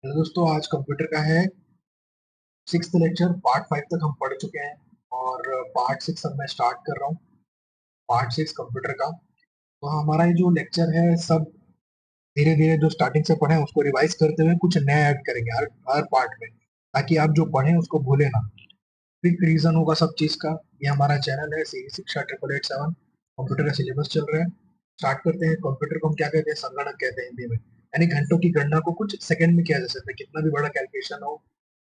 Hello दोस्तों, आज computer का है सिक्स्थ लेक्चर। पार्ट 5 तक हम पढ़ चुके हैं और पार्ट 6 अब मैं स्टार्ट कर रहा हूँ। पार्ट 6 कंप्यूटर का। तो हमारा ये जो लेक्चर है सब धीरे धीरे जो स्टार्टिंग से पढ़े हैं उसको रिवाइज करते हुए कुछ नया ऐड करेंगे हर हर पार्ट में, ताकि आप जो पढ़ें उसको भूले ना। क्विक रीजन होगा सब चीज का। ये हमारा चैनल है सीई शिक्षा 8887। कंप्यूटर का सिलेबस चल रहा है। स्टार्ट करते हैं। कंप्यूटर को हम क्या कहते हैं? संगणक कहते हैं हिंदी में। यानी घंटों की गणना को कुछ सेकंड में किया जा सकता है। कितना भी बड़ा कैलकुलेशन हो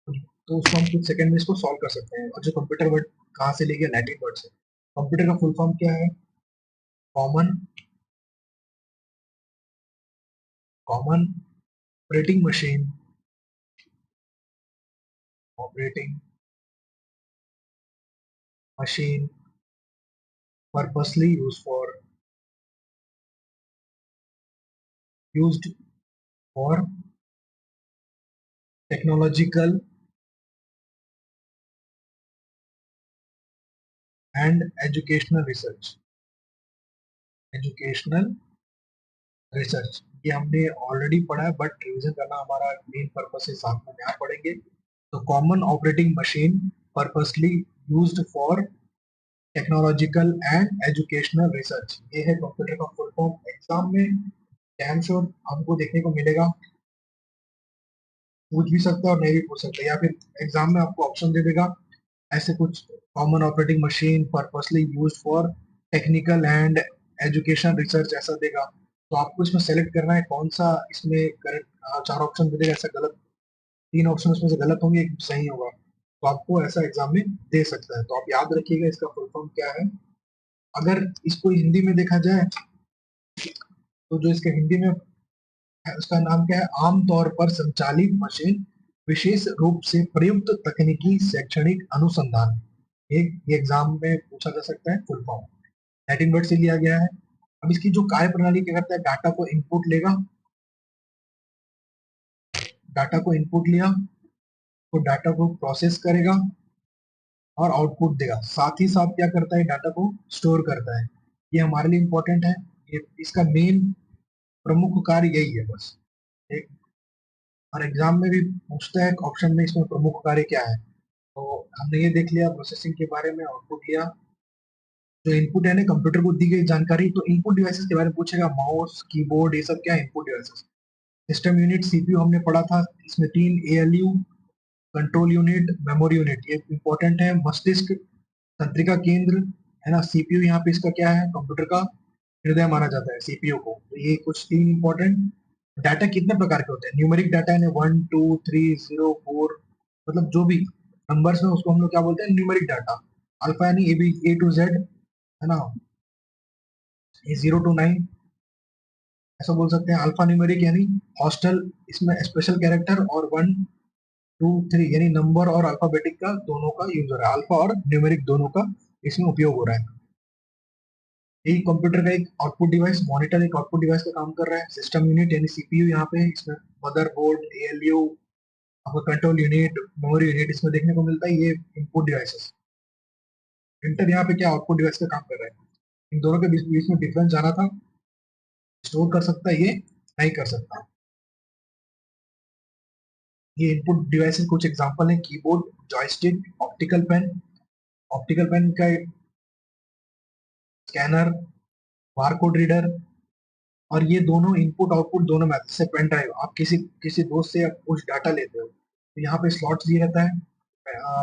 तो उसको हम कुछ सेकंड में इसको सॉल्व कर सकते हैं। और जो कंप्यूटर वर्ड कहाँ से ले गया? लैटिन वर्ड से। कंप्यूटर का फुल फॉर्म क्या है? Common common operating machine. Operating machine purposely used for technological and educational research. Educational research ये हमने ऑलरेडी पढ़ा है, बट रिवीजन करना हमारा मेन पर्पस है। साथ में यहाँ पढ़ेंगे। तो common operating machine purposely used for technological and educational research, ये है कंप्यूटर का फुल फॉर्म। एग्जाम में डैम श्योर हमको देखने को मिलेगा। पूछ भी सकता है और नहीं भी पूछ सकता है, या फिर एग्जाम में आपको ऑप्शन दे देगा ऐसे कुछ। Common operating machine purposely used for technical and education research ऐसा देगा। तो आपको इसमें सेलेक्ट करना है कौन सा इसमें करेक्ट। चार ऑप्शन दे देगा, ऐसा गलत तीन ऑप्शन उसमें से गलत होंगे, एक सही होगा। तो आपको ऐसा एग्जाम में दे सकता है। तो आप याद रखिएगा इसका फुल फॉर्म क्या है। अगर इसको हिंदी में देखा जाए तो जो इसके हिंदी में है उसका नाम क्या है? आमतौर पर संचालित मशीन, विशेष रूप से प्रयुक्त तकनीकी शैक्षणिक अनुसंधान। ये एग्जाम में पूछा जा सकता है फुल फॉर्म। लैटिन वर्ड से लिया गया है। अब इसकी जो कार्य प्रणाली क्या करता है? डाटा को इनपुट लेगा। डाटा को इनपुट लिया तो डाटा को प्रोसेस करेगा और आउटपुट देगा। साथ ही साथ क्या करता है? डाटा को स्टोर करता है। ये हमारे लिए इंपॉर्टेंट है। ये इसका मेन प्रमुख कार्य यही है बस। एक और एग्जाम में भी पूछता है ऑप्शन में, इसमें प्रमुख कार्य क्या है। तो हमने ये देख लिया प्रोसेसिंग के बारे में, आउटपुट लिया। जो इनपुट है ना, कंप्यूटर को दी गई जानकारी। तो इनपुट डिवाइसेस के बारे में पूछेगा। माउस, कीबोर्ड, ये सब क्या है? Input devices. System unit CPU हमने पढ़ा था। इसमें तीन ALU, control unit, memory unit, ये इंपॉर्टेंट है। मस्तिष्क, तंत्रिका केंद्र, है ना। सीपीयू यहाँ पे इसका क्या है? कंप्यूटर का हृदय माना जाता है सीपीयू को। तो ये कुछ तीन इंपॉर्टेंट। डाटा कितने प्रकार के होते हैं? न्यूमेरिक डाटा है 1 2 3 0 4, मतलब जो भी नंबर्स में उसको हम लोग क्या बोलते हैं? Numeric data. अल्फा यानी A B A to Z, है ना। ये 0 to 9 ऐसा बोल सकते हैं। अल्फा न्यूमेरिक यानी हॉस्टल, इसमें स्पेशल कैरेक्टर। और 1 2 3 यानी नंबर और अल्फाबेटिक का दोनों का यूज हो रहा है। अल्फा और न्यूमेरिक दोनों का इसमें उपयोग हो रहा है। एक कंप्यूटर का एक आउटपुट डिवाइस, मॉनिटर एक आउटपुट डिवाइस का काम कर रहा है। सिस्टम यूनिट यानी सीपीयू यहाँ पे है। इसमें मदरबोर्ड, एएलयू, आपका कंट्रोल यूनिट, मेमोरी यूनिट इसमें देखने को मिलता है। ये इनपुट डिवाइसेस। प्रिंटर यहाँ पे क्या आउटपुट डिवाइस का काम कर रहा है। इन दोनों के बीच बीच में डिफरेंस जाना था। स्टोर कर सकता है, ये नहीं कर सकता। ये इनपुट डिवाइसेस कुछ एग्जांपल है। Keyboard, joystick, optical pen. Optical pen का स्कैनर, बारकोड रीडर। और ये दोनों इनपुट आउटपुट दोनों मैथड से। पेन ड्राइव, आप किसी किसी दोस्त से आप कुछ डाटा लेते हो तो यहाँ पे स्लॉट्स दिए रहता है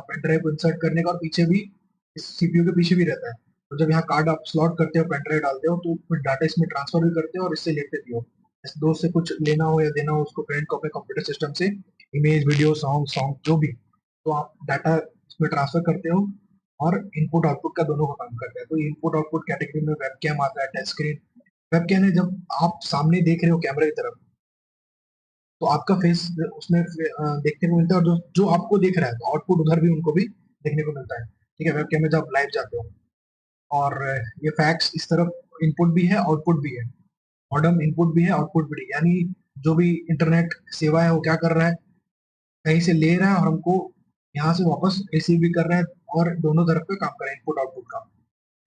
पेन ड्राइव को इंसर्ट करने का, और पीछे भी सीपीयू के पीछे भी रहता है। तो जब यहाँ कार्ड आप स्लॉट करते हो, पेन ड्राइव डालते हो, तो कुछ डाटा इसमें ट्रांसफर भी करते हो और इससे लेते भी हो। इस दोस्त से कुछ लेना हो या देना हो, उसको प्रिंट को अपने कंप्यूटर सिस्टम से, इमेज, वीडियो, सॉन्ग जो भी, तो आप डाटा इसमें ट्रांसफर करते हो। और इनपुट आउटपुट का दोनों का काम करता है। तो इनपुट आउटपुट कैटेगरी में वेबकैम आता है, टच स्क्रीन। वेबकैम है जब आप सामने देख रहे हो कैमरे की तरफ, तो आपका फेस उसमें देखने को मिलता है। और जो जो आपको देख रहा है तो आउटपुट उधर भी उनको भी देखने को मिलता है। ठीक है, वेबकैम में जब लाइव जाते हो। और ये फैक्स इस तरफ इनपुट भी है आउटपुट भी है। मॉडम इनपुट भी है आउटपुट भी है। यानी जो भी इंटरनेट सेवा है वो क्या कर रहा है? कहीं से ले रहा है और हमको यहाँ से वापस रिसीव भी कर रहा है। और दोनों तरफ का काम कर रहा है इनपुट आउटपुट का।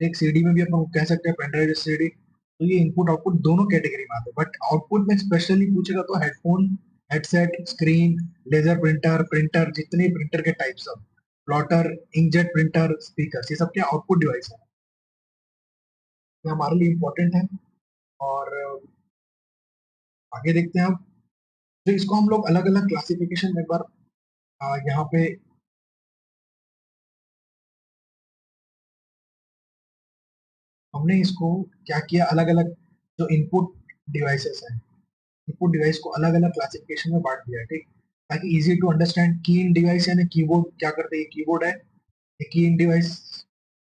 एक सीडी में भी अपन कह सकते हैं, पेनड्राइव सीडी। तो ये इनपुट आउटपुट दोनों कैटेगरी में आते हैं। बट आउटपुट में स्पेशली पूछेगा तो headphone headset, screen, laser printer, printer, जितने प्रिंटर के types of plotter, inkjet printer, speaker, ये सब क्या आउटपुट डिवाइस है, ये हमारे लिए इम्पोर्टेंट है। और आगे देखते हैं हम। तो इसको हम लोग अलग अलग क्लासिफिकेशन में एक बार यहाँ पे हमने इसको क्या किया, अलग अलग जो इनपुट डिवाइसेस हैं, इनपुट डिवाइस को अलग अलग क्लासिफिकेशन में बांट दिया है, ठीक, ताकि इजी टू अंडरस्टैंड। की इन डिवाइस यानी कीबोर्ड क्या करते हैं, कीबोर्ड है, ये की इन डिवाइस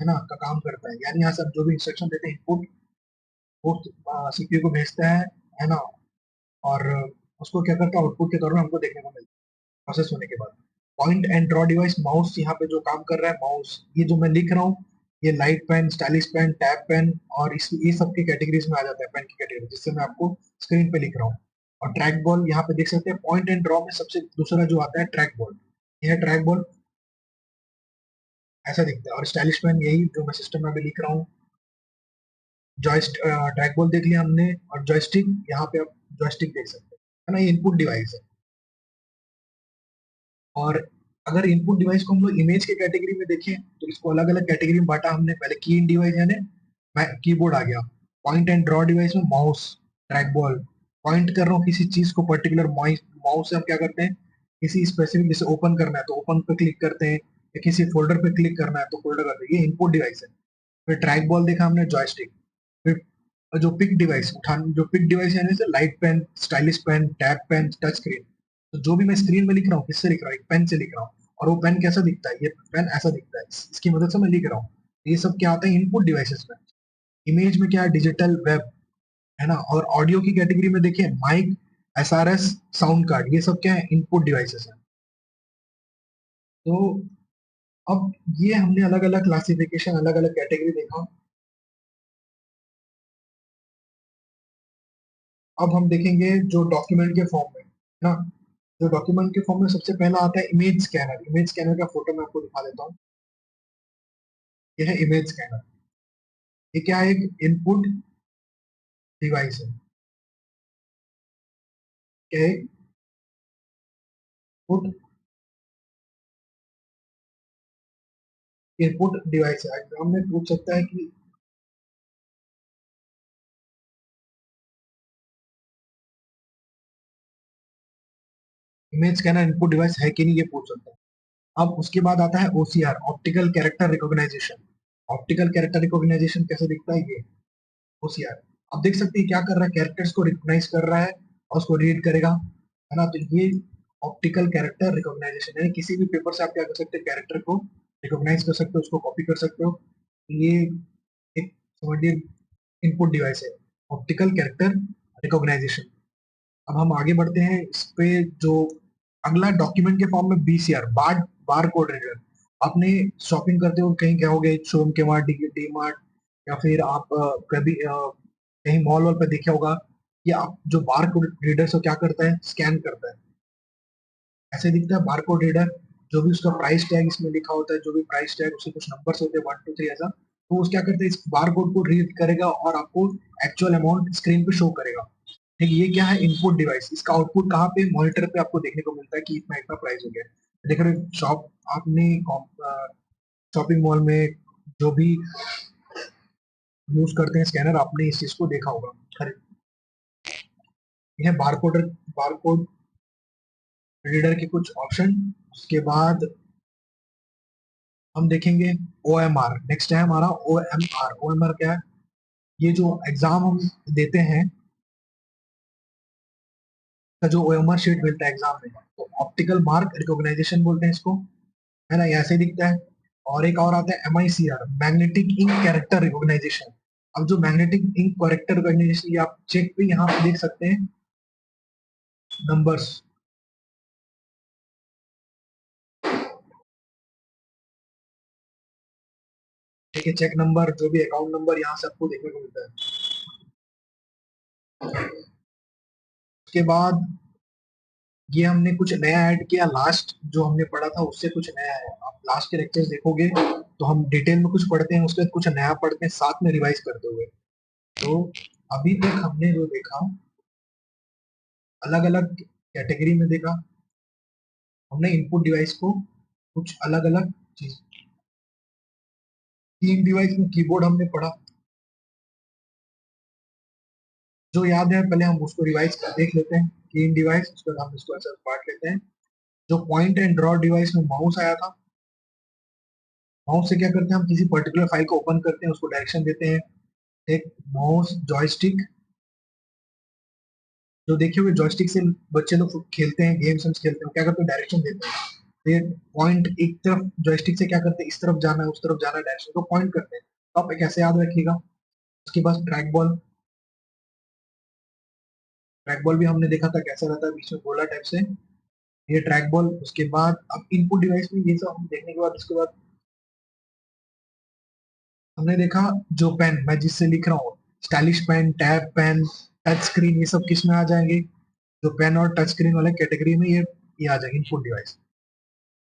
है ना का काम करता है, यानी यहाँ से आप जो भी इंस्ट्रक्शन देते हैं इनपुट वो सीपीयू को भेजता है ना, और उसको क्या करता है आउटपुट के तौर में हमको देखने को मिलता है प्रोसेस होने के बाद। Point and draw device, mouse यहाँ पे जो काम कर रहा है, माउस ये जो मैं लिख रहा हूँ, ये light pen, stylish pen, tab pen, और इस ये सब की कैटेगरीज में आ जाता है, पेन की कैटेगरी, जिससे मैं आपको स्क्रीन पे लिख रहा हूँ। और ट्रैक बॉल यहाँ पे देख सकते हैं, पॉइंट एंड ड्रॉ में सबसे दूसरा जो आता है ट्रैक बॉल, यह ट्रैक बॉल ऐसा दिखता है। और स्टाइलिश पेन यही जो मैं सिस्टम में अभी लिख रहा हूँ। जॉयस्टिक, ट्रैक बॉल देख लिया हमने, और जॉयस्टिक यहाँ पे आप जॉयस्टिक देख सकते हैं, है ना, ये इनपुट डिवाइस है। और अगर इनपुट डिवाइस को हम लोग इमेज के कैटेगरी में देखें तो इसको अलग अलग कैटेगरी में बांटा हमने। पहले की इन डिवाइस यानी कीबोर्ड आ गया, पॉइंट एंड ड्रॉ डिवाइस में माउस, ट्रैक बॉल, पॉइंट कर रहा हूँ किसी चीज को पर्टिकुलर, माउस से हम क्या करते हैं, किसी स्पेसिफिक जैसे ओपन करना है तो ओपन पे क्लिक करते हैं, या किसी फोल्डर पे क्लिक करना है तो फोल्डर करते हैं, ये इनपुट डिवाइस है। फिर ट्रैक बॉल देखा हमने, जॉयस्टिक। फिर जो पिक डिवाइस उठान, जो पिक डिवाइस यानी से light pen, stylish pen, tab pen, touch screen, तो जो भी मैं स्क्रीन में लिख रहा हूँ किससे लिख रहा हूँ, एक पेन से लिख रहा हूँ, और वो पेन कैसा दिखता है, ये पेन ऐसा दिखता है, इसकी मदद से मैं लिख रहा हूँ। ये सब क्या आता है इनपुट डिवाइसेस में। इमेज में क्या है, डिजिटल वेब, है ना। और ऑडियो की कैटेगरी में देखिए, माइक, एसआरएस, साउंड कार्ड, ये सब क्या है इनपुट डिवाइसेस है। तो अब ये हमने अलग अलग क्लासिफिकेशन, अलग अलग कैटेगरी देखा। अब हम देखेंगे जो डॉक्यूमेंट के फॉर्म में, है ना, जो डॉक्यूमेंट के फॉर्म में सबसे पहला आता है इमेज स्कैनर। इमेज स्कैनर का फोटो मैं आपको दिखा देता हूँ, ये है इमेज स्कैनर। ये क्या है, एक इनपुट डिवाइस है, क्या है, इनपुट, इनपुट डिवाइस है। एग्जाम में पूछ सकता है कि इमेज स्कैनर इनपुट डिवाइस है कि नहीं, ये पूछ सकता है। अब उसके बाद आता है OCR, optical character recognition. Optical character recognition कैसे दिखता है, ये ओसीआर। अब देख सकते हैं क्या कर रहा है, कैरेक्टर्स को रिकॉग्नाइज कर रहा है और उसको रीड करेगा, है ना। तो ये ऑप्टिकल कैरेक्टर रिकॉग्नाइजेशन है। किसी भी पेपर से आप क्या कर सकते हैं, कैरेक्टर को रिकॉग्नाइज कर सकते हो, उसको कॉपी कर सकते हो। ये एक समझिए इनपुट डिवाइस है, ऑप्टिकल कैरेक्टर रिकॉग्नाइजेशन। अब हम आगे बढ़ते हैं इस पे। जो अगला डॉक्यूमेंट के फॉर्म में बीसीआर, बार कोड रीडर। आपने शॉपिंग करते हो कहीं गए शोरूम के वहां, डी मार्ट, या फिर आप कभी कहीं मॉल वॉल पे देखे होगा कि आप जो बार कोड रीडर से क्या करता है, स्कैन करता है, ऐसे दिखता है बार कोड रीडर। जो भी उसका प्राइस टैग इसमें लिखा होता है, जो भी प्राइस टैग उसके कुछ नंबर्स होते हैं, 1 2 3 ऐसा, तो उस क्या करते हैं, इस बार कोड को रीड करेगा और आपको एक्चुअल अमाउंट स्क्रीन पे शो करेगा। ठीक, ये क्या है इनपुट डिवाइस। इसका आउटपुट कहाँ पे, मॉनिटर पे आपको देखने को मिलता है कि इतना इतना प्राइस हो गया। देख रहे शॉप आपने शॉपिंग मॉल में जो भी यूज करते हैं स्कैनर, आपने इस चीज को देखा होगा। खरीद, यह बारकोड रीडर के कुछ ऑप्शन। उसके बाद हम देखेंगे ओएमआर, नेक्स्ट है हमारा ओएमआर। ओएमआर क्या है, ये जो एग्जाम हम देते हैं का जो ओएमआर शीट मिलता है एग्जाम में, तो ऑप्टिकल मार्क रिकॉग्नाइजेशन बोलते हैं इसको, है ना, ये ऐसे दिखता है। और एक और आता है MICR, magnetic ink character recognition. अब जो मैग्नेटिक इंक कैरेक्टर रिकॉग्नाइजेशन, ये आप चेक पे यहाँ पे देख सकते हैं नंबर्स, ठीक है, चेक नंबर, जो भी अकाउंट नंबर यहाँ से आपको देखने को मिलता है। उसके बाद ये हमने कुछ नया ऐड किया, लास्ट जो हमने पढ़ा था उससे कुछ नया है। आप लास्ट के लेक्चर्स देखोगे तो हम डिटेल में कुछ पढ़ते हैं, उसके बाद कुछ नया पढ़ते हैं साथ में रिवाइज करते हुए। तो अभी तक हमने जो देखा, अलग अलग कैटेगरी में देखा हमने इनपुट डिवाइस को कुछ अलग अलग चीज। तीन डिवाइस में कीबोर्ड हमने पढ़ा, जो याद है पहले हम उसको रिवाइज कर देख लेते हैं। तीन डिवाइस, उसके बाद हम इसको ऐसा बांट लेते हैं। जो पॉइंट एंड ड्रॉ डिवाइस में माउस आया था, माउस से क्या करते हैं हम किसी पर्टिकुलर फाइल को ओपन करते हैं, उसको डायरेक्शन देते हैं। एक माउस जॉयस्टिक, जो देखे हुए जॉयस्टिक से बच्चे लोग खेलते हैं, गेम्स खेलते हैं, क्या करते हैं डायरेक्शन देते हैं। फिर पॉइंट एक तरफ जॉयस्टिक से क्या करते हैं, इस तरफ जाना है उस तरफ जाना है, डायरेक्शन को पॉइंट करते हैं। तो आप कैसे याद रखिएगा। उसके बाद ट्रैक बॉल, ट्रैक बॉल भी हमने देखा था कैसा रहता है, बीच में गोला टाइप से, ये ट्रैक बॉल। उसके बाद अब इनपुट डिवाइस में ये सब हम देखने के बाद उसके बाद हमने देखा जो पेन मैं जिससे लिख रहा हूँ, stylish pen, tab pen, touch screen, ये सब किस में आ जाएंगे, जो पेन और टच स्क्रीन वाले कैटेगरी में ये आ जाएंगे इनपुट डिवाइस।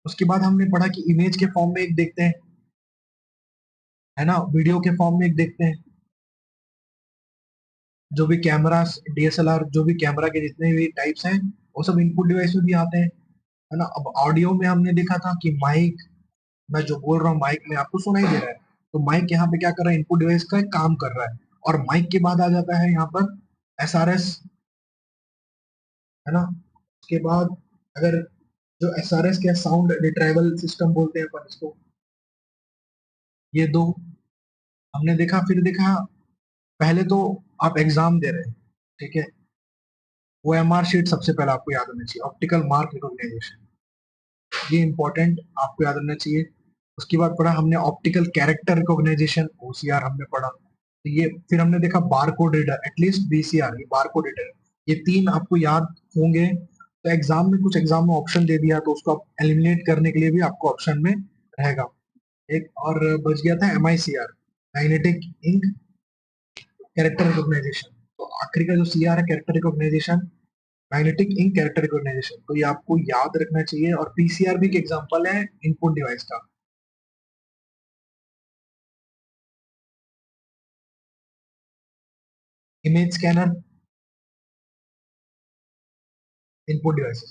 उसके बाद हमने पढ़ा कि इमेज के फॉर्म में एक देखते हैं, है ना, वीडियो के फॉर्म में एक देखते हैं, जो भी कैमरा, डीएसएलआर, जो भी कैमरा के जितने भी टाइप्स हैं वो सब इनपुट डिवाइस में भी आते हैं, है ना। अब ऑडियो में हमने देखा था कि माइक, मैं जो बोल रहा हूँ माइक में आपको सुनाई दे रहा है, तो माइक यहाँ पे क्या कर रहा है, इनपुट डिवाइस का एक काम कर रहा है। और माइक के बाद आ जाता है यहाँ पर एसआरएस, है ना। उसके बाद अगर जो एसआरएस क्या, साउंड रिट्राइवल सिस्टम बोलते हैं अपन इसको, ये दो हमने देखा। फिर देखा पहले तो आप एग्जाम दे रहे हैं, ठीक है, वो एमआर शीट सबसे पहले आपको याद होना चाहिए, ऑप्टिकल मार्क रिकॉग्निशन, ये इंपॉर्टेंट आपको याद रखना चाहिए। उसके बाद पढ़ा हमने ऑप्टिकल कैरेक्टर रिकॉग्नाइजेशन, ओसीआर हमने पढ़ा। तो ये फिर हमने देखा बारकोड रीडर, एटलीस्ट बीसीआर, ये बारकोड रीडर, ये तीन आपको याद होंगे। तो एग्जाम में, कुछ एग्जाम में ऑप्शन दे दिया तो उसको एलिमिनेट करने के लिए भी आपको ऑप्शन में रहेगा। एक और बच गया था MICR, magnetic ink character recognition. तो आखिरी का जो सीआर है, character recognition, magnetic ink character recognition, तो ये आपको याद रखना चाहिए। और पीसीआर भी एक एग्जांपल है इनपुट डिवाइस का। Image scanner, input device.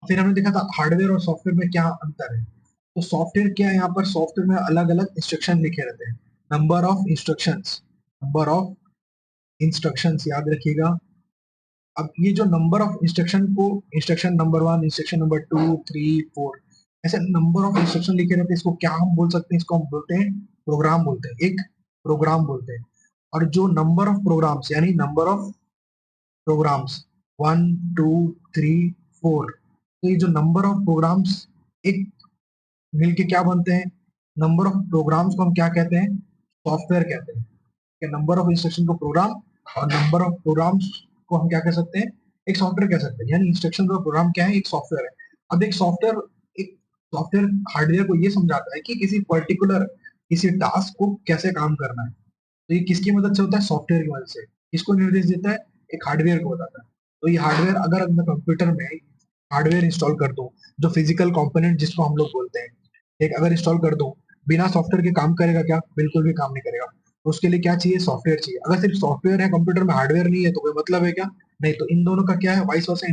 फिर हमने देखा था हार्डवेयर और सॉफ्टवेयर में क्या अंतर है। तो सॉफ्टवेयर क्या है, यहाँ पर सॉफ्टवेयर में अलग अलग इंस्ट्रक्शन लिखे रहते हैं, number of instructions, number of instructions याद रखिएगा। अब ये जो नंबर ऑफ इंस्ट्रक्शन को, instruction number one, instruction number two, three, four, ऐसे नंबर ऑफ इंस्ट्रक्शन लिखे रहते हैं, इसको क्या हम बोल सकते हैं, इसको हम बोलते हैं प्रोग्राम बोलते हैं, एक प्रोग्राम बोलते हैं। और जो नंबर ऑफ प्रोग्राम्स, यानी number of programs, one, two, three, four, तो ये जो नंबर ऑफ प्रोग्राम्स एक मिलके क्या बनते हैं, नंबर ऑफ प्रोग्राम्स को हम क्या कहते हैं, सॉफ्टवेयर कहते हैं। कि नंबर ऑफ इंस्ट्रक्शन को प्रोग्राम, और नंबर ऑफ प्रोग्राम्स को हम क्या कह सकते हैं, एक सॉफ्टवेयर कह सकते हैं। यानी इंस्ट्रक्शन का प्रोग्राम क्या है, एक सॉफ्टवेयर है। अब एक सॉफ्टवेयर हार्डवेयर को ये समझाता है कि किसी पर्टिकुलर, किसी टास्क को कैसे काम करना है। तो ये किसकी मदद से होता है, सॉफ्टवेयर की मदद से। किसको निर्देश देता है, एक हार्डवेयर को बताता है। तो ये हार्डवेयर, अगर मैं कंप्यूटर में हार्डवेयर इंस्टॉल कर दूं, जो फिजिकल कंपोनेंट जिसको हम लोग बोलते हैं, एक अगर इंस्टॉल कर दूं, बिना सॉफ्टवेयर के काम करेगा क्या, बिल्कुल भी काम नहीं करेगा। तो उसके लिए क्या चाहिए, सॉफ्टवेयर चाहिए। अगर सिर्फ सॉफ्टवेयर है कंप्यूटर में, हार्डवेयर नहीं है, तो कोई मतलब है क्या, नहीं। तो इन दोनों का क्या है, वाइस वर्सा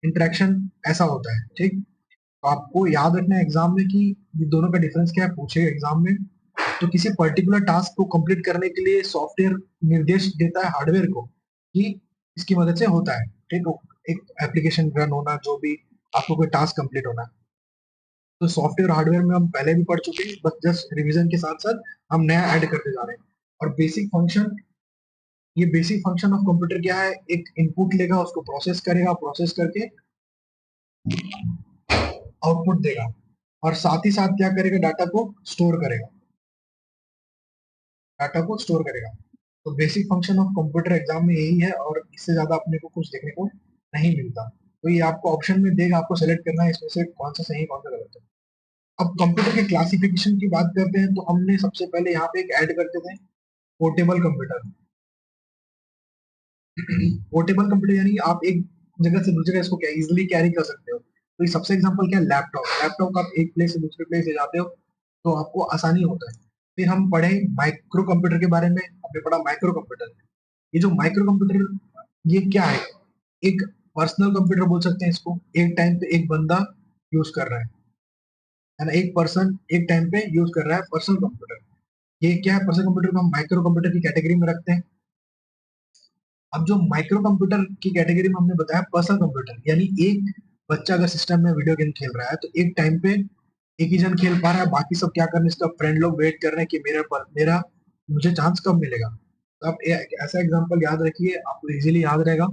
इंटरेक्शन ऐसा होता है, ठीक। तो आपको याद रखना है एग्जाम में कि ये दोनों का डिफरेंस क्या है, पूछेगा एग्जाम में। तो किसी पर्टिकुलर टास्क को कंप्लीट करने के लिए सॉफ्टवेयर निर्देश देता है हार्डवेयर को कि इसकी मदद से होता है, ठीक। एक एप्लीकेशन रन होना, जो भी आपको कोई टास्क कंप्लीट होना है। तो सॉफ्टवेयर हार्डवेयर में हम पहले भी पढ़ चुके हैं, बस जस्ट रिवीजन के साथ साथ हम नया ऐड करते जा रहे हैं। और बेसिक फंक्शन, ये बेसिक फंक्शन ऑफ कंप्यूटर क्या है, एक इनपुट लेगा, उसको प्रोसेस करेगा, प्रोसेस करके आउटपुट देगा, और साथ ही साथ क्या करेगा, डाटा को स्टोर करेगा, डाटा को स्टोर करेगा। तो basic function of computer exam में यही है, और इससे ज्यादा अपने को कुछ देखने को नहीं मिलता। तो ये आपको ऑप्शन में देगा, आपको सेलेक्ट करना है इसमें से कौन सा सही कौन सा गलत है। अब कंप्यूटर के क्लासिफिकेशन की बात करते हैं, तो हमने सबसे पहले यहाँ पे एक ऐड करते थे, पोर्टेबल कंप्यूटर। पोर्टेबल कंप्यूटर यानी आप एक जगह से दूसरी जगह इसको क्या इजिली कैरी कर सकते हो। तो ये सबसे एग्जांपल क्या है, लैपटॉप। लैपटॉप का आप एक प्लेस से दूसरे प्लेस ले जाते हो, तो आपको आसानी होता है। फिर हम पढ़े माइक्रो कंप्यूटर के बारे में, हमने पढ़ा माइक्रो कंप्यूटर। ये जो माइक्रो कंप्यूटर, ये क्या है, एक पर्सनल कंप्यूटर बोल सकते हैं इसको, एक टाइम पे एक बंदा यूज कर रहा है ना, एक पर्सन एक टाइम पे यूज कर रहा है पर्सनल कंप्यूटर। ये क्या है, पर्सनल कंप्यूटर को हम माइक्रो कंप्यूटर की कैटेगरी में रखते हैं। अब जो माइक्रो कंप्यूटर की कैटेगरी में हमने बताया पर्सनल कंप्यूटर, यानी एक बच्चा अगर सिस्टम में वीडियो गेम खेल रहा है तो एक टाइम पे एक ही जन खेल पा रहा है, बाकी सब क्या कर रहे हैं, इसका फ्रेंड लोग वेट कर रहे हैं कि मेरा मुझे चांस कब मिलेगा। तो आप ऐसा एग्जांपल याद रखिए, आपको इजीली याद रहेगा।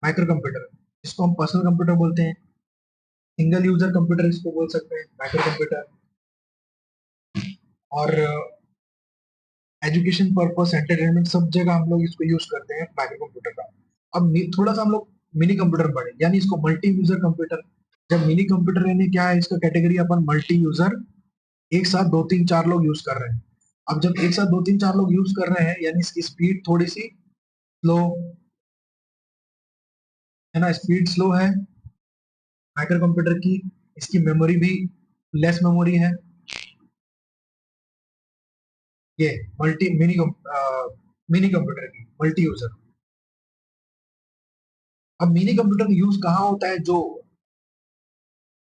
माइक्रो कंप्यूटर, इसको हम पर्सनल कंप्यूटर बोलते हैं। सिंगल यूजर कंप्यूटर इसको बोल सकते हैं, माइक्रो कंप्यूटर। और एजुकेशन पर्पस, एंटरटेनमेंट, सब जगह हम लोग इसको यूज करते हैं माइक्रो कंप्यूटर का। अब थोड़ा सा हम लोग मिनी कंप्यूटर पढ़े, यानी इसको मल्टी यूजर कंप्यूटर। जब मिनी कंप्यूटर यानी क्या है, इसका कैटेगरी अपन मल्टी यूजर, एक साथ दो तीन चार लोग यूज कर रहे हैं। अब जब एक साथ दो तीन चार लोग यूज कर रहे हैं, यानी इसकी स्पीड थोड़ी सी स्लो है ना, स्पीड स्लो है माइक्रो कंप्यूटर की। इसकी मेमोरी भी लेस मेमोरी है। ये मल्टी मिनी कंप्यूटर की मल्टी यूजर। अब मिनी कंप्यूटर यूज कहाँ होता है, जो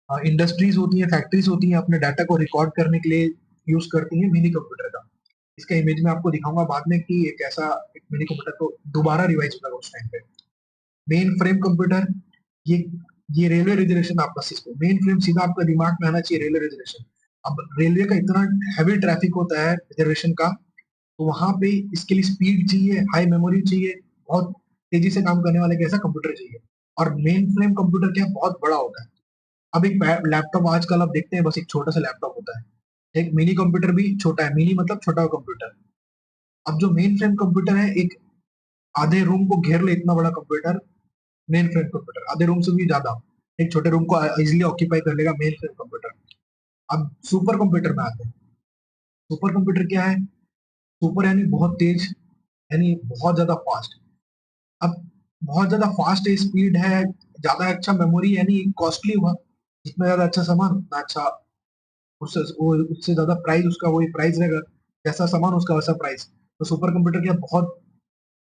इंडस्ट्रीज होती हैं, फैक्ट्रीज होती हैं, अपने डाटा को रिकॉर्ड करने के लिए यूज करती हैं मिनी कंप्यूटर का। इसका इमेज मैं आपको दिखाऊंगा बाद में कि एक ऐसा एक मिनी कंप्यूटर को दोबारा रिवाइज होगा उस टाइम पे। मेन फ्रेम कंप्यूटर, ये ये रेलवे रिजर्वेशन आपका सिस्टम, मेन फ्रेम सीधा आपका दिमाग में आना चाहिए, रेलवे रिजर्वेशन। अब रेलवे का इतना हैवी ट्रैफिक होता है रिजर्वेशन का, तो वहां पे इसके लिए स्पीड चाहिए, हाई मेमोरी चाहिए, बहुत तेजी से काम करने वाले कैसा कंप्यूटर चाहिए। और मेन फ्रेम कंप्यूटर क्या है, बहुत बड़ा होता है। अब एक लैपटॉप आजकल आप देखते हैं, बस एक छोटा सा लैपटॉप होता है। एक मिनी कंप्यूटर भी छोटा है, मिनी मतलब छोटा कंप्यूटर। अब जो मेन फ्रेम कंप्यूटर है, एक आधे रूम को घेर ले इतना बड़ा कंप्यूटर, मेन फ्रेम कंप्यूटर आधे रूम से भी ज्यादा एक छोटे रूम को इजिली ऑक्यूपाई कर लेगा मेन फ्रेम कंप्यूटर। अब सुपर कंप्यूटर में आते हैं। सुपर कंप्यूटर क्या है, सुपर यानी बहुत तेज, यानी बहुत ज्यादा फास्ट। अब बहुत ज्यादा फास्ट है, स्पीड है, ज्यादा अच्छा मेमोरी, यानी कॉस्टली हुआ। जितना ज्यादा अच्छा सामान उतना अच्छा, उससे ज्यादा प्राइस, उसका वही प्राइस रहेगा, जैसा सामान उसका वैसा प्राइस। तो सुपर कंप्यूटर क्या बहुत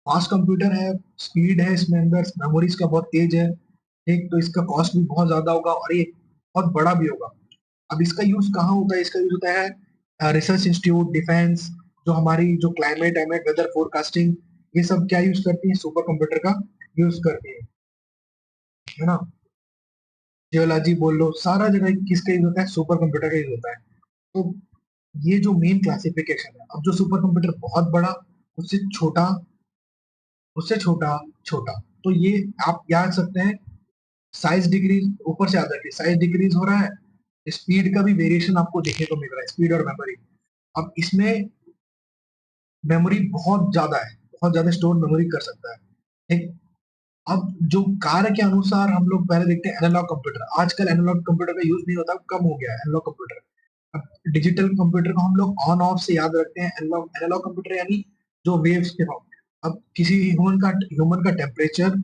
फास्ट कंप्यूटर है, स्पीड है इसमें, अंदर मेमोरी इसका बहुत तेज है। ठीक, तो इसका कॉस्ट भी बहुत ज्यादा होगा और ये बहुत बड़ा भी होगा। अब इसका यूज कहाँ होता है, इसका यूज होता है रिसर्च इंस्टीट्यूट, डिफेंस, जो हमारी जो क्लाइमेट एमेट वेदर फोरकास्टिंग, ये सब क्या यूज करती है, सुपर कंप्यूटर का यूज करती है ना। जियोलॉजी बोल लो, सारा जगह किसका यूज होता है, सुपर कंप्यूटर का यूज होता है। तो ये जो मेन क्लासिफिकेशन है। अब जो सुपर कंप्यूटर बहुत बड़ा, उससे छोटा, उससे छोटा, छोटा, तो ये आप याद सकते हैं, साइज डिक्रीज ऊपर से याद रखिए, साइज डिक्रीज हो रहा है, स्पीड का भी वेरिएशन आपको देखने को मिल रहा है, स्पीड और मेमोरी। अब इसमें मेमोरी बहुत ज्यादा है, बहुत ज्यादा स्टोर मेमोरी कर सकता है। ठीक। अब जो कार्य के अनुसार हम लोग पहले देखते हैं एनालॉग कंप्यूटर, आजकल एनालॉग कंप्यूटर का यूज नहीं होता, कम हो गया है एनालॉग कंप्यूटर। अब डिजिटल कंप्यूटर को हम लोग ऑन ऑफ से याद रखते हैं, एनालॉग एनालॉग कंप्यूटर यानी जो वेव्स के फॉर्म। अब किसी ह्यूमन का टेम्परेचर,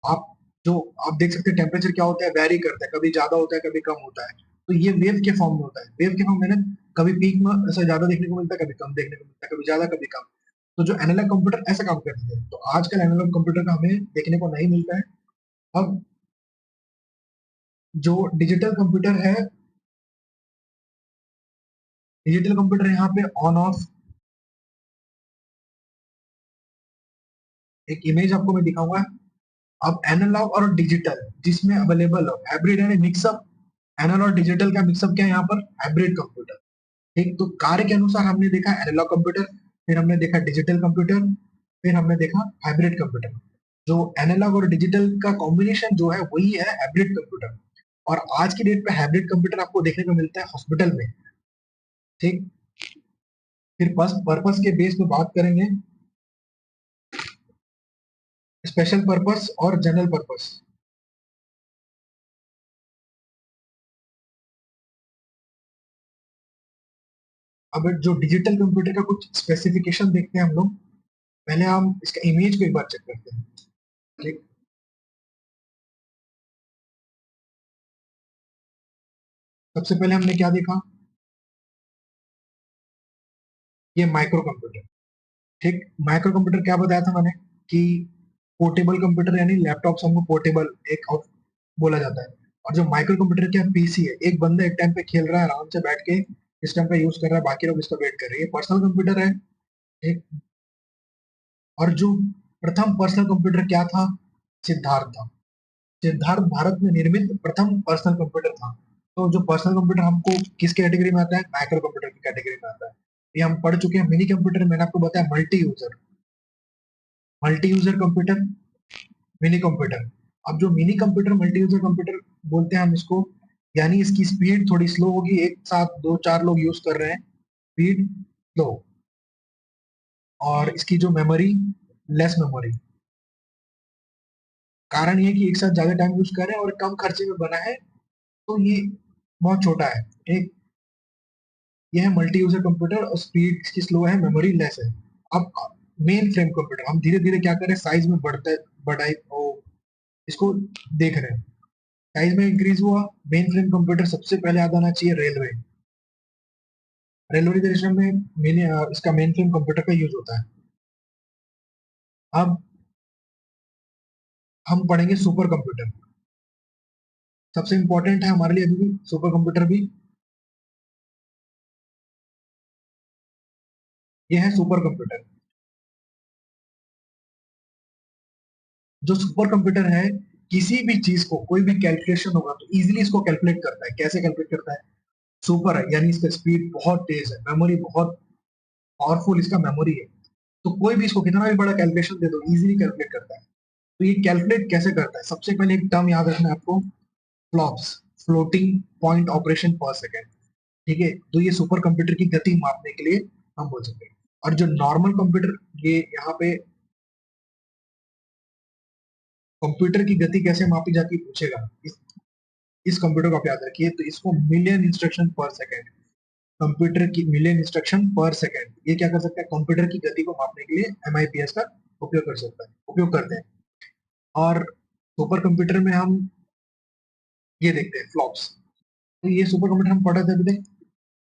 आप जो आप देख सकते हैं टेम्परेचर क्या होता है, वेरी करता है, कभी ज्यादा होता है कभी कम होता है। तो ये वेव के फॉर्म में होता है, वेव के फॉर्म में ना, कभी पीक में ऐसा ज्यादा देखने को मिलता है, कभी कम देखने को मिलता है, कभी ज्यादा कभी कम। तो जो एनालॉग कंप्यूटर ऐसा काम करते हैं, तो आजकल एनालॉग कंप्यूटर का हमें देखने को नहीं मिलता है। अब जो डिजिटल कंप्यूटर है, डिजिटल कंप्यूटर यहाँ पे ऑन ऑफ, एक इमेज आपको मैं दिखाऊंगा। अब एनालॉग और डिजिटल जिसमें अवेलेबल हो, हाइब्रिड यानी मिक्सअप, एनालॉग और डिजिटल का मिक्सअप क्या है यहाँ पर, हाइब्रिड कंप्यूटर। ठीक, तो कार्य के अनुसार हमने देखा एनालॉग कंप्यूटर, फिर हमने देखा डिजिटल कंप्यूटर, फिर हमने देखा हाइब्रिड कंप्यूटर। जो एनालॉग और डिजिटल का कॉम्बिनेशन जो है वही है हाइब्रिड कंप्यूटर। और आज की डेट पे हाइब्रिड कंप्यूटर आपको देखने को मिलता है हॉस्पिटल में। ठीक। फिर बस पर्पस के बेस पे बात करेंगे, स्पेशल पर्पस और जनरल पर्पस। अब जो डिजिटल कंप्यूटर का कुछ स्पेसिफिकेशन देखते हैं हम लोग, पहले हम इसका इमेज को एक बार चेक करते हैं। ठीक, सबसे पहले हमने क्या देखा, ये माइक्रो कंप्यूटर। ठीक, माइक्रो कंप्यूटर क्या बताया था मैंने कि पोर्टेबल कंप्यूटर यानी लैपटॉप से हमको पोर्टेबल एक बोला जाता है। और जो माइक्रो कंप्यूटर क्या पीसी है, एक बंदा एक टाइम पे खेल रहा है आराम से बैठ के, सिस्टम का यूज कर रहा है, बाकी लोग इसका वेट कर रहे हैं, ये पर्सनल कंप्यूटर है। एक और जो प्रथम पर्सनल कंप्यूटर क्या था, सिद्धार्थ था। सिद्धार्थ भारत में निर्मित प्रथम पर्सनल कंप्यूटर था। तो जो पर्सनल कंप्यूटर हमको किस कैटेगरी में आता है, माइक्रो कंप्यूटर की कैटेगरी में आता है। ये हम पढ़ चुके हैं। मिनी कंप्यूटर मैंने आपको बताया multi user computer, mini computer. अब जो mini computer multi user computer बोलते हैं हम इसको, यानी इसकी स्पीड थोड़ी स्लो होगी, एक साथ दो चार लोग यूज कर रहे हैं, स्पीड स्लो। और इसकी जो मेमोरी, लेस मेमोरी। कारण ये कि एक साथ ज्यादा टाइम यूज कर रहे हैं और कम खर्चे में बना है, तो ये बहुत छोटा है। एक ये है मल्टी यूजर कंप्यूटर और स्पीड इसकी स्लो है, मेमोरी लेस है। अब मेन फ्रेम कंप्यूटर हम धीरे धीरे क्या करें, साइज में बढ़ता है, बढ़ाई ओ, इसको देख रहे हैं, साइज में इंक्रीज हुआ। मेन फ्रेम कंप्यूटर सबसे पहले याद आना चाहिए रेलवे। रेलवे रिजर्वेशन में इसका मेन फ्रेम कंप्यूटर का यूज होता है। अब हम पढ़ेंगे सुपर कंप्यूटर। सबसे इंपॉर्टेंट है हमारे लिए अभी भी सुपर कंप्यूटर भी। ये है सुपर कंप्यूटर। जो सुपर कंप्यूटर है, किसी भी चीज को, कोई भी कैलकुलेशन होगा तो इजीली इसको कैलकुलेट करता है। कैसे कैलकुलेट करता है, सुपर है यानी इसका स्पीड बहुत तेज है, मेमोरी बहुत पावरफुल इसका मेमोरी है। तो कोई भी इसको कितना भी बड़ा कैलकुलेशन दे दो, इजीली कैलकुलेट करता है। तो ये कैलकुलेट कैसे करता है, सबसे पहले एक टर्म याद रखना है आपको, फ्लॉप्स, फ्लोटिंग पॉइंट ऑपरेशन पर सेकेंड। ठीक है, तो ये सुपर कंप्यूटर की गति मापने के लिए हम बोल सकते हैं। और जो नॉर्मल कंप्यूटर, ये यहाँ पे कंप्यूटर की गति कैसे मापी जाती है पूछेगा, इस कंप्यूटर को आप याद रखिए, तो इसको मिलियन इंस्ट्रक्शन पर सेकेंड, कंप्यूटर की मिलियन इंस्ट्रक्शन पर सेकेंड, ये क्या कर सकता है, कंप्यूटर की गति को मापने के लिए एमआईपीएस का उपयोग कर सकता है, उपयोग करते हैं। और सुपर कंप्यूटर में हम ये देखते हैं फ्लॉप्स। तो ये सुपर कंप्यूटर हम पढ़ा था अभी तक।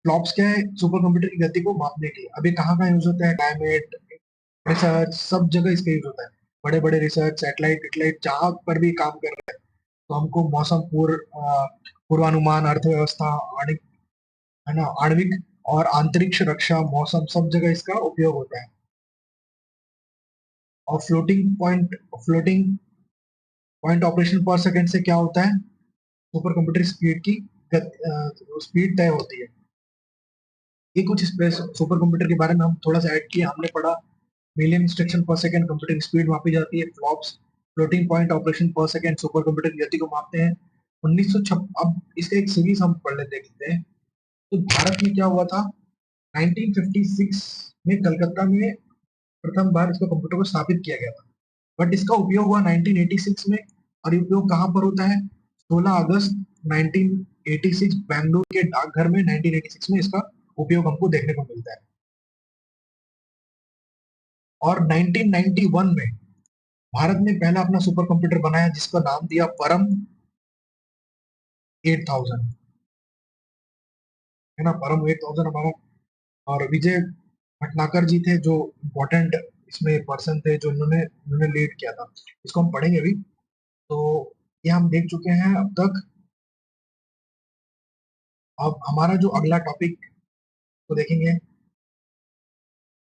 फ्लॉप्स क्या है, सुपर कंप्यूटर की गति को मापने के लिए। अभी कहाँ कहाँ यूज होता है, क्लाइमेट, रिसर्च, सब जगह इसका यूज होता है। बड़े बड़े रिसर्च सैटेलाइट वेटेलाइट जहां पर भी काम कर रहे हैं, तो हमको मौसम पूर्वानुमान, अर्थव्यवस्था, आणिक है ना, आणविक और अंतरिक्ष रक्षा, मौसम, सब जगह इसका उपयोग होता है। और फ्लोटिंग पॉइंट ऑपरेशन पर सेकंड से क्या होता है, सुपर कंप्यूटर स्पीड की स्पीड तय होती है। ये कुछ स्पेस सुपर कंप्यूटर के बारे में हम थोड़ा सा ऐड किया, हमने पढ़ा मिलियन इंस्ट्रक्शन पर सेकंड कंप्यूटिंग स्पीड मापी जाती है। फ्लॉप्स, फ्लोटिंग पॉइंट ऑपरेशन पर सेकंड, सुपर कंप्यूटर की गति को मापते हैं। 1906, अब इसका एक सीरीज हम पढ़ लेते हैं। तो भारत में क्या हुआ था, 1956 में कलकत्ता में प्रथम बार इसको कंप्यूटर को स्थापित किया गया था। बट इसका उपयोग हुआ 1986 में। और ये उपयोग कहाँ पर होता है, 16 अगस्त 1986 बेंगलुरु के डाकघर में 1986 में इसका उपयोग हमको देखने को मिलता है। और 1991 में भारत ने पहला अपना सुपर कंप्यूटर बनाया जिसका नाम दिया परम 8000, है ना, परम 8000 हमारा। और विजय भटनागर जी थे जो इम्पोर्टेंट इसमें पर्सन थे, जो उन्होंने उन्होंने लीड किया था। इसको हम पढ़ेंगे अभी। तो ये हम देख चुके हैं अब तक। अब हमारा जो अगला टॉपिक को देखेंगे,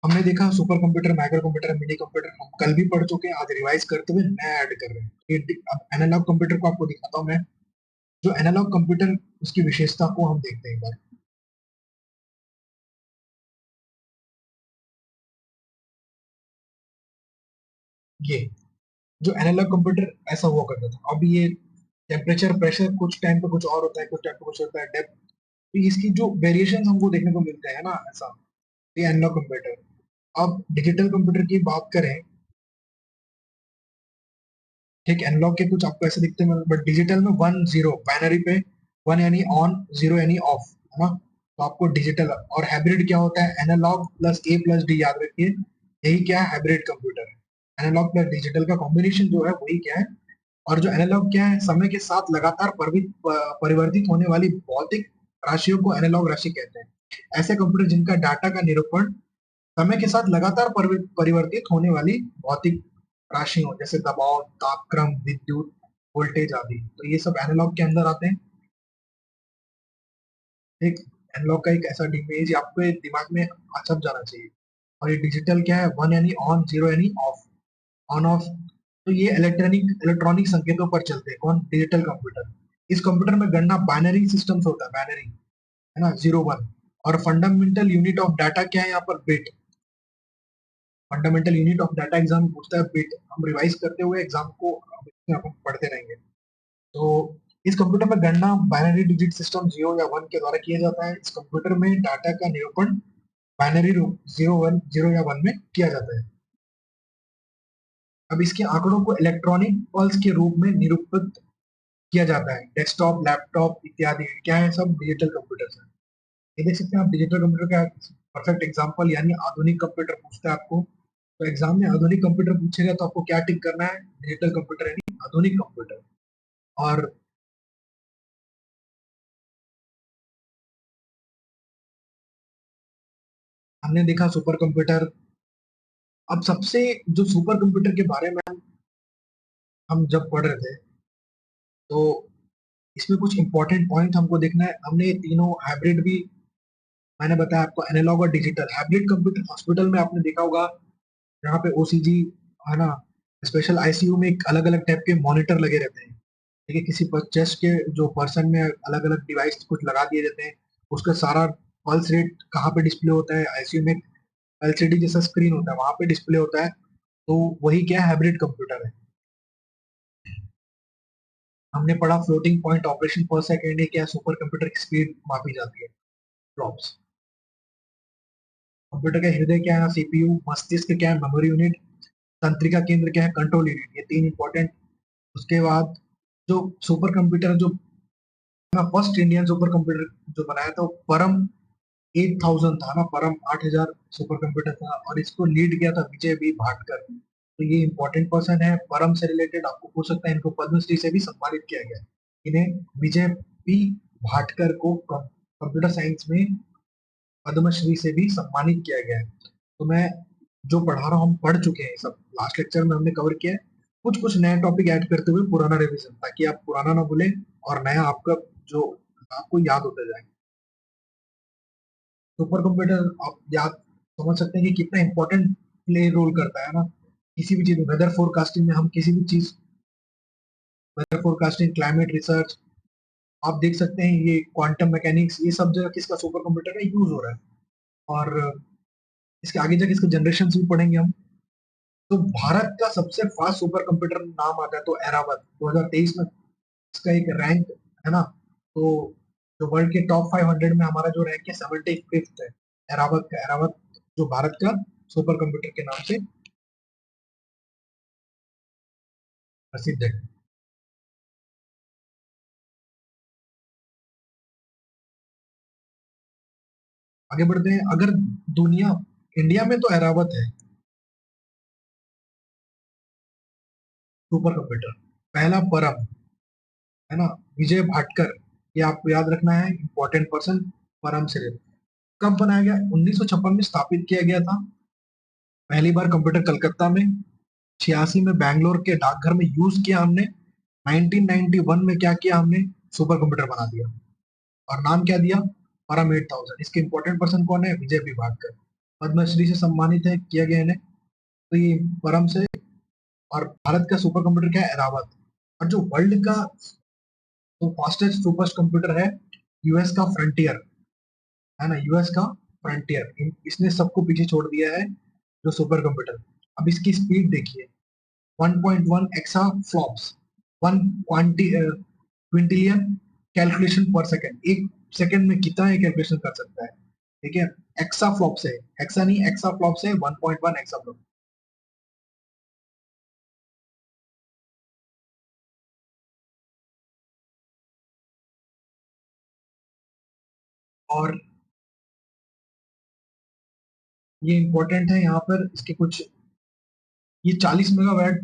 हमने देखा super computer, micro computer, mini computer हम कल भी पढ़ चुके हैं, आज रिवाइज करते हुए नया ऐड कर रहे हैं। अब एनालॉग कंप्यूटर को आपको दिखाता हूँ मैं। जो एनालॉग कंप्यूटर, उसकी विशेषता को हम देखते हैं एक बार। ये जो एनालॉग कंप्यूटर ऐसा हुआ करता था, अब ये टेम्परेचर प्रेशर कुछ टाइम पे कुछ और होता है, कुछ टाइम पे कुछ होता है, डेप्थ, तो इसकी जो वेरिएशन हमको देखने को मिलते हैं ना, ऐसा ये एनालॉग कंप्यूटर। अब डिजिटल कंप्यूटर की बात करें, ठीक, एनालॉग के कुछ आपको ऐसे दिखते हैं, बट डिजिटल में 1 0 बाइनरी पे, 1 यानी ऑन, 0 यानी ऑफ, है ना। तो आपको डिजिटल और हाइब्रिड क्या होता है, एनालॉग प्लस ए प्लस डी, याद रखिए, यही क्या है, हाइब्रिड कंप्यूटर है। एनालॉग प्लस डिजिटल का कॉम्बिनेशन जो है वही क्या है। और जो एनालॉग क्या है, समय के साथ लगातार परिवर्तित होने वाली भौतिक राशियों को एनालॉग राशि कहते हैं। ऐसे कंप्यूटर जिनका डाटा का निरूपण समय के साथ लगातार परिवर्तित होने वाली भौतिक राशियों जैसे दबाव, तापक्रम, विद्युत, वोल्टेज आदि, तो ये सब एनालॉग के अंदर आते हैं। एक एनालॉग का एक ऐसा इमेज आपके दिमाग में छप जाना चाहिए। और ये डिजिटल क्या है, वन यानी ऑन, जीरो यानी ऑफ, ऑन ऑफ। तो ये इलेक्ट्रॉनिक संकेतों पर चलते हैं। कौन? Digital computer. इस कंप्यूटर में गणना बाइनरी सिस्टम्स होता है, बाइनरी है ना, जीरो वन। और फंडामेंटल यूनिट ऑफ डाटा क्या है यहाँ पर? Bit. Fundamental unit of data exam पूछता है बिट। हम रिवाइज करते हुए एग्जाम को अपन पढ़ते रहेंगे। तो इस कंप्यूटर में गणना बाइनरी डिजिट सिस्टम जीरो या वन के द्वारा किया जाता है। इस कंप्यूटर में डाटा का निरूपण बाइनरी रूप जीरो या वन में किया जाता है। अब इसके आंकड़ों को इलेक्ट्रॉनिक पल्स के रूप में निरूपित किया जाता है। डेस्कटॉप, लैपटॉप इत्यादि क्या है? सब डिजिटल कंप्यूटर्स हैं। ये देख सकते हैं आप डिजिटल कंप्यूटर का परफेक्ट एग्जांपल, यानी आधुनिक कंप्यूटर पूछता है आपको। तो एग्जाम में आधुनिक कंप्यूटर पूछेगा तो आपको क्या टिक करना है? डिजिटल कंप्यूटर यानी आधुनिक कंप्यूटर। और हमने देखा सुपर कंप्यूटर। अब सबसे जो सुपर कंप्यूटर के बारे में हम जब पढ़ रहे थे, तो इसमें कुछ इंपॉर्टेंट पॉइंट हमको देखना है। हमने ये तीनों हाइब्रिड भी, मैंने बताया आपको, एनालॉग और डिजिटल। हाइब्रिड कंप्यूटर हॉस्पिटल में आपने देखा होगा, यहाँ पे ओसीजी है ना, स्पेशल आईसीयू में एक अलग अलग टाइप के मॉनिटर लगे रहते हैं। ठीक है, किसी चेस्ट के जो पर्सन में अलग अलग डिवाइस कुछ लगा दिए जाते हैं। उसका सारा पल्स रेट कहाँ पे डिस्प्ले होता है? आईसीयू में एलसीडी जैसा स्क्रीन होता है, वहां पे डिस्प्ले होता है। तो वही क्या है? हाइब्रिड कंप्यूटर है। हमने पढ़ा फ्लोटिंग पॉइंट ऑपरेशन पर सेकेंड, क्या सुपर कंप्यूटर की स्पीड मापी जाती है, फ्लॉप्स। कंप्यूटर का हृदय क्या है? सीपीयू। मस्तिष्क क्या है? Memory unit. तंत्रिका केंद्र क्या है? Control unit. ये तीन इंपॉर्टेंट। उसके बाद जो सुपर कंप्यूटर जो फर्स्ट इंडियन सुपर कंप्यूटर जो बनाया था, वो परम 8000 था ना, परम 8000 सुपर कंप्यूटर था। और इसको लीड किया था विजय बी भाटकर। तो ये इंपॉर्टेंट पर्सन है। परम से रिलेटेड आपको पूछ सकता है। इनको पद्मश्री से भी सम्मानित किया गया है। इन्हें विजय पी भाटकर को कंप्यूटर साइंस में पद्मश्री से भी सम्मानित किया गया है। तो मैं जो पढ़ा रहा हूँ, हम पढ़ चुके हैं सब, लास्ट लेक्चर में हमने कवर किया है। कुछ कुछ नया टॉपिक ऐड करते हुए पुराना रिवीजन, ताकि आप पुराना ना भूलें और नया आपका जो आपको याद होता जाए। सुपर कंप्यूटर आप याद समझ सकते हैं कि कितना इंपॉर्टेंट प्ले रोल करता है ना, किसी भी चीज में। वेदर फोरकास्टिंग में हम किसी भी चीज, वेदर फोरकास्टिंग, क्लाइमेट रिसर्च, आप देख सकते हैं ये क्वांटम मैकेनिक्स, ये सब जगह किसका? सुपर कंप्यूटर का यूज हो रहा है। और इसके आगे जाके इसके जनरेशन भी पढ़ेंगे हम। तो भारत का सबसे फास्ट सुपर कंप्यूटर नाम आता है तो एरावत, 2023 में इसका एक रैंक है ना। तो जो वर्ल्ड के टॉप 500 में हमारा जो रैंक है 75th है एरावत का। एरावत जो भारत का सुपर कंप्यूटर के नाम से प्रसिद्ध है। आगे बढ़ते हैं। अगर दुनिया, इंडिया में तो एरावत है सुपर कंप्यूटर, पहला परम है ना, विजय भाटकर, ये आपको याद रखना है, इंपॉर्टेंट पर्सन। परम से कब बनाया गया? 1956 में स्थापित किया गया था। पहली बार कंप्यूटर कलकत्ता में, 86 में बैंगलोर के डाकघर में यूज किया हमने। 1991 में क्या किया हमने? सुपर कंप्यूटर बना दिया। और नाम क्या दिया? परम 8000। इसके इंपॉर्टेंट पर्सन कौन है? विजय बी भाटकर। पद्मश्री से सम्मानित है किया गया इन्हें। तो ये परम से। और भारत का सुपर कंप्यूटर क्या है? एरावत। और जो वर्ल्ड का तो फास्टेस्ट सुपर कंप्यूटर है यूएस का फ्रंटियर, है ना, यूएस का फ्रंटियर। इसने सबको पीछे छोड़ दिया है जो सुपर कंप्यूटर। अब इसकी स्पीड देखिए, 1.1 एक्सा फ्लॉप्स, 1 क्विंटिलियन कैलकुलेशन पर सेकंड। एक सेकंड में कितना ये कैलकुलेशन कर सकता है? ठीक है, एक्सा फ्लॉप्स है, एक्सा नहीं, एक्सा फ्लॉप्स है, 1.1 एक्सा फ्लॉप। और ये इंपॉर्टेंट है यहाँ पर इसके कुछ, ये 40 मेगावाट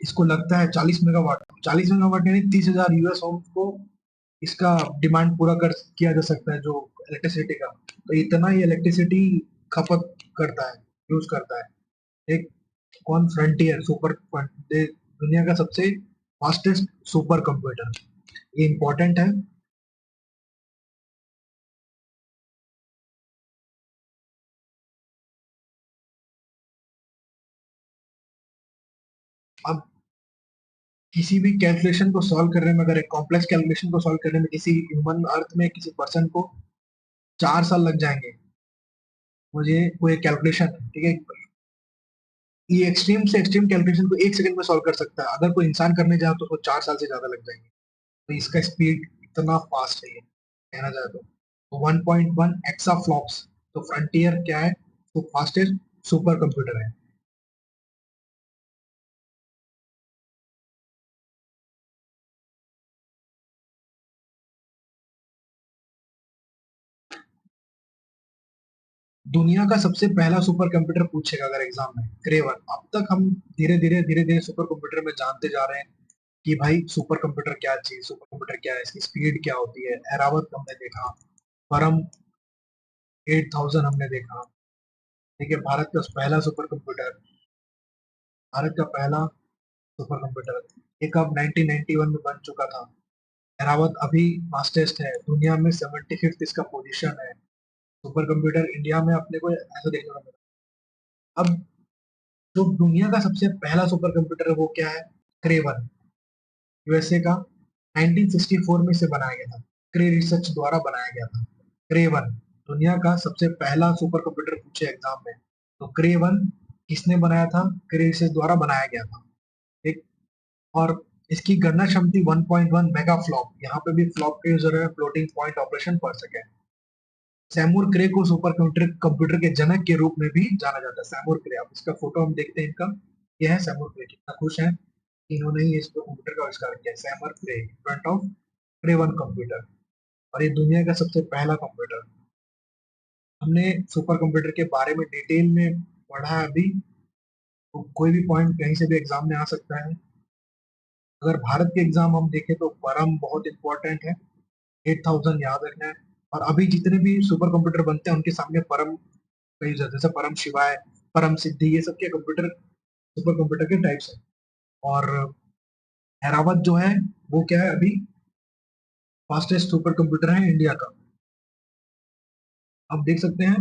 इसको लगता है। 40 मेगावाट, 40 मेगावाट यानी 30,000 यूएस होम्स को इसका डिमांड पूरा कर किया जा सकता है जो इलेक्ट्रिसिटी का। तो इतना ही इलेक्ट्रिसिटी खपत करता है। यूज करता है। एक कौन, फ्रंटियर सुपर, दुनिया का सबसे फास्टेस्ट सुपर कंप्यूटर, ये इंपॉर्टेंट है। अब किसी भी कैलकुलेशन को सॉल्व करने में, अगर एक कॉम्प्लेक्स कैलकुलेशन को सॉल्व करने में किसी ह्यूमन अर्थ में किसी पर्सन को 4 साल लग जाएंगे, मुझे कोई कैलकुलेशन, ठीक है, ये एक्सट्रीम से एक्सट्रीम कैलकुलेशन को 1 सेकंड में सॉल्व कर सकता है, अगर कोई इंसान करने जाए तो उसको 4 साल से ज्यादा लग जाएंगे। तो इसका स्पीड इतना फास्ट है, ये कहना जाए तो 1.1 एक्सा फ्लॉप्स। तो फ्रंटियर क्या है, तो फास्टेस्ट सुपर कंप्यूटर है। दुनिया का सबसे पहला सुपर कंप्यूटर पूछेगा अगर एग्जाम में, क्रेवन। अब तक हम धीरे धीरे सुपर कंप्यूटर में जानते जा रहे हैं कि भाई सुपर कंप्यूटर क्या चीज, सुपर कंप्यूटर क्या है, इसकी स्पीड क्या होती है। एरावत हमने देखा, परम 8000 हमने देखा, ठीक है, भारत का पहला सुपर कंप्यूटर, भारत का पहला सुपर कंप्यूटर एक अब 1991 में बन चुका था। एरावत अभी फास्टेस्ट है, दुनिया में 75th इसका पोजीशन है। सुपर कंप्यूटर इंडिया में अपने को ऐसा देखने को मिला। अब जो दुनिया का सबसे पहला सुपर कंप्यूटर है वो क्या है, क्रेवन, यूएसए का, 1964 में इसे बनाया गया था, क्रे रिसर्च द्वारा बनाया गया था। क्रे वन दुनिया का सबसे पहला सुपर कंप्यूटर पूछे एग्जाम में, तो क्रे वन किसने बनाया था, क्रे रिसर्च द्वारा बनाया गया था। ठीक। और इसकी गणना क्षमता 1.1 मेगा फ्लॉप, यहाँ पे भी फ्लॉप का यूजर है, फ्लोटिंग पॉइंट ऑपरेशन पर सेकेंड। सैमुर क्रे को सुपर कंप्यूटर कंप्यूटर के जनक के रूप में भी जाना जाता है, सैमुर क्रे। अब इसका फोटो हम देखते हैं इनका, यह है सैमुर क्रे, कितना खुश है कि इन्होंने ही इस कंप्यूटर का आविष्कार किया, Seymour Cray in front of Cray one computer. और ये दुनिया का सबसे पहला कंप्यूटर। हमने सुपर कंप्यूटर के बारे में डिटेल में पढ़ा है अभी, तो कोई भी पॉइंट कहीं से भी एग्जाम में आ सकता है। अगर भारत के एग्जाम हम देखें तो परम बहुत इंपॉर्टेंट है, 8000 याद रखना है। और अभी जितने भी सुपर कंप्यूटर बनते हैं उनके सामने परम का यूज है, जैसे परम शिवाय, परम सिद्धि, ये सब के कंप्यूटर सुपर कंप्यूटर के टाइप्स है। और हैरावत जो है वो क्या है, अभी फास्टेस्ट सुपर कंप्यूटर है इंडिया का। आप देख सकते हैं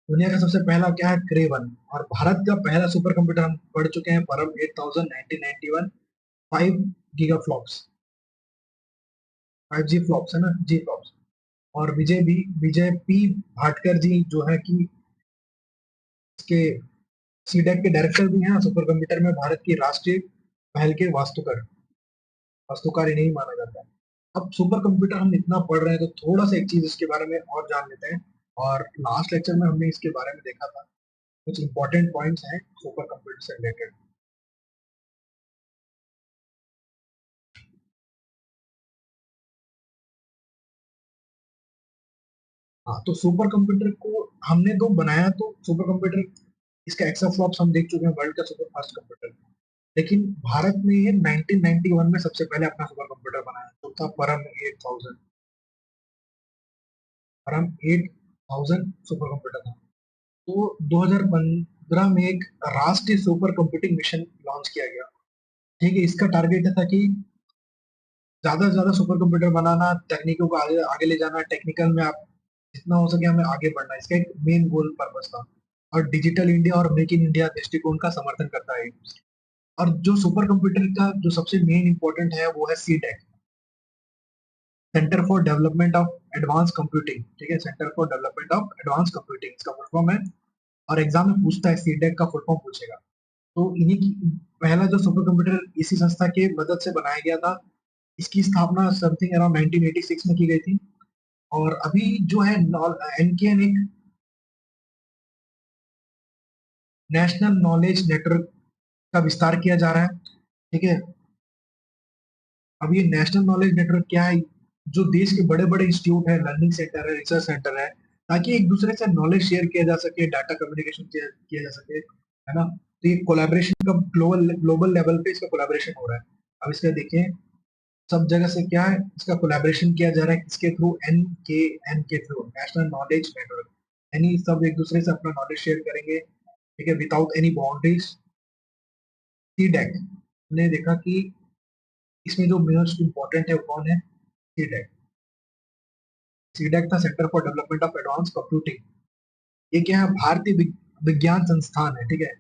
दुनिया का सबसे पहला क्या है, क्रेवन। और भारत का पहला सुपर कंप्यूटर हम पढ़ चुके हैं, परम 8000, 1991, 5 गीगा फ्लॉप्स, 5G फ्लॉप्स है ना, जी फ्लॉप्स। और विजय पी भाटकर जी जो है कि इसके सीडेक के डायरेक्टर भी हैं, सुपर कंप्यूटर में भारत की राष्ट्रीय पहल के वास्तुकार, वास्तुकार इन्हें ही माना जाता है। अब सुपर कंप्यूटर हम इतना पढ़ रहे हैं तो थोड़ा सा एक चीज इसके बारे में और जान लेते हैं। और लास्ट लेक्चर में हमने इसके बारे में देखा था, कुछ इंपॉर्टेंट पॉइंट्स हैं सुपर कंप्यूटर से रिलेटेड। हाँ, तो सुपर कंप्यूटर को हमने तो बनाया, तो सुपर कंप्यूटर, इसका एक्साफ्लॉप्स हम देख चुके हैं, वर्ल्ड का सुपर फास्ट कंप्यूटर। लेकिन भारत में ये 1991 में सबसे पहले अपना सुपर कंप्यूटर बनाया, जो था परम 8000। परम 8000 सुपर कंप्यूटर था। तो 2015 में एक राष्ट्रीय सुपर कंप्यूटिंग मिशन लॉन्च किया गया। ठीक है, इसका टारगेट था कि ज्यादा से ज्यादा सुपर कंप्यूटर बनाना, तकनीकों को आगे आगे ले जाना, टेक्निकल में आप जितना हो सके हमें आगे बढ़ना, इसका एक मेन गोल पर्पस था। और डिजिटल इंडिया और मेक इन इंडिया दृष्टिकोण का समर्थन करता है। और जो सुपर कंप्यूटर का जो सबसे मेन इंपॉर्टेंट है वो है CDAC, centre for development of advance computing. ठीक है, centre for development of advance computing इसका फुल फॉर्म है। और एग्जाम में पूछता है, सीटेक का फुल फॉर्म पूछेगा। तो इन्हीं की पहला जो सुपर कंप्यूटर इसी संस्था के मदद से बनाया गया था। इसकी स्थापना समथिंग अराउंड 1986 में की गई थी। और अभी जो है एनकेएन एक नेशनल नॉलेज नेटवर्क का विस्तार किया जा रहा है। ठीक है, अब ये नेशनल नॉलेज नेटवर्क क्या है, जो देश के बड़े बड़े इंस्टीट्यूट है, लर्निंग सेंटर है, रिसर्च सेंटर है, ताकि एक दूसरे से नॉलेज शेयर किया जा सके, डाटा कम्युनिकेशन किया जा सके, है ना। तो ये कोलैबोरेशन का ग्लोबल ग्लोबल लेवल पे इसका कोलैबोरेशन हो रहा है। अब इसका देखिए, सब जगह से क्या है, इसका कोलैबोरेशन किया जा रहा है, किसके थ्रू, एन के through, national knowledge network, any सब एक दूसरे से अपना नॉलेज शेयर करेंगे, ठीक है, without any boundaries. C DAC हमने देखा कि इसमें जो मोस्ट इम्पोर्टेंट है वो कौन है? C DAC. सी डेक था centre for development of advance computing. ये क्या है? भारतीय विज्ञान संस्थान है, ठीक है।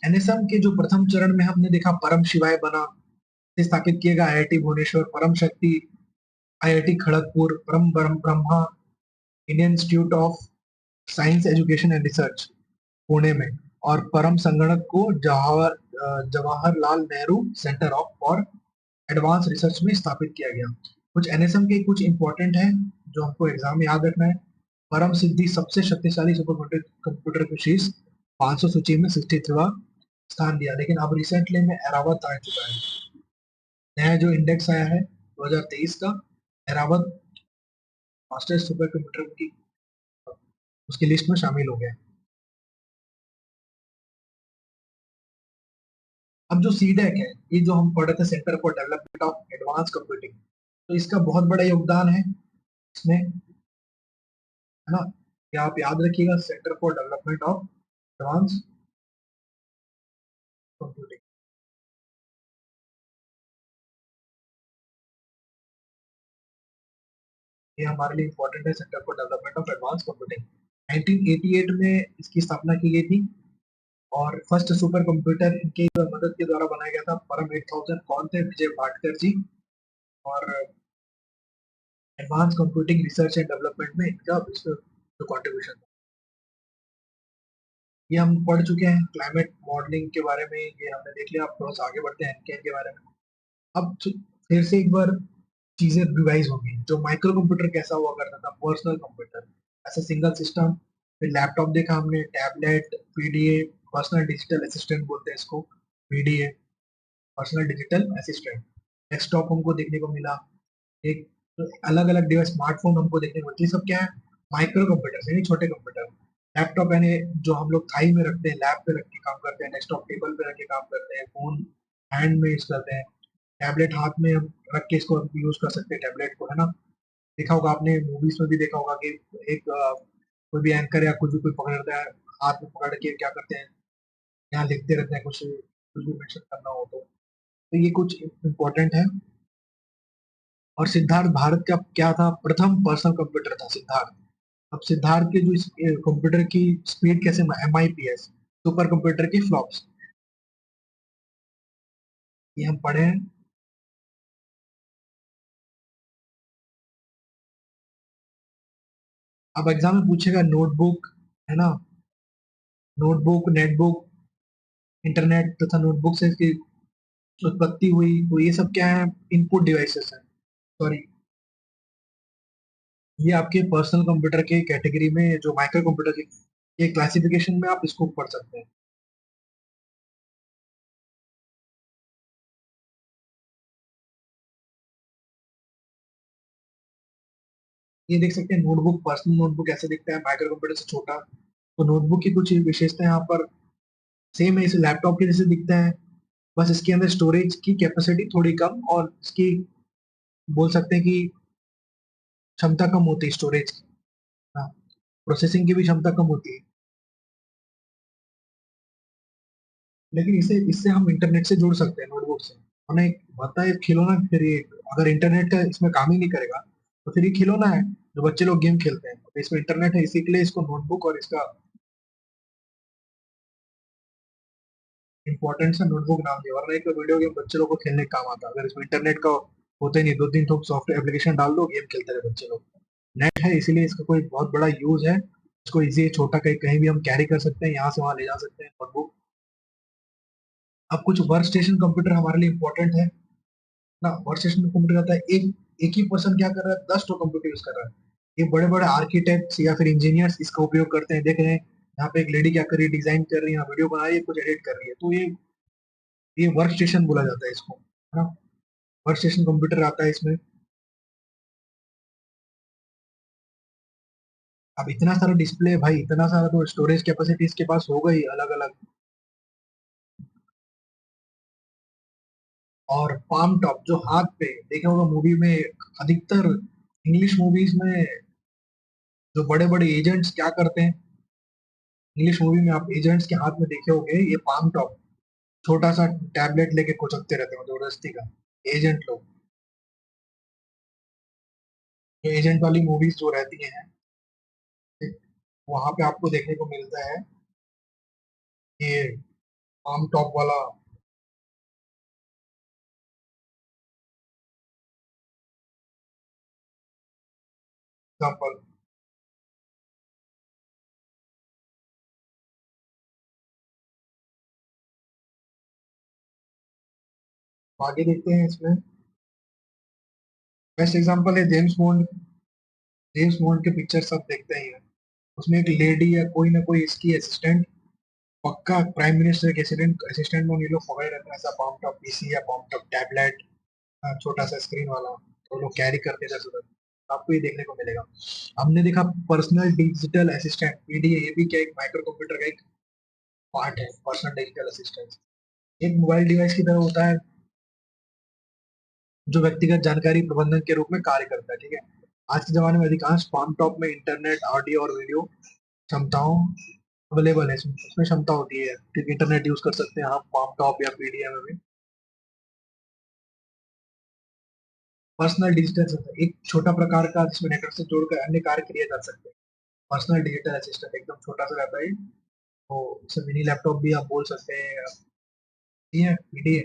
एनएसएम के जो प्रथम चरण में हमने देखा परम शिवाय बना, से स्थापित किए गए आईआईटी भुवनेश्वर, परम शक्ति आईआईटी खड़गपुर, परम Brahma Indian institute of science education and research Pune में, और परम संगणक को Jawaharlal Nehru centre of for advance research में स्थापित किया गया। कुछ एनएसएम के कुछ इंपॉर्टेंट है जो हमको एग्जाम में याद रखना है। परम सिद्धि सबसे शक्तिशाली सुपर कंप्यूटर की शीर्ष 500 सूची में 63वां स्थान दिया, लेकिन अब रिसेंटली में एरावत आ चुका है। नया जो इंडेक्स आया है 2023 का, एरावत फास्टेस्ट सुपर कंप्यूटर की उसकी लिस्ट में शामिल हो गया। अब जो सीडेक है, ये जो हम पढ़े थे centre for development of advance computing, तो इसका बहुत बड़ा योगदान है इसमें, है ना। ये आप याद रखिएगा, centre for development of advance computing. ये हमारे लिए इंपॉर्टेंट है, centre for development of advance computing. 1988 में इसकी स्थापना की गई थी, और फर्स्ट सुपर कंप्यूटर इनके मदद के द्वारा बनाया गया था। परम 8000 कौन थे? विजय भाटकर जी। और advance computing research and development में इनका जो कॉन्ट्रीब्यूशन, ये हम पढ़ चुके हैं। क्लाइमेट मॉडलिंग के बारे में ये हमने देख लिया। अब थोड़ा सा आगे बढ़ते हैं एनकेन के बारे में। अब फिर से एक बार चीजें रिवाइज होंगी। जो माइक्रो कंप्यूटर कैसा हुआ करता था, पर्सनल कंप्यूटर, ऐसा सिंगल सिस्टम। फिर लैपटॉप देखा हमने, tablet, PDA, personal digital assistant बोलते हैं इसको, PDA, personal digital assistant. Desktop हमको देखने को मिला, एक अलग अलग डिवाइस, स्मार्टफोन हमको देखने को मिलती है। सब क्या है? माइक्रो कंप्यूटर, यानी छोटे कंप्यूटर। लैपटॉप यानी जो हम लोग थाई में रखते हैं, लैब पे रख के काम करते हैं, डेस्कटॉप टेबल पे रख के काम करते हैं, फोन हैंड में यूज करते हैं, टैबलेट हाथ में हम रख के इसको यूज कर सकते हैं, टैबलेट को, है ना। देखा होगा आपने, मूवीज में भी देखा होगा कि एक कोई भी एंकर या कुछ भी कोई पकड़ता है, हाथ में पकड़ के क्या करते हैं, यहाँ लिखते रहते हैं, कुछ भी मेंशन करना हो तो ये कुछ इम्पोर्टेंट है। और सिद्धार्थ भारत का क्या था? प्रथम पर्सनल कंप्यूटर था सिद्धार्थ। अब सिद्धार्थ के जो कंप्यूटर की स्पीड कैसे, MIPS सुपर कंप्यूटर की फ्लॉप्स, ये हम पढ़े हैं। अब एग्जाम में पूछेगा नोटबुक, है ना, नोटबुक, नेटबुक, इंटरनेट तथा नोटबुक से इसकी उत्पत्ति हुई, तो ये सब क्या है? इनपुट डिवाइसेस है। सॉरी, ये आपके पर्सनल कंप्यूटर के कैटेगरी में जो माइक्रो कंप्यूटर की ये क्लासिफिकेशन में आप इसको पढ़ सकते हैं। ये देख सकते हैं नोटबुक, पर्सनल नोटबुक ऐसे दिखता है, माइक्रो कंप्यूटर से छोटा। तो नोटबुक की कुछ विशेषता यहाँ पर सेम है, इस लैपटॉप के जैसे दिखता है, बस इसके अंदर स्टोरेज की कैपेसिटी थोड़ी कम, और इसकी बोल सकते हैं कि क्षमता कम होती है स्टोरेज की। हाँ, प्रोसेसिंग की भी क्षमता कम होती है। लेकिन इसे इससे हम इंटरनेट से जुड़ सकते हैं नोटबुक से। हमें बनता है खिलौना, फिर ये अगर इंटरनेट का इसमें काम ही नहीं करेगा तो फिर ये खिलौना है जो बच्चे लोग गेम खेलते हैं। तो इसमें इंटरनेट है, इसी के लिए इसको नोटबुक और इसका इंपॉर्टेंस है नोटबुक नाम दिया, वरना एक वीडियो गेम बच्चे लोग को खेलने का काम आता है। अगर इसमें इंटरनेट का होते नहीं, दो तीन ठोक सॉफ्टवेयर एप्लीकेशन डाल दो, गेम खेलते रहे बच्चे लोग। नेट है इसीलिए इसका कोई बहुत बड़ा यूज है। इसको इजी, छोटा, कहीं कहीं भी हम कैरी कर सकते हैं, यहाँ से वहां ले जा सकते हैं नोटबुक। अब कुछ वर्क स्टेशन कंप्यूटर हमारे लिए इंपॉर्टेंट है ना। वर्क स्टेशन कंप्यूटर रहता है, एक एक ही पर्सन क्या कर रहा है, 10 तो कंप्यूटर यूज कर रहा है। ये बड़े बड़े आर्किटेक्ट्स या फिर इंजीनियर्स इसका उपयोग करते हैं। देख रहे हैं यहाँ पे एक लेडी क्या कर रही है, डिजाइन कर रही है, वीडियो बना रही है, कुछ एडिट कर रही है, तो ये वर्क स्टेशन बोला जाता है इसको, है ना। वर्क स्टेशन कंप्यूटर आता है इसमें। अब इतना सारा डिस्प्ले भाई, इतना सारा, तो स्टोरेज कैपेसिटी इसके पास होगा ही अलग अलग। और पाम टॉप जो हाथ पे देखा होगा मूवी में, अधिकतर इंग्लिश मूवीज में जो बड़े बड़े एजेंट्स क्या करते हैं, इंग्लिश मूवी में आप एजेंट्स के हाथ में देखे होंगे ये पाम टॉप, छोटा सा टैबलेट लेके कुचकते रहते हैं जबरदस्ती का, एजेंट लोग। जो एजेंट वाली मूवीज जो रहती हैं, वहां पे आपको देखने को मिलता है ये पाम टॉप वाला एग्जाम्पल। आगे देखते हैं इसमें, बेस्ट एग्जांपल है जेम्स बॉन्ड। जेम्स बॉन्ड के पिक्चर सब देखते ही हैं, उसमें एक लेडी या कोई ना कोई इसकी असिस्टेंट, पक्का प्राइम मिनिस्टर के असिस्टेंट असिस्टेंट में ये लोग पकड़े रहते हैं, ऐसा पॉम्प टॉप पीसी या पॉम्प टॉप टैबलेट, छोटा सा स्क्रीन वाला, तो लोग कैरी करते इधर से उधर। आपको ये देखने को मिलेगा। हमने देखा पर्सनल डिजिटल असिस्टेंट पीडीए, ये भी क्या एक माइक्रो कंप्यूटर का एक पार्ट है, पर्सनल डिजिटल असिस्टेंट। एक मोबाइल डिवाइस की तरह होता है जो व्यक्तिगत जानकारी प्रबंधन के रूप में कार्य करता है, ठीक है। आज के जमाने में अधिकांश पाम टॉप में इंटरनेट, ऑडियो और वीडियो क्षमताओं अवेलेबल है, उसमें क्षमता होती है, ठीक, इंटरनेट यूज कर सकते हैं आप पाम टॉप या पीडीएम में भी। पर्सनल डिजिटल असिस्टेंट एक छोटा प्रकार का जिसमें नेटवर्क से जोड़कर अन्य कार्य किए जा सकते हैं। पर्सनल डिजिटल असिस्टेंट एकदम छोटा सा रहता है, तो इसे मिनी लैपटॉप भी आप बोल सकते हैं, ठीक है, पीडीए।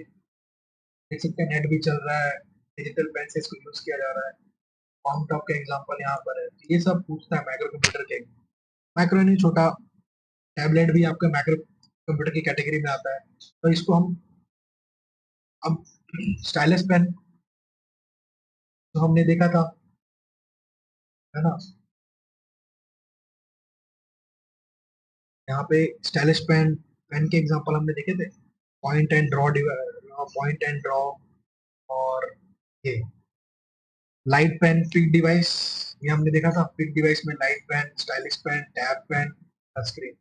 देख सकते हैं नेट भी चल रहा है, डिजिटल पेन से इसको यूज किया जा रहा है। पाम टॉप का एग्जांपल यहाँ पर है, ये सब पूछता है माइक्रो कंप्यूटर के। माइक्रो नहीं, छोटा टैबलेट भी आपका माइक्रो कंप्यूटर की कैटेगरी में आता है। तो इसको हम अब स्टाइलस पेन तो हमने देखा था, है ना, यहाँ पे स्टाइलिश पेन, पेन के एग्जांपल हमने देखे थे, point and draw, point and draw, और ये लाइट पेन पिक डिवाइस, ये हमने देखा था पिक डिवाइस में light pen, stylish pen, tab pen, touch screen.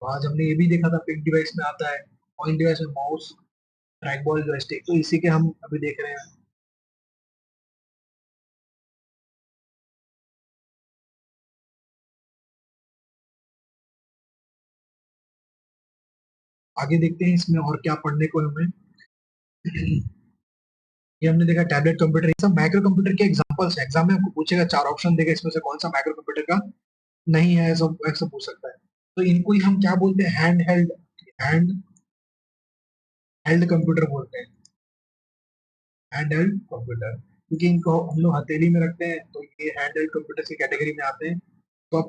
तो आज हमने ये भी देखा था पिक डिवाइस में आता है, पॉइंट डिवाइस में माउस, ट्रैक बॉल, जॉयस्टिक, तो इसी के हम अभी देख रहे हैं। आगे देखते हैं इसमें और क्या पढ़ने को है हमें। ये हमने देखा टैबलेट कंप्यूटर, ये सब माइक्रो कंप्यूटर के एग्जांपल्स हैं। एग्जाम में आपको पूछेगा, चार ऑप्शन देगा, इसमें से कौन सा माइक्रो कंप्यूटर का नहीं है, ऐसा ऐसा पूछ सकता है। तो इनको ही हम क्या बोलते हैं, हैंड हेल्ड कंप्यूटर बोलते हैं, हैंड हेल्ड कंप्यूटर, क्योंकि इनको हम लोग हथेली में रखते हैं, तो ये हैंड हेल्ड कंप्यूटर की कैटेगरी में आते हैं। तो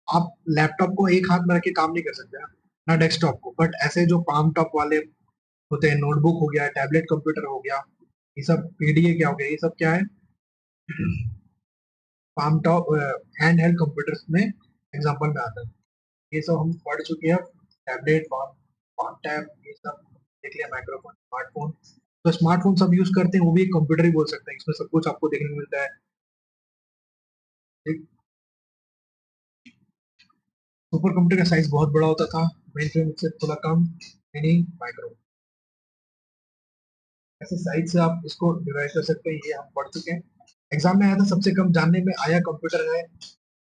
आप लैपटॉप को एक हाथ में रख के काम नहीं कर सकते ना, ना डेस्कटॉप को, बट ऐसे जो पाम टॉप वाले होते हैं, नोटबुक हो गया, टैबलेट कंप्यूटर हो गया, ये सब पीडीए क्या हो गया, ये सब क्या है, palm top hand held computers में एग्जांपल में आता है। ये सब हम पढ़ चुके हैं, टैबलेट, पाम पाम टैब, ये सब देख लिया, माइक्रोफोन, स्मार्टफोन। तो स्मार्टफोन सब यूज करते हैं, वो भी एक कंप्यूटर ही बोल सकते हैं, इसमें सब कुछ आपको देखने को मिलता है। एक सुपर कंप्यूटर का साइज बहुत बड़ा होता था, मेन फ्रेम से थोड़ा कम, मिनी, माइक्रो, ऐसे साइज से आप इसको डिवाइड कर सकते हैं, ये हम पढ़ चुके हैं। एग्जाम में आया था, सबसे कम जानने में आया कंप्यूटर है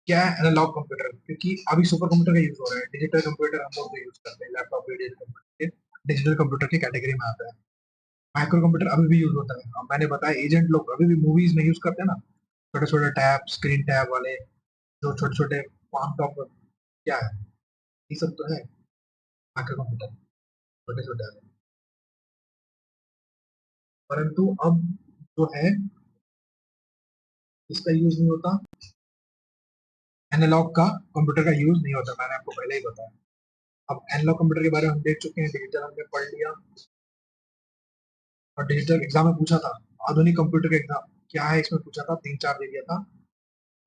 क्या, है एनालॉग कंप्यूटर, क्योंकि अभी सुपर कंप्यूटर का यूज हो रहा है, डिजिटल कंप्यूटर हम लोग यूज करते हैं, laptop digital computer, digital computer की कैटेगरी में आता है। माइक्रो कंप्यूटर अभी भी यूज होता है, अब मैंने बताया एजेंट लोग अभी भी मूवीज में यूज करते हैं ना, छोटे छोटे टैब, स्क्रीन टैब वाले, जो छोटे छोटे पाम टॉप, क्या है, ये सब तो है माइक्रो कंप्यूटर, छोटे छोटे। परंतु अब जो है इसका यूज नहीं होता, एनालॉग का कंप्यूटर का यूज नहीं होता, मैंने आपको पहले ही बताया। अब एनालॉग कंप्यूटर के बारे में हम देख चुके हैं, डिजिटल हमने पढ़ लिया, और डिजिटल एग्जाम में पूछा था, आधुनिक कंप्यूटर का एग्जाम क्या है, इसमें पूछा था, तीन चार दे दिया था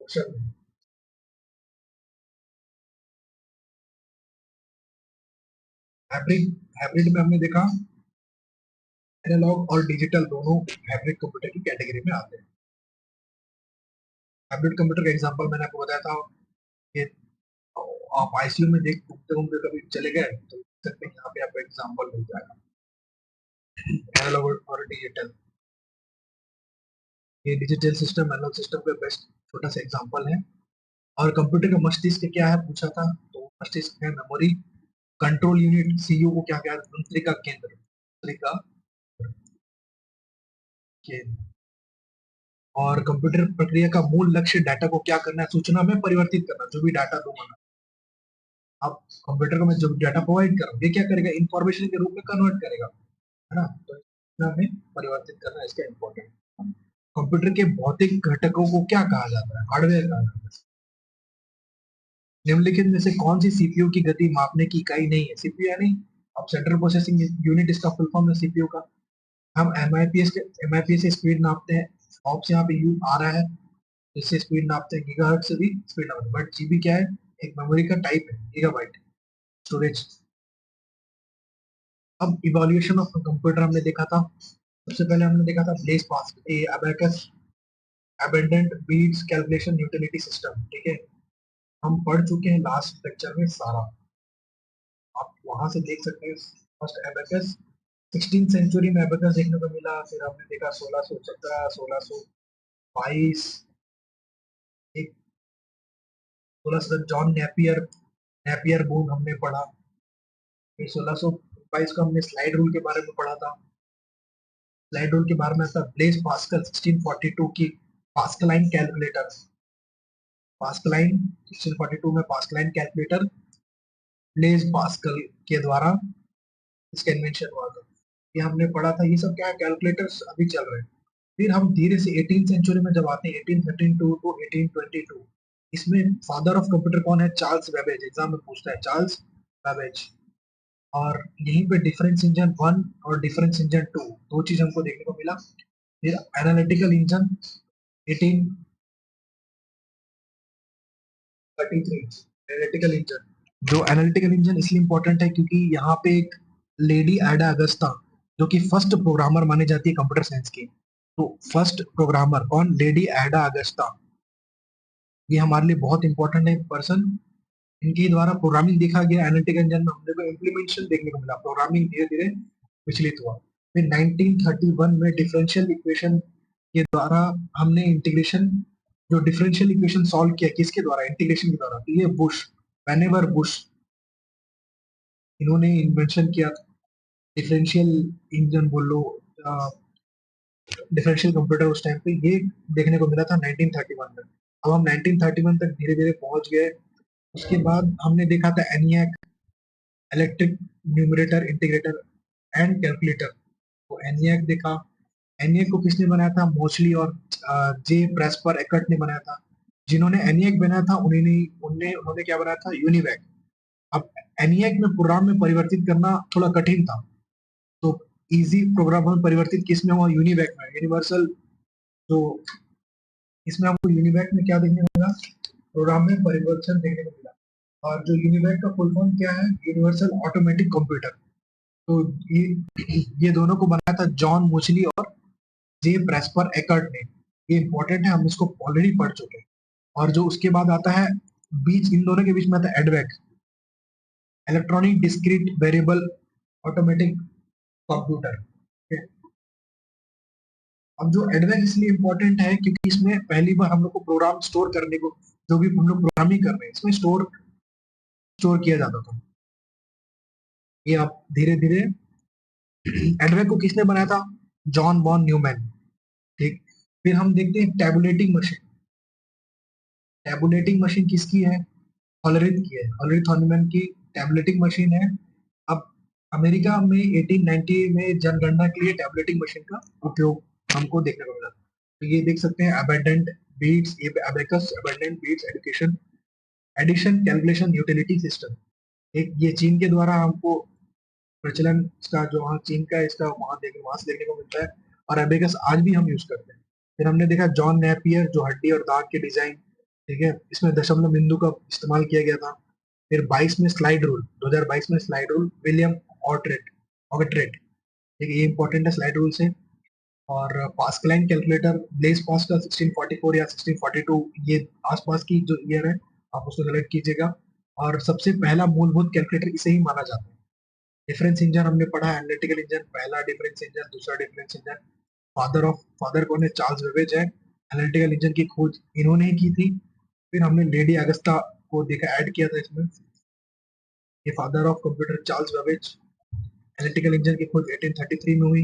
ऑप्शन। हाइब्रिड, हाइब्रिड में हमने देखा एनालॉग और डिजिटल दोनों हाइब्रिड कंप्यूटर की कैटेगरी में आते हैं। हाइब्रिड कंप्यूटर का एग्जांपल मैंने आपको बताया था, कि आप आईसीयू में देख घूमते घूमते कभी चले गए तो देख सकते हैं, यहाँ पे आपको एग्जांपल मिल जाएगा। एनालॉग और डिजिटल। ये डिजिटल सिस्टम एनालॉग सिस्टम का बेस्ट छोटा सा एग्जांपल है। और कंप्यूटर का मस्तिष्क क्या है पूछा था, तो मस्तिष्क है मेमोरी, कंट्रोल यूनिट सीयू को क्या कहते हैं, तंत्रिका केंद्र, तंत्रिका केंद्र। और कंप्यूटर प्रक्रिया का मूल लक्ष्य डाटा को क्या करना है, सूचना में परिवर्तित करना। जो भी डाटा दूंगा मैं, अब कंप्यूटर को मैं जो डाटा प्रोवाइड कर रहा हूँ, ये क्या करेगा, इंफॉर्मेशन के रूप में कन्वर्ट करेगा, है ना। तो सूचना में परिवर्तित करना इसका इंपॉर्टेंट। कंप्यूटर के भौतिक घटकों को क्या कहा जाता है, हार्डवेयर कहा जाता है। निम्नलिखित में से कौन सी सीपीयू की गति मापने की इकाई नहीं है, सीपीयू यानी अब सेंट्रल प्रोसेसिंग यूनिट, इसका फुल फॉर्म है सीपीयू का। हम एमआईपीएस से स्पीड नापते हैं, ऑप्स यहाँ पे यू आ रहा है, इससे स्पीड नापते हैं, गीगाहर्ट्ज से भी स्पीड नापते हैं। बट जीबी क्या है, एक मेमोरी का टाइप है, गीगाबाइट स्टोरेज। अब इवोल्यूशन ऑफ कंप्यूटर हमने देखा था, सबसे पहले हमने देखा था ब्लेस पास्कल, ये abacus, abundant beads calculation utility system, ठीक है। हम पढ़ चुके हैं लास्ट लेक्चर में सारा, आप वहां से देख सकते हैं। फर्स्ट एबेकस, 16 सेंचुरी में एबेकस देखने को मिला, फिर हमने देखा 1617, 1622, एक 16 जॉन नेपियर, नेपियर बोन हमने पढ़ा। फिर 1622 को हमने स्लाइड रूल के बारे में पढ़ा था। स्लाइड रूल के बारे में था ब्लेस पास्कल 1642 की पास्कलाइन कैलकुलेटर, पास्कलाइन 1642 में पास्कलाइन कैलकुलेटर ब्लेस पास्कल के द्वारा इसका इन्वेंशन हुआ था। ये हमने पढ़ा था। ये सब क्या है, कैलकुलेटर्स अभी चल रहे हैं। फिर हम धीरे से 18 सेंचुरी में जब आते हैं, 1832 टू 1822, इसमें फादर ऑफ कंप्यूटर कौन है, चार्ल्स बेबेज, एग्जाम में पूछता है चार्ल्स बेबेज। और यहीं पे डिफरेंस इंजन वन और डिफरेंस इंजन टू, दो चीज हमको देखने को मिला। फिर एनालिटिकल इंजन 1833, एनालिटिकल इंजन। जो एनालिटिकल इंजन इसलिए इंपॉर्टेंट है क्योंकि यहाँ पे एक लेडी एडा अगस्ता, जो कि फर्स्ट प्रोग्रामर मानी जाती है कंप्यूटर साइंस की, तो फर्स्ट प्रोग्रामर कौन, लेडी एडा अगस्ता, ये हमारे लिए बहुत इंपॉर्टेंट है पर्सन। इनके द्वारा प्रोग्रामिंग देखा गया, एनालिटिकल इंजन में हमने को इम्प्लीमेंटेशन देखने को मिला, प्रोग्रामिंग धीरे धीरे विचलित हुआ। फिर 1931 में डिफरेंशियल इक्वेशन के द्वारा हमने इंटीग्रेशन, जो डिफरेंशियल इक्वेशन सॉल्व किया किसके द्वारा, इंटीग्रेशन के द्वारा, तो ये बुश, वेनेवर बुश, इन्होंने इन्वेंशन किया डिफरेंशियल इंजन बोलो, डिफरेंशियल कंप्यूटर उस टाइम पे ये देखने को मिला था 1931 में। अब हम 1931 तक धीरे धीरे पहुंच गए। उसके बाद हमने देखा था ENIAC, electric numerator integrator and calculator, तो एनियाक देखा। एनियाक को किसने बनाया था, मोचली और जे प्रेस्पर एकर्ट ने बनाया था। जिन्होंने एनियाक बनाया था उन्होंने उन्होंने क्या बनाया था, यूनिवैक। अब एनियाक में प्रोग्राम में परिवर्तित करना थोड़ा कठिन था, तो इजी प्रोग्राम में परिवर्तित किस में हुआ, यूनिवैक में, यूनिवर्सल। तो इसमें आपको यूनिवैक में क्या देखने को मिला, प्रोग्राम में परिवर्तन देखने को मिला। और जो यूनिवैक का फुल फॉर्म क्या है, यूनिवर्सल ऑटोमेटिक कंप्यूटर। तो ये दोनों को बनाया था जॉन मोचली और जे प्रेस्पर एकर्ट ने। ये इंपॉर्टेंट है, हम इसको ऑलरेडी पढ़ चुके हैं। और जो उसके बाद आता है, बीच इन दोनों के बीच में आता है EDVAC, electronic discrete variable automatic computer. अब जो एडवेक इसलिए इंपॉर्टेंट है क्योंकि इसमें पहली बार हम लोग को प्रोग्राम स्टोर करने को, जो भी हम लोग प्रोग्रामिंग कर रहे हैं इसमें स्टोर स्टोर किया जाता था। ये आप धीरे धीरे, एडवेक को किसने बनाया था, जॉन बॉन न्यूमैन, ठीक। फिर हम देखते हैं टैबुलेटिंग मशीन। टैबुलेटिंग मशीन किसकी है, हॉलरिथ की है, हॉलरिथ हॉर्निमैन की टैबुलेटिंग मशीन है। अब अमेरिका में 1890 में जनगणना के लिए टैबुलेटिंग मशीन का उपयोग हमको देखने को मिला। तो ये देख सकते हैं अबेंडेंट बीट्स, ये abacus, abundant beads education, addition calculation utility system. एक ये चीन के द्वारा हमको प्रचलन इसका, जो वहाँ चीन का इसका वहां से देखने को मिलता है। और एबेकस आज भी हम यूज करते हैं। फिर हमने देखा जॉन नेपियर, जो हड्डी और दाग के डिजाइन, ठीक है, इसमें दशमलव बिंदु का इस्तेमाल किया गया था। फिर 22 में स्लाइड रूल, 2022 में स्लाइड रूल, विलियम ऑर्ट्रेट, ऑगट्रेट, ठीक है, ये इंपॉर्टेंट है स्लाइड रूल से। और पास्कलाइन कैलकुलेटर ब्लेस पास्कल 1644 या 1642, ये आसपास की जो ईयर है आप उसको सेलेक्ट कीजिएगा। और सबसे पहला मूलभूत कैलकुलेटर इसे ही माना जाता है, डिफरेंस इंजन हमने पढ़ा, एनालिटिकल इंजन, पहला डिफरेंस इंजन, दूसरा डिफरेंस इंजन। फादर कौन है? चार्ल्स बेबेज है। एनालिटिकल इंजन की खोज इन्होंने ही की थी। फिर हमने लेडी अगस्ता को देखा, ऐड किया था इसमें। ये father of computer Charles Babbage. Analytical engine की खोज 1833 में हुई।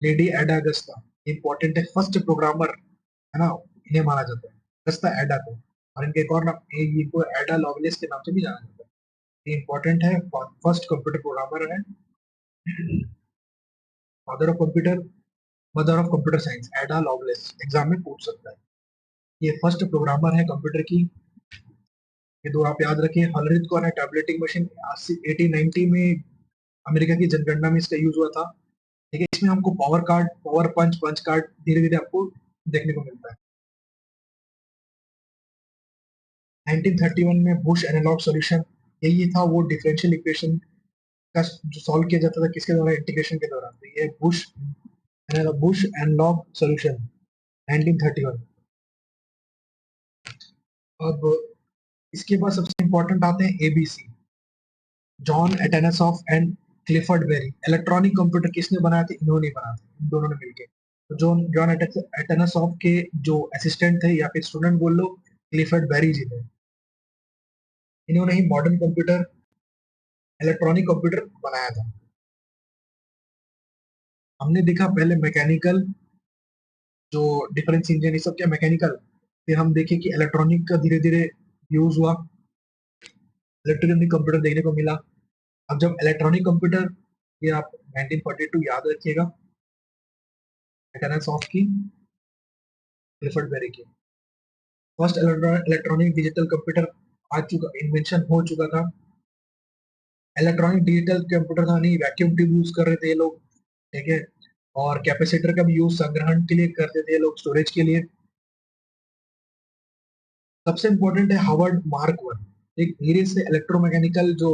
लेडी एडा अगस्ता इंपॉर्टेंट है, फर्स्ट प्रोग्रामर है ना, इन्हें माना जाता है, अगस्ता एडा को। और इनके एक और नाम, इनको एडा लॉवलेस के नाम से भी जाना जाता है। ये इंपॉर्टेंट है, फर्स्ट कंप्यूटर प्रोग्रामर है। Father of computer, mother of computer science, एडा लॉवलेस, एग्जाम में पूछ सकता है। ये फर्स्ट प्रोग्रामर है कंप्यूटर की। ये दो आप याद रखिए। हलरिथ कौन है? टैबलेटिंग मशीन, 1890 में अमेरिका की जनगणना में इसका यूज हुआ था। ठीक है, इसमें हमको पावर कार्ड, पावर पंच, पंच कार्ड धीरे धीरे आपको देखने को मिलता है। 1931 में बुश एनालॉग सॉल्यूशन, यही था वो डिफरेंशियल इक्वेशन का जो सॉल्व किया जाता था, किसके द्वारा? इंटीग्रेशन के दौरान। तो ये बुश एनालॉग सॉल्यूशन 1931। अब इसके बाद सबसे इंपॉर्टेंट आते हैं ABC, John Atanasoff and Clifford Berry. Electronic computer किसने बनाया था? इन्होंने बनाया था, इन दोनों ने मिलकर। तो जॉन एटेनसॉफ के जो असिस्टेंट थे या फिर स्टूडेंट बोल लो, क्लिफर्ड बेरी जी थे। इन्होंने ही मॉडर्न कंप्यूटर, इलेक्ट्रॉनिक कंप्यूटर बनाया था। हमने देखा पहले मैकेनिकल, जो डिफरेंस इंजन, ये सब क्या मैकेनिकल। फिर हम देखे कि इलेक्ट्रॉनिक का धीरे धीरे यूज हुआ, इलेक्ट्रिकल कंप्यूटर देखने को मिला। अब जब इलेक्ट्रॉनिक कंप्यूटर, ये आप 1942 याद रखिएगा, एटनस ऑफ की, क्लिफर्ड बेरी की। फर्स्ट इलेक्ट्रॉनिक डिजिटल कंप्यूटर आ चुका, इन्वेंशन हो चुका था। इलेक्ट्रॉनिक डिजिटल कंप्यूटर था नहीं, वैक्यूम ट्यूब यूज कर रहे थे ये लोग। ठीक है, और कैपेसिटर का भी यूज संग्रहण के लिए करते थे ये लोग, स्टोरेज के लिए। सबसे इंपॉर्टेंट है हार्वर्ड मार्क वन। एक धीरे से इलेक्ट्रोमैकेनिकल जो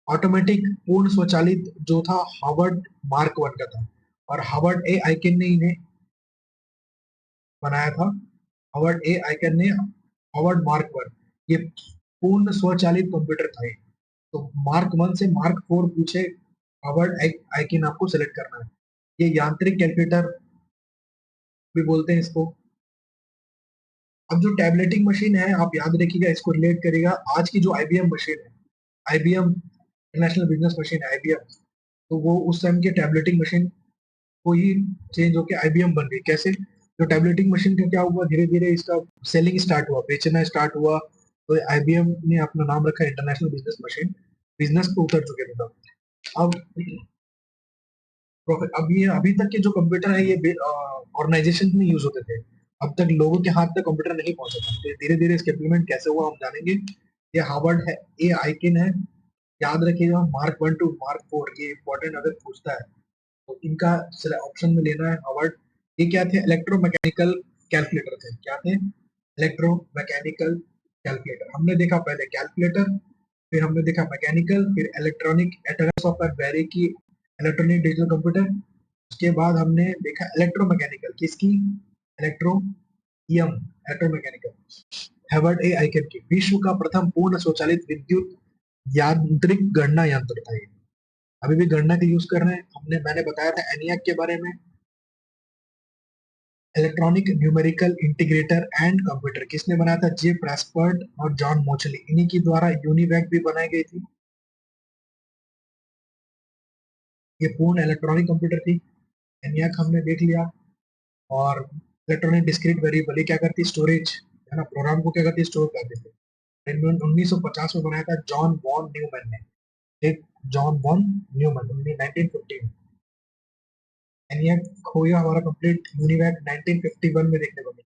ऑटोमेटिक पूर्ण स्वचालित जो था, हार्वर्ड मार्क वन का था। और हार्वर्ड ए आइकन ने इन्हें बनाया था। हार्वर्ड ए आइकन ने हार्वर्ड मार्क वन, ये पूर्ण स्वचालित कंप्यूटर था ये। तो मार्क वन से मार्क फोर पूछे, हार्वर्ड आइकन आपको सेलेक्ट करना है। ये यांत्रिक कैलकुलेटर भी बोलते हैं इसको। अब जो टैबलेटिंग मशीन है, आप याद रखिएगा, इसको रिलेट करेगा आज की जो आईबीएम मशीन है, आईबीएम इंटरनेशनल बिजनेस मशीन है आईबीएम। तो वो उस टाइम के टैबलेटिंग मशीन को ही चेंज होकर आईबीएम बन गई। कैसे? तो टैबलेटिंग मशीन का क्या हुआ, धीरे धीरे इसका सेलिंग स्टार्ट हुआ, बेचना स्टार्ट हुआ। तो आईबीएम ने अपना नाम रखा इंटरनेशनल बिजनेस मशीन। बिजनेस पे उतर चुके थे तब। अब अब ये अभी तक के जो कंप्यूटर है, ये ऑर्गेनाइजेशन में यूज होते थे। अब तक लोगों के हाथ तक कंप्यूटर नहीं पहुंचे थे। धीरे धीरे इसके इम्प्लीमेंट कैसे हुआ हम जानेंगे। ये हार्वर्ड है, ये आइकन है, याद रखिएगा। Mark one two mark four, ये इंपॉर्टेंट अगर पूछता है तो इनका ऑप्शन में लेना है हार्वर्ड। ये क्या थे? इलेक्ट्रोमैकेनिकल कैलकुलेटर थे। क्या थे? Electromechanical calculator. हमने देखा पहले कैलकुलेटर, फिर हमने देखा मैकेनिकल, फिर इलेक्ट्रॉनिक, एटॉमिक सॉफ्टवेयर बैरी की इलेक्ट्रॉनिक डिजिटल कंप्यूटर। उसके बाद हमने देखा इलेक्ट्रोमैकेनिकल, किसकी? इलेक्ट्रो ईएम, इलेक्ट्रोमैकेनिकल, हेवर्ड ए आइकन की। विश्व का प्रथम पूर्ण स्वचालित विद्युत यांत्रिक गणना यंत्र था ये। अभी भी गणना के यूज कर रहे हैं। मैंने बताया था एनियाक के बारे में। Electronic numerical integrator and computer किसने बनाया था? जे प्रेस्पर्ट और जॉन मोचली, इन्हीं के द्वारा यूनिवैक भी बनाई गई थी। ये पूर्ण इलेक्ट्रॉनिक कंप्यूटर थी। एनियाक हमने देख लिया। और इलेक्ट्रॉनिक डिस्क्रीट वेरिएबल, ये क्या करती? स्टोरेज, है ना, प्रोग्राम को क्या करती? स्टोर कर देते। 1950 में बनाया था जॉन वॉन न्यूमैन ने। एक जॉन वॉन न्यूमैन 1915। एनियाक हो गया हमारा कंप्लीट। यूनिवैक 1951 में देखने को मिला।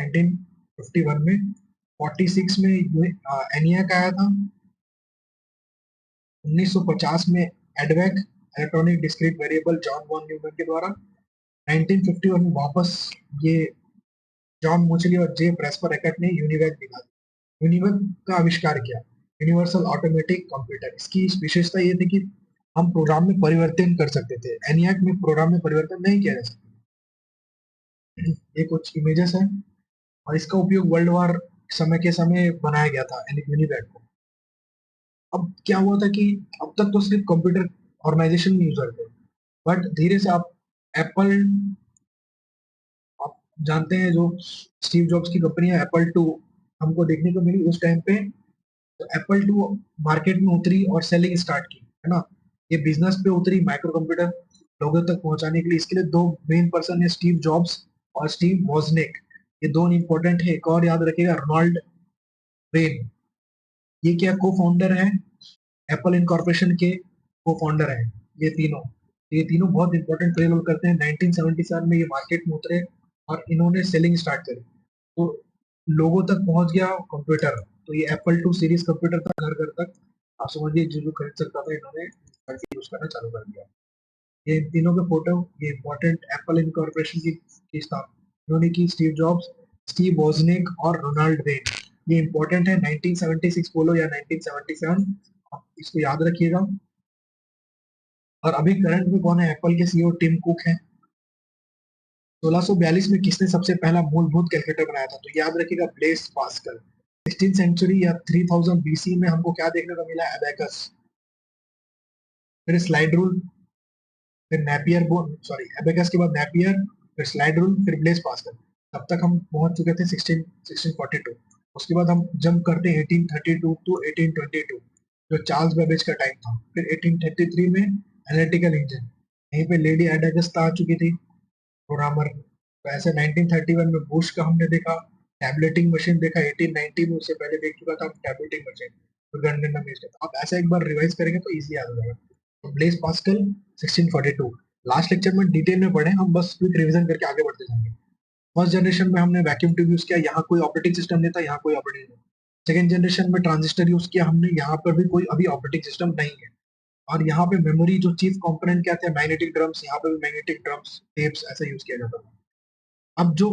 1951 में, 46 में एनियाक आया था। 1950 में EDVAC, electronic discrete variable, John von Neumann के द्वारा। 1951 में वापस ये जॉन मोचली और जे प्रेस्पर एकट ने यूनिवैक निकाला। यूनिवैक का आविष्कार किया, यूनिवर्सल ऑटोमेटिक कंप्यूटर। इसकी विशेषता ये थी कि हम प्रोग्राम में परिवर्तन कर सकते थे। एनियाक में प्रोग्राम में परिवर्तन नहीं किया जा सकता। ये कुछ इमेजेस हैं, और इसका उपयोग वर्ल्ड वार समय के समय बनाया गया था यूनिवैक को। अब क्या हुआ था कि अब तक तो सिर्फ कंप्यूटर ऑर्गेनाइजेशन में यूजर थे, बट धीरे से आप एप्पल, आप जानते हैं जो स्टीव जॉब्स की कंपनी है एप्पल टू हमको देखने को मिली उस टाइम पे। तो एप्पल टू मार्केट में उतरी और सेलिंग स्टार्ट की, है ना। ये बिजनेस पे उतरी माइक्रो कंप्यूटर लोगों तक पहुंचाने के लिए। इसके लिए दो मेन पर्सन है, स्टीव जॉब्स और स्टीव वॉजनेक। ये दोनों इंपॉर्टेंट है। एक और याद रखिएगा, रोनाल्ड वेन। ये क्या को फाउंडर है, एप्पल इनकॉर्पोरेशन के को फाउंडर है ये तीनों बहुत इंपॉर्टेंट प्ले रोल करते हैं। 1977 में ये मार्केट में उतरे और इन्होंने सेलिंग स्टार्ट करी, तो लोगों तक पहुंच गया कंप्यूटर। तो ये एप्पल टू सीरीज कंप्यूटर था, घर घर तक आप समझिए, जो जो खरीद सकता था इन्होंने यूज करना चालू कर दिया। ये इन तीनों के फोटो, ये इंपॉर्टेंट एप्पल इनकॉर्पोरेशन की स्थापना इन्होंने की, स्टीव जॉब्स, स्टीव वोजनिक और रोनाल्ड वेन। ये इंपॉर्टेंट है, 1976 बोलो या 1977, आप इसको याद रखिएगा। और अभी करंट में कौन है, एप्पल के सीईओ टिम कुक हैं। 1642 में किसने सबसे पहला मूलभूत कैलकुलेटर बनाया था, तो याद रखिएगा ब्लेस पास्कल। 16th सेंचुरी या 3000 बीसी में हमको क्या देखने को मिला, एबेकस, फिर स्लाइड रूल, फिर नेपियर बोर्ड, सॉरी एबेकस के बाद नेपियर, फिर स्लाइड रूल, फिर ब्लेस पास्कल। तब तक हम पहुंच चुके थे 1642। उसके बाद हम जंप करते हैं 1832 टू 1822, जो चार्ल्स बेबेज का टाइम था। फिर 1833 में एनालिटिकल इंजन, यहीं पे लेडी एडागस आ चुकी थी, प्रोग्रामर। तो ऐसे 1931 में बुश का हमने देखा, टैबलेटिंग मशीन देखा 1890 में, उससे पहले देख चुका था टैबलेटिंग मशीन, तो गणना में इसका। आप ऐसा एक बार रिवाइज करेंगे तो इजी याद हो जाएगा। तो ब्लेस पास्कल 1642। लास्ट लेक्चर में डिटेल में पढ़े हम, बस क्विक रिवीजन करके आगे बढ़ते जाएंगे। फर्स्ट जनरेशन में हमने वैक्यूम ट्यूब यूज किया, यहाँ कोई ऑपरेटिंग सिस्टम नहीं था, यहाँ कोई ऑपरेटिंग नहीं। सेकेंड जनरेशन में ट्रांजिस्टर यूज किया हमने, यहाँ पर भी कोई अभी ऑपरेटिंग सिस्टम नहीं है। और यहाँ पे मेमोरी जो चीफ कंपोनेंट क्या थे, मैग्नेटिक ड्रम्स, यहाँ पे भी मैग्नेटिक ड्रम्स टेप्स ऐसा यूज किया जाता था। अब जो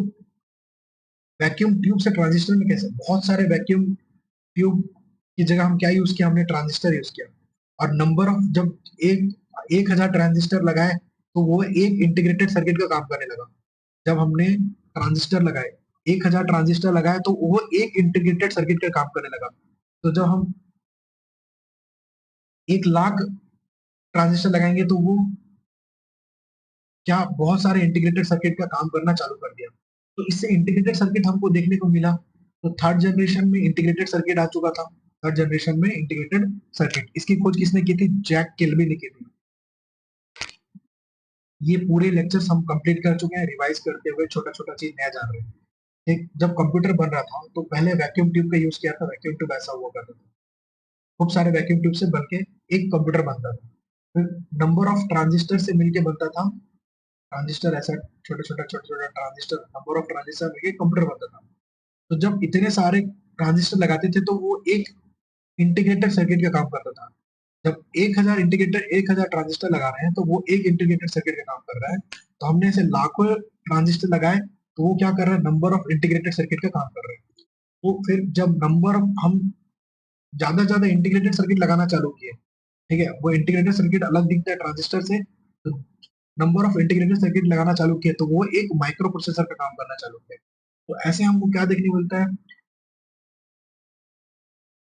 वैक्यूम ट्यूब से ट्रांजिस्टर में कैसे, बहुत सारे वैक्यूम ट्यूब की जगह हम क्या यूज किया, हमने ट्रांजिस्टर यूज किया। और नंबर ऑफ, जब एक 1000 ट्रांजिस्टर लगाए तो वो एक इंटीग्रेटेड सर्किट का काम करने लगा। जब हमने ट्रांजिस्टर लगाए, 1000 ट्रांजिस्टर लगाए तो वो एक इंटीग्रेटेड सर्किट का काम करने लगा। तो जब हम 1 लाख ट्रांजिस्टर लगाएंगे तो वो क्या बहुत सारे इंटीग्रेटेड सर्किट का काम करना चालू कर दिया। तो इससे इंटीग्रेटेड सर्किट हमको देखने को मिला। तो थर्ड जनरेशन में इंटीग्रेटेड सर्किट आ चुका था। थर्ड जनरेशन में इंटीग्रेटेड सर्किट, इसकी खोज किसने की थी, जैक केल्वी ने की थी। ये पूरे लेक्चर्स हम कंप्लीट कर चुके हैं, रिवाइज करते हुए छोटा छोटा चीज नया जान रहे हैं। एक जब कंप्यूटर बन रहा था तो पहले वैक्यूम ट्यूब का यूज किया था, वैक्यूम ट्यूब ऐसा हुआ करता था, खूब सारे वैक्यूम ट्यूब से बन के एक कंप्यूटर बनता था। फिर नंबर ऑफ ट्रांजिस्टर से मिलके बनता था ट्रांजिस्टर, ऐसा छोटा छोटा ट्रांजिस्टर, नंबर ऑफ ट्रांजिस्टर मिलके कंप्यूटर बनता था। तो जब इतने सारे ट्रांजिस्टर लगाते थे तो वो एक इंटीग्रेटेड सर्किट का काम करता था। जब 1000 ट्रांजिस्टर लगा रहे हैं तो वो एक इंटीग्रेटेड सर्किट का काम कर रहा है। तो हमने ऐसे लाखों ट्रांजिस्टर लगाए तो वो क्या कर रहा है, नंबर ऑफ इंटीग्रेटेड सर्किट का काम कर रहे हैं। तो फिर जब नंबर हम ज्यादा इंटीग्रेटेड सर्किट लगाना चालू किए, ठीक है, वो इंटीग्रेटेड सर्किट अलग दिखता है ट्रांजिस्टर से, तो नंबर ऑफ इंटीग्रेटेड सर्किट लगाना चालू किए तो वो एक माइक्रो प्रोसेसर का काम करना चालू किया। तो ऐसे हमको क्या देखने को मिलता है,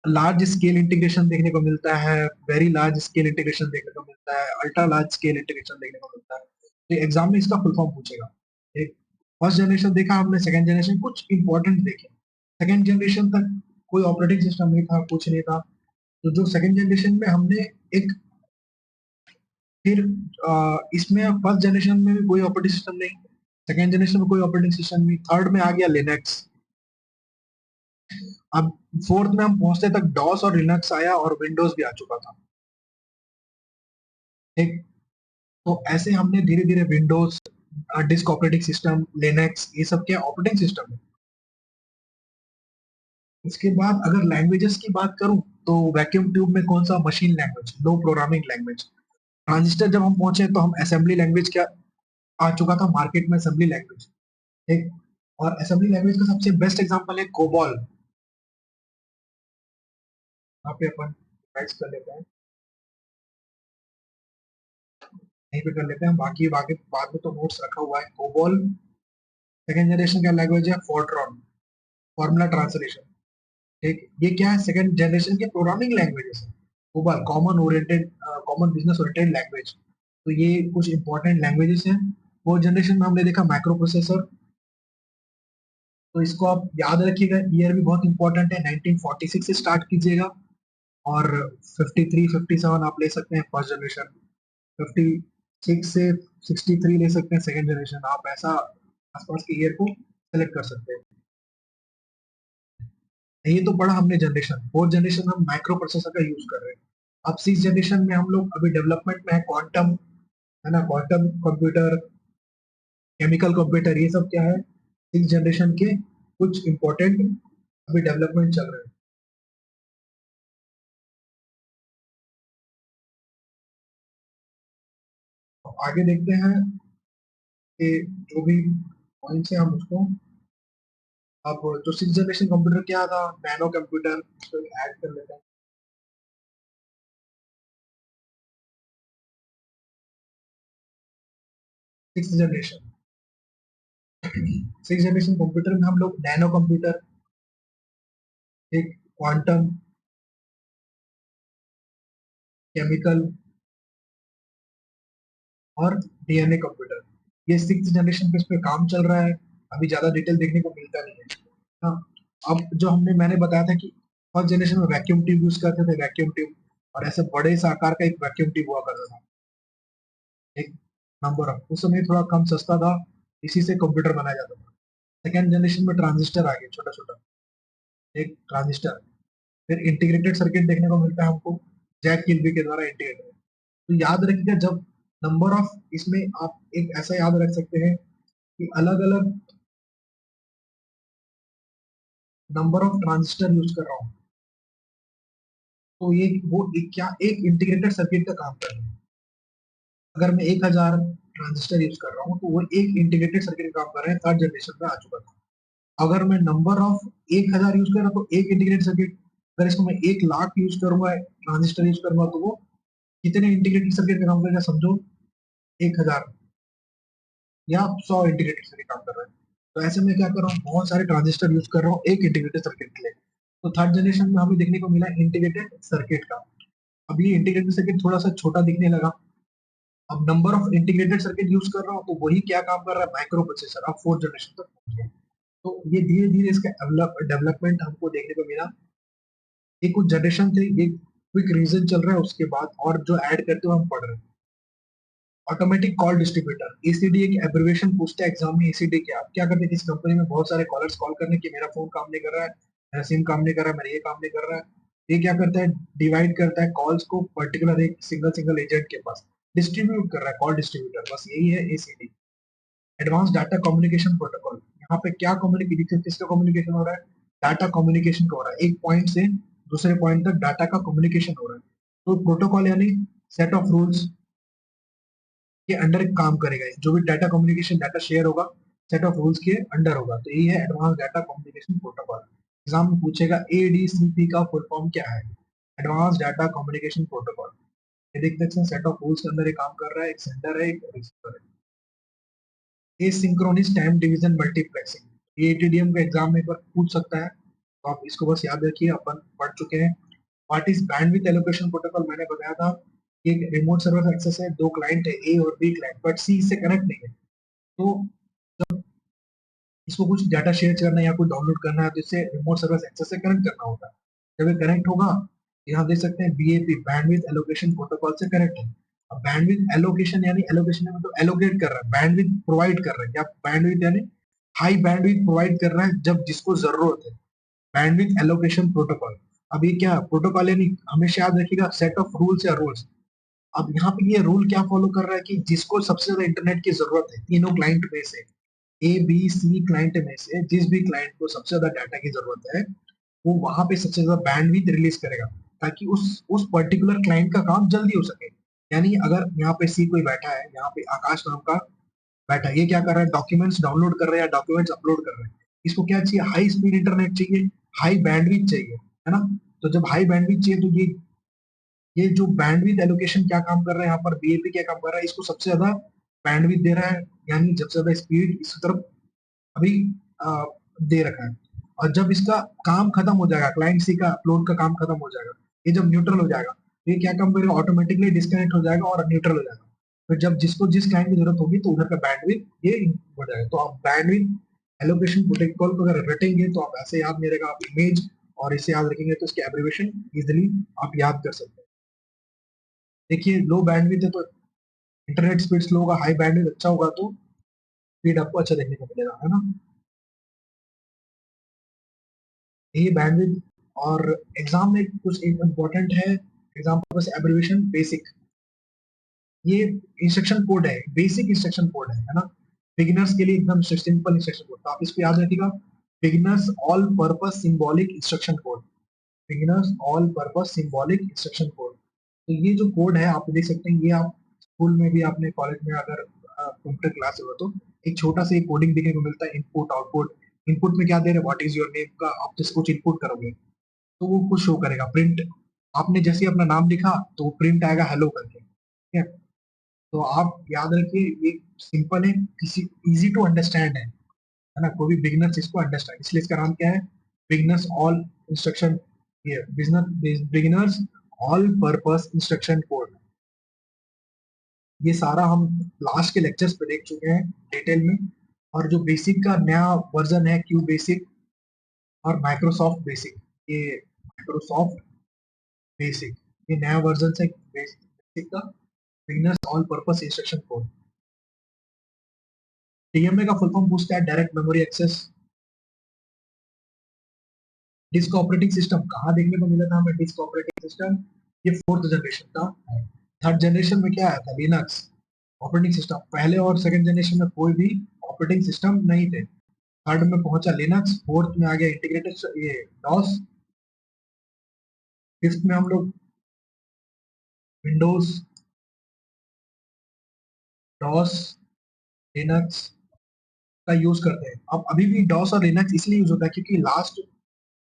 लार्ज स्केल इंटीग्रेशन देखने को मिलता है, वेरी लार्ज स्केल इंटीग्रेशन देखने को मिलता है, अल्ट्रा लार्ज स्केल इंटीग्रेशन देखने को मिलता है। तो एग्जाम में इसका फुल फॉर्म पूछेगा। एक फर्स्ट जनरेशन देखा हमने, सेकंड जनरेशन कुछ इंपॉर्टेंट देखे। सेकंड जनरेशन तक कोई ऑपरेटिंग सिस्टम नहीं था, कुछ नहीं था। तो जो सेकंड जनरेशन में हमने एक, फिर इसमें फर्स्ट जनरेशन में भी कोई ऑपरेटिंग सिस्टम नहीं, सेकंड जनरेशन में कोई ऑपरेटिंग सिस्टम नहीं, थर्ड में आ गया लिनक्स। अब फोर्थ में हम पहुंचते तक डॉस और लिनक्स आया और विंडोज भी आ चुका था। ठीक। तो ऐसे हमने धीरे धीरे Windows, disc operating system, Linux, ये सब क्या ऑपरेटिंग सिस्टम है। इसके बाद अगर लैंग्वेजेस की बात करूं तो वैक्यूम ट्यूब में कौन सा, मशीन लैंग्वेज, लो प्रोग्रामिंग लैंग्वेज। ट्रांजिस्टर जब हम पहुंचे तो हम असेंबली लैंग्वेज क्या आ चुका था मार्केट में, असेंबली लैंग्वेज। ठीक। और असेंबली लैंग्वेज का सबसे बेस्ट एग्जांपल है कोबॉल। यहाँ पे अपन राइट्स कर लेते हैं, यहीं पे कर लेते हैं, बाकी बाकी बाद में तो नोट्स रखा हुआ है। कोबॉल सेकंड जनरेशन का लैंग्वेज है, फोर्ट्रॉन, फॉर्मूला ट्रांसलेशन। ठीक, ये क्या है, सेकंड जनरेशन के प्रोग्रामिंग लैंग्वेजेस है। COBOL common business oriented language. तो ये कुछ इंपॉर्टेंट लैंग्वेजेस हैं। फोर्थ जनरेशन में हमने देखा माइक्रो प्रोसेसर। तो इसको आप याद रखिएगा, ईयर भी बहुत इंपॉर्टेंट है, 1946 से स्टार्ट कीजिएगा और 53 57 आप ले सकते हैं फर्स्ट जनरेशन, 56 से 63 ले सकते हैं सेकंड जनरेशन। आप ऐसा आसपास के ईयर को सेलेक्ट कर सकते हैं। ये तो पढ़ा हमने जनरेशन। फोर्थ जनरेशन में हम माइक्रो प्रोसेसर का यूज कर रहे हैं। अब सिक्स जनरेशन में हम लोग अभी डेवलपमेंट में है क्वांटम, है ना, क्वांटम कंप्यूटर, केमिकल कंप्यूटर, ये सब क्या है सिक्स जनरेशन के कुछ इंपॉर्टेंट अभी डेवलपमेंट चल रहे हैं। तो आगे देखते हैं कि जो भी पॉइंट्स है हम उसको, अब जो सिक्स जनरेशन कंप्यूटर क्या था, नैनो कंप्यूटर, इसको ऐड कर लेते हैं। Six generation, six generation computer में हम लोग नैनो कंप्यूटर, एक क्वांटम, केमिकल और डीएनए कंप्यूटर, ये सिक्स जनरेशन पे इस पे काम चल रहा है। अभी ज्यादा डिटेल देखने को मिलता नहीं है। हाँ, अब जो मैंने बताया था कि फर्स्ट जनरेशन में वैक्यूम ट्यूब यूज करते थे, वैक्यूम ट्यूब, और ऐसे बड़े से आकार का एक वैक्यूम ट्यूब हुआ करता था, एक नंबर ऑफ, उस समय थोड़ा कम सस्ता था, इसी से कंप्यूटर बनाया जाता था। सेकेंड जनरेशन में ट्रांजिस्टर आ गए, छोटा छोटा एक ट्रांजिस्टर। फिर इंटीग्रेटेड सर्किट देखने को मिलता है हमको, जैक किल्बी के द्वारा इंटीग्रेटेड। तो याद रखिएगा, जब नंबर ऑफ, इसमें आप एक ऐसा याद रख सकते हैं कि अलग अलग नंबर ऑफ ट्रांजिस्टर यूज कर रहा हूँ, तो ये वो एक क्या एक इंटीग्रेटेड सर्किट का काम कर रहा है। अगर मैं 1000 ट्रांजिस्टर यूज कर रहा हूँ, तो वो एक इंटीग्रेटेड सर्किट का काम कर रहे हैं, थर्ड जनरेशन में आ चुका था। अगर मैं नंबर ऑफ 1000 यूज कर रहा हूँ तो एक इंटीग्रेटेड सर्किट, अगर इसको मैं 1 लाख यूज करूंगा, ट्रांजिस्टर यूज करूंगा, तो वो कितने इंटीग्रेटेड सर्किट का काम करेगा समझो, 1000 या 100 इंटीग्रेटेड सर्किट काम कर रहा है। तो ऐसे में क्या कर रहा हूँ, बहुत सारे ट्रांजिस्टर यूज कर रहा हूँ एक इंटीग्रेटेड सर्किट के लिए। तो थर्ड जनरेशन में हमें देखने को मिला इंटीग्रेटेड सर्किट का। अब ये इंटीग्रेटेड सर्किट थोड़ा सा छोटा दिखने लगा। अब number of integrated circuit use कर रहा हूँ, तो वही क्या काम कर रहा है, माइक्रो प्रोसेसर, अब फोर्थ जनरेशन तक पहुंच गया। तो ये धीरे धीरे इसका डेवलपमेंट हमको देखने को मिला। ये कुछ जनरेशन थे, ये क्विक रीजन चल रहा है, उसके बाद और जो ऐड करते हुए हम पढ़ रहे हैं। ऑटोमेटिक कॉल डिस्ट्रीब्यूटर, एसीडी एक एब्रिविएशन पूछता है एग्जाम में, एसीडी क्या, आप क्या करते हैं, किस कंपनी में बहुत सारे कॉलर्स कॉल करने की, मेरा फोन काम नहीं कर रहा है, मेरा सिम काम नहीं कर रहा है, मेरा ये काम नहीं कर रहा है, ये क्या करता है, डिवाइड करता है कॉल्स को पर्टिकुलर एक सिंगल सिंगल एजेंट के पास, डिस्ट्रीब्यूट कर रहा है, कॉल डिस्ट्रीब्यूटर, बस यही है ACD. Advance data communication protocol, यहाँ पे क्या कम्युनिकेशन, किसका कम्युनिकेशन हो रहा है, डाटा कम्युनिकेशन का हो रहा है, एक पॉइंट से दूसरे पॉइंट तक डाटा का कम्युनिकेशन हो रहा है। तो प्रोटोकॉल यानी सेट ऑफ रूल्स के अंडर काम करेगा, जो भी डाटा कम्युनिकेशन डाटा शेयर होगा, सेट ऑफ रूल्स के अंडर होगा। तो ये है advance data communication protocol. Exam में पूछेगा एडीसीपी का फुल फॉर्म क्या है, एडवांस डाटा कम्युनिकेशन प्रोटोकॉल। ये देख सकते हैं सेट ऑफ रूल्स के अंदर ये काम कर रहा है, एक सेंडर है एक रिसीवर है। एसिंक्रोनस टाइम डिवीजन मल्टीप्लेक्सिंग, ये एटीडीएम का एग्जाम में एक बार पूछ सकता है, तो आप इसको बस याद रखिए, अपन पढ़ चुके हैं। What is bandwidth allocation protocol, मैंने बताया था कि एक रिमोट सर्वर एक्सेस है, दो क्लाइंट है ए और बी क्लाइंट, बट सी इससे कनेक्ट नहीं है। तो इसको कुछ डाटा शेयर करना है या कुछ डाउनलोड करना है, तो इसे रिमोट सर्वर एक्सेस से कनेक्ट करना होगा। जब ये कनेक्ट होगा, यहाँ देख सकते हैं बीएपी, बैंडविड्थ एलोकेशन प्रोटोकॉल से कनेक्ट है। अब बैंडविड्थ एलोकेशन यानी एलोकेशन है मतलब एलोकेट कर रहा है, बैंडविड्थ प्रोवाइड कर रहा है, क्या बैंडविड्थ यानी हाई बैंडविड्थ प्रोवाइड कर रहा है जब जिसको जरूरत है, बैंडविड्थ एलोकेशन प्रोटोकॉल। अब ये क्या प्रोटोकॉल यानी, हमेशा याद रखिएगा सेट ऑफ रूल्स या रूल्स। अब यहाँ पे ये रूल क्या फॉलो कर रहा है कि जिसको सबसे ज्यादा इंटरनेट की जरूरत है तीनों क्लाइंट में से, ए बी सी क्लाइंट में से जिस भी क्लाइंट को सबसे ज्यादा डाटा की जरूरत है, वो वहां पे सबसे ज्यादा बैंडविड्थ रिलीज करेगा, ताकि उस पर्टिकुलर क्लाइंट का काम जल्दी हो सके। यानी अगर यहाँ पे सी कोई बैठा है, यहाँ पे आकाश नाम का बैठा है, ये क्या कर रहा है, डॉक्यूमेंट्स डाउनलोड कर रहा है या डॉक्यूमेंट्स अपलोड कर रहा है, इसको क्या चाहिए, हाई स्पीड इंटरनेट चाहिए, हाई बैंडविड्थ चाहिए, है ना। तो जब हाई बैंडविड्थ चाहिए, तो ये जो बैंडविड्थ एलोकेशन क्या काम कर रहा है, यहाँ पर बीएपी क्या काम कर रहा है, इसको सबसे ज्यादा बैंडविड्थ दे रहा है, यानी सबसे ज्यादा स्पीड इस तरफ अभी आ, दे रखा है। और जब इसका काम खत्म हो जाएगा, क्लाइंट सी का अपलोड का काम खत्म हो जाएगा, ये जब न्यूट्रल हो जाएगा, ये क्या काम करेगा, ऑटोमेटिकली डिस्कनेक्ट हो जाएगा और न्यूट्रल हो जाएगा। तो जब जिसको जिस क्लाइंट की जरूरत होगी तो उधर का बैंडविड्थ ये बढ़ जाएगा। तो आप बैंडविड्थ एलोकेशन प्रोटोकॉल को अगर रटेंगे तो आप ऐसे याद नहीं रहेगा, आप इमेज और इसे याद रखेंगे तो इसके एब्रिविएशन इजिली आप याद कर सकते हैं। देखिए लो बैंडविड्थ है तो इंटरनेट स्पीड स्लो होगा, हाई बैंडविड्थ अच्छा होगा तो स्पीड आपको अच्छा देखने को मिलेगा, है ना। ये बैंडविड्थ और एग्जाम में कुछ इंपॉर्टेंट है, एग्जाम पर्पस एब्रिविएशन बेसिक, ये इंस्ट्रक्शन कोड है, बेसिक इंस्ट्रक्शन कोड है ना। बिगिनर्स के लिए एकदम सिंपल इंस्ट्रक्शन कोड, तो आप इसको याद रखिएगा, beginners all purpose symbolic instruction code, beginners all purpose symbolic instruction code. तो ये जो कोड है आप देख सकते हैं, ये आप स्कूल में भी, आपने कॉलेज में अगर कंप्यूटर क्लास होगा तो एक छोटा सा कोडिंग देखने को मिलता है, इनपुट आउटपुट। इनपुट में क्या दे रहे हैं, व्हाट इज योर नेम का आप जैसे कुछ इनपुट करोगे तो वो कुछ शो करेगा, प्रिंट आपने जैसे अपना नाम लिखा तो प्रिंट आएगा हेलो करके, ठीक है। तो आप याद रखिए ये सिंपल है, किसी इजी टू अंडरस्टैंड है ना, कोई भी बिगिनर्स इसको अंडरस्टैंड, इसलिए इसका नाम क्या है, बिगिनर्स ऑल इंस्ट्रक्शन, ये business beginners all purpose instruction code. ये सारा हम लास्ट के लेक्चर्स पे देख चुके हैं डिटेल में। और जो बेसिक का नया वर्जन है क्यू बेसिक और माइक्रोसॉफ्ट बेसिक, ये माइक्रोसॉफ्ट बेसिक, ये नया वर्जन है बेसिक का, beginners all purpose instruction code. DMA का फुल फॉर्म पूछता है, direct memory access. Disk operating system कहाँ देखने को मिला था हमें, डिस्क ऑपरेटिंग सिस्टम ये फोर्थ जनरेशन का। थर्ड जनरेशन में क्या आया था, लिनक्स ऑपरेटिंग सिस्टम। पहले और सेकंड जनरेशन में कोई भी ऑपरेटिंग सिस्टम नहीं थे, थर्ड में पहुंचा लिनक्स, फोर्थ में आ गया इंटीग्रेटेड ये डॉस, फिफ्थ में हम लोग विंडोज, डॉस, लिनक्स का यूज करते हैं। अब अभी भी डॉस और लिनक्स इसलिए यूज होता है क्योंकि लास्ट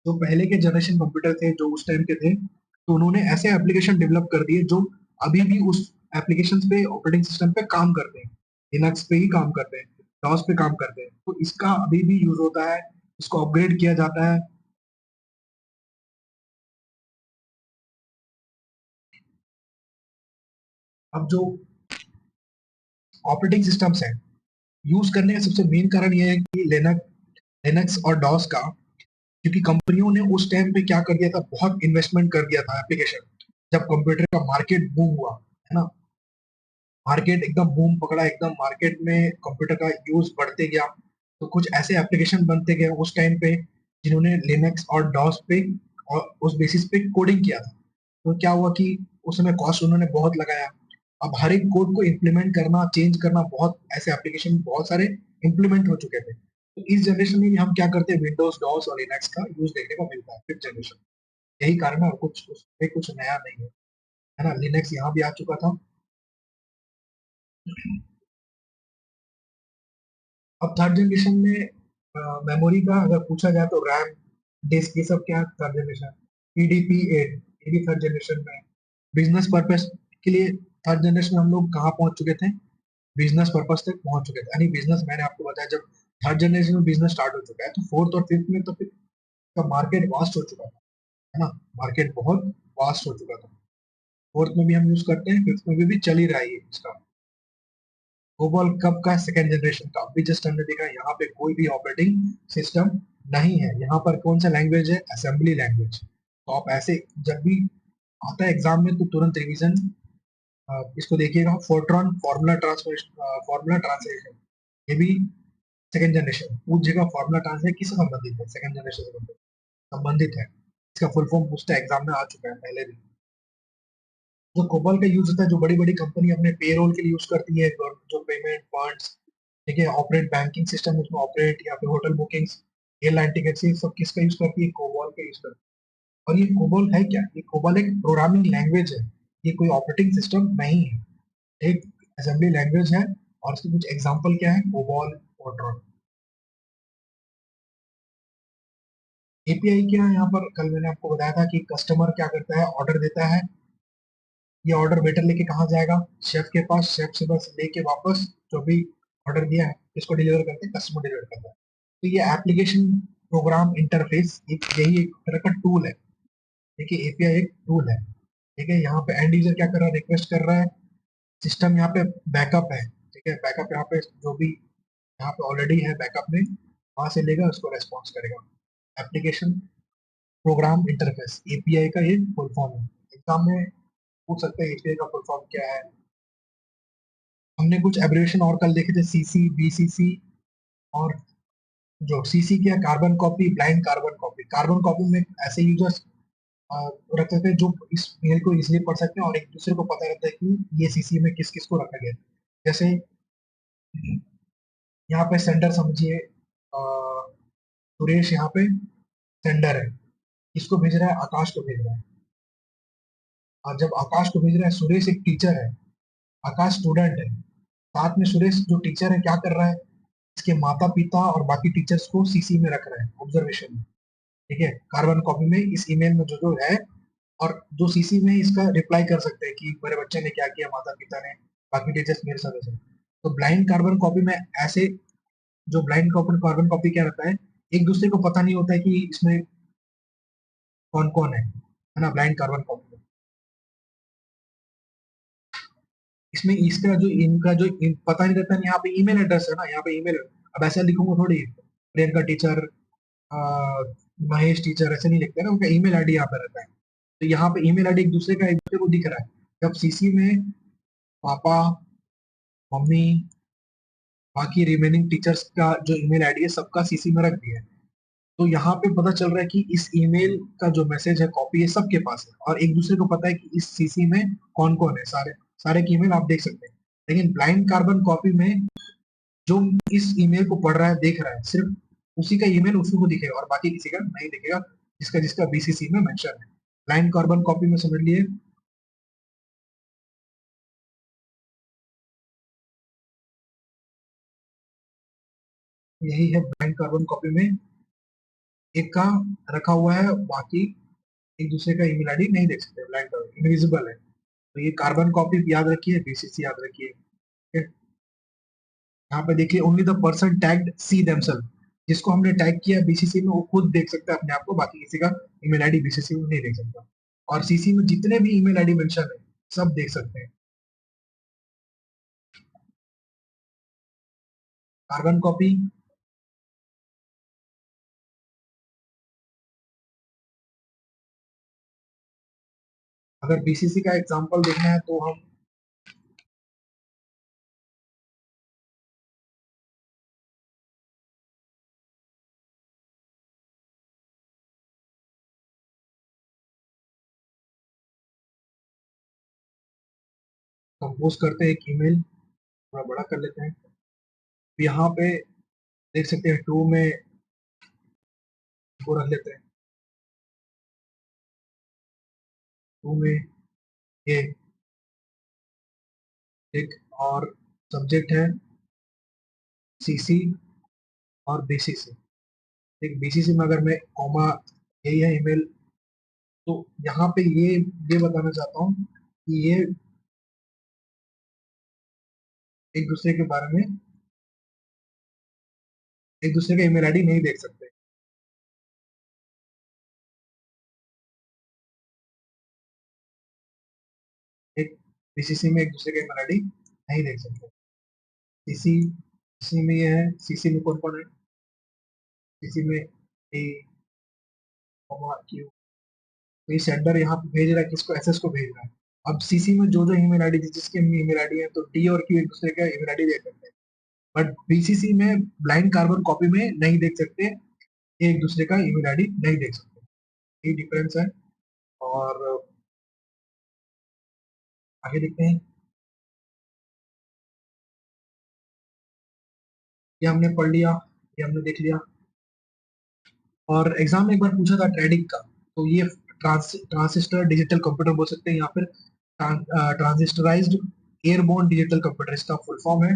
जो पहले के जनरेशन कंप्यूटर थे जो उस टाइम के थे, तो उन्होंने ऐसे एप्लीकेशन डेवलप कर दिए जो अभी भी उस एप्लीकेशन पे ऑपरेटिंग सिस्टम पे काम करते हैं, लिनक्स पे ही काम करते हैं, डॉस पे काम करते हैं, तो इसका अभी भी यूज होता है, इसको अपग्रेड किया जाता है। अब जो ऑपरेटिंग सिस्टम्स है यूज करने का सबसे मेन कारण यह है कि लिनक्स और डॉस का, क्योंकि कंपनियों ने उस टाइम पे क्या कर दिया था, बहुत इन्वेस्टमेंट कर दिया था एप्लीकेशन, जब कंप्यूटर का मार्केट बूम हुआ, है ना, मार्केट एकदम बूम पकड़ा, एकदम मार्केट में कंप्यूटर का यूज बढ़ते गया, तो कुछ ऐसे एप्लीकेशन बनते गए उस टाइम पे जिन्होंने लिनक्स और डॉस पे और उस बेसिस पे कोडिंग किया था। तो क्या हुआ कि उस समय कॉस्ट उन्होंने बहुत लगाया, अब हर एक कोड को इम्प्लीमेंट करना, चेंज करना, बहुत ऐसे एप्लीकेशन बहुत सारे इम्प्लीमेंट हो चुके थे। तो इस जनरेशन में भी हम क्या करते हैं, विंडोज, डॉस और लिनक्स का यूज देखने को मिलता है फिफ्थ जनरेशन। यही कारण है, और कुछ उसमें कुछ नया नहीं है ना, लिनक्स यहाँ भी आ चुका था। अब थर्ड जनरेशन में मेमोरी का अगर पूछा जाए तो रैम, डिस्क, ये सब क्या थर्ड जनरेशन, पीडीपी एट, ये भी थर्ड जनरेशन में। बिजनेस पर्पस के लिए थर्ड जनरेशन में हम लोग कहाँ पहुंच चुके थे, बिजनेस पर्पस तक पहुंच चुके थे, यानी बिजनेस, मैंने आपको बताया जब थर्ड जनरेशन में बिजनेस स्टार्ट हो चुका है, तो फोर्थ और फिफ्थ में तो फिर का मार्केट वास्ट हो चुका था, है ना, मार्केट बहुत वास्ट हो चुका था। फोर्थ में भी हम यूज करते हैं, फिफ्थ में भी चल ही रहा है ये इसका। कोबॉल कब का, सेकेंड जनरेशन का। अभी जस्ट हमने देखा यहाँ पे कोई भी ऑपरेटिंग सिस्टम नहीं है, यहाँ पर कौन सा लैंग्वेज है, असेंबली लैंग्वेज। तो आप ऐसे जब भी आता है एग्जाम में तो तुरंत रिवीजन इसको देखिएगा, Fortran formula transformation, formula translation, ये भी सेकंड जनरेशन पूछ जगह, फॉर्मूला ट्रांसलेशन किससे संबंधित है, सेकंड जनरेशन से संबंधित है, इसका फुल फॉर्म पूछता है एग्जाम में, आ चुका है पहले भी। जो कोबॉल का यूज होता है, जो बड़ी बड़ी कंपनी अपने पेरोल के लिए यूज करती है, जो पेमेंट फंड्स, ठीक है, ऑपरेट बैंकिंग सिस्टम उसमें ऑपरेट, या फिर होटल बुकिंग्स, एयरलाइन टिकट, ये सब किसका यूज करती है, कोबॉल का यूज करती है। और ये कोबॉल है क्या, ये कोबॉल एक प्रोग्रामिंग लैंग्वेज है, ये कोई ऑपरेटिंग सिस्टम नहीं है, एक असेंबली लैंग्वेज है। और इसके कुछ एग्जांपल क्या है, कोबॉल, फोर्ट्रॉन। एपीआई क्या है, यहाँ पर कल मैंने आपको बताया था कि कस्टमर क्या करता है, ऑर्डर देता है, ये ऑर्डर वेटर लेके कहाँ जाएगा, शेफ के पास, शेफ से बस लेके वापस जो भी ऑर्डर दिया है इसको डिलीवर करते हैं, कस्टमर डिलीवर करता है। तो ये एप्लीकेशन प्रोग्राम इंटरफेस एक, यही एक तरह का टूल है। देखिए एपीआई एक टूल है, ठीक है, यहाँ पे एंड यूजर क्या कर रहा है, रिक्वेस्ट कर रहा है, सिस्टम यहाँ पे बैकअप है, ठीक है, बैकअप यहाँ पे जो भी यहाँ पे ऑलरेडी है बैकअप में, वहां से लेगा उसको रेस्पॉन्स करेगा। एप्लीकेशन प्रोग्राम इंटरफेस, एपीआई का ये फुल फॉर्म है। एग्जाम में पूछ सकते हैं एपीआई का फुल फॉर्म क्या है। हमने कुछ एब्रिविएशन और कल देखे थे, सीसी, बीसीसी, और जो सीसी क्या, carbon copy, blind carbon copy. Carbon copy में ऐसे यूजर्स रखते थे जो इस मेल को इजिली पढ़ सकते हैं और एक दूसरे को पता रहता है कि ये सीसी में किस किस को रखा गया है। जैसे यहाँ पे सेंडर समझिए, सुरेश यहाँ पे सेंडर है, किसको भेज रहा है, आकाश को भेज रहा है। और जब आकाश को भेज रहा है, सुरेश एक टीचर है, आकाश स्टूडेंट है, साथ में सुरेश जो टीचर है क्या कर रहा है, इसके माता पिता और बाकी टीचर्स को सीसी में रख रहा है, ऑब्जर्वेशन में। ठीक है, कार्बन कॉपी में इस ईमेल में जो जो है, और जो सीसी में इसका रिप्लाई कर सकते हैं कि मेरे बच्चे ने क्या किया, माता पिता ने, बाकी टीचर्स मेरे साथ ऐसे। तो ब्लाइंड कार्बन कॉपी में ऐसे, जो ब्लाइंड कार्बन कॉपी क्या रहता है, एक दूसरे को पता नहीं होता है कि इसमें कौन कौन है ना, ब्लाइंड कार्बन कॉपी में। इसमें इसका जो इनका जो पता नहीं रहता है, यहाँ पे ईमेल एड्रेस है ना, यहाँ पे ईमेल। अब ऐसा लिखूंगा थोड़ी, प्रियंका टीचर, महेश टीचर, ऐसे नहीं लिखते ना, उनका ईमेल आईडी यहाँ पे रहता है। तो यहाँ पे ईमेल आईडी एक दूसरे का एक दूसरे को दिख रहा है। जब सीसी में पापा, मम्मी, बाकी रिमेनिंग टीचर्स का जो ईमेल आईडी है सबका सीसी में रख दिया है, तो यहाँ पे पता चल रहा है कि इस ईमेल का जो मैसेज है, कॉपी है, सबके पास है, और एक दूसरे को पता है कि इस सीसी में कौन कौन है, सारे सारे की ईमेल आप देख सकते हैं। लेकिन ब्लाइंड कार्बन कॉपी में जो इस ईमेल को पढ़ रहा है, देख रहा है, सिर्फ उसी का ईमेल उसी को दिखेगा और बाकी किसी का नहीं दिखेगा, जिसका जिसका बीसीसी में मेंशन है। ब्लाइंड कार्बन कॉपी में समझ लिए, यही है ब्लाइंड कार्बन कॉपी में, एक का रखा हुआ है, बाकी एक दूसरे का ईमेल आईडी नहीं देख सकते, ब्लाइंड कार्बन इनविजिबल है। तो ये कार्बन कॉपी याद रखिए, बीसीसी याद रखिए, ठीक है। यहाँ पे देखिए, only the person tagged see themselves, जिसको हमने टैग किया बीसीसी में वो खुद देख सकता है अपने आप को, बाकी किसी का ईमेल आईडी बीसीसी में नहीं देख सकता। और सीसी में जितने भी ईमेल आईडी मेंशन है सब देख सकते हैं। कार्बन कॉपी, अगर बीसीसी का एग्जांपल देखना है तो हम कंपोज करते हैं एक ईमेल, थोड़ा बड़ा कर लेते हैं। तो यहाँ पे देख सकते हैं, टू में वो रख लेते हैं, टू में ये एक, और सब्जेक्ट है सीसी और बीसीसी। एक बीसीसी में अगर मैं कॉमा, यही है ईमेल, तो यहाँ पे ये बताना चाहता हूँ कि ये एक दूसरे के बारे में, एक दूसरे का ईमेल आईडी नहीं देख सकते। एक बीसीसी में एक दूसरे का ईमेल आईडी नहीं देख सकते। सीसी, सीसी में ये है, सीसी में कौन कौन है, सीसी में ए, कॉमा, क्यू। तो ये सेंडर यहाँ पे भेज रहा है, किसको, एसएस को भेज रहा है। अब सीसी में जो जो ईमेल आईडी, जिसके ईमेल आईडी है, तो डी और क्यू एक दूसरे का ईमेल आईडी देख सकते हैं, बट बीसीसी में ब्लाइंड कार्बन कॉपी में नहीं देख सकते, ये एक दूसरे का ईमेल आईडी नहीं देख सकते। ये डिफरेंस है। और आगे देखते हैं, ये हमने पढ़ लिया, ये हमने देख लिया। और एग्जाम में एक बार पूछा था ट्रेडिंग का, तो ये ट्रांसिस्टर डिजिटल कंप्यूटर बोल सकते हैं, या फिर ट्रांजिस्टराइज्ड एयरबोर्न डिजिटल कंप्यूटर, इसका फुल फॉर्म है।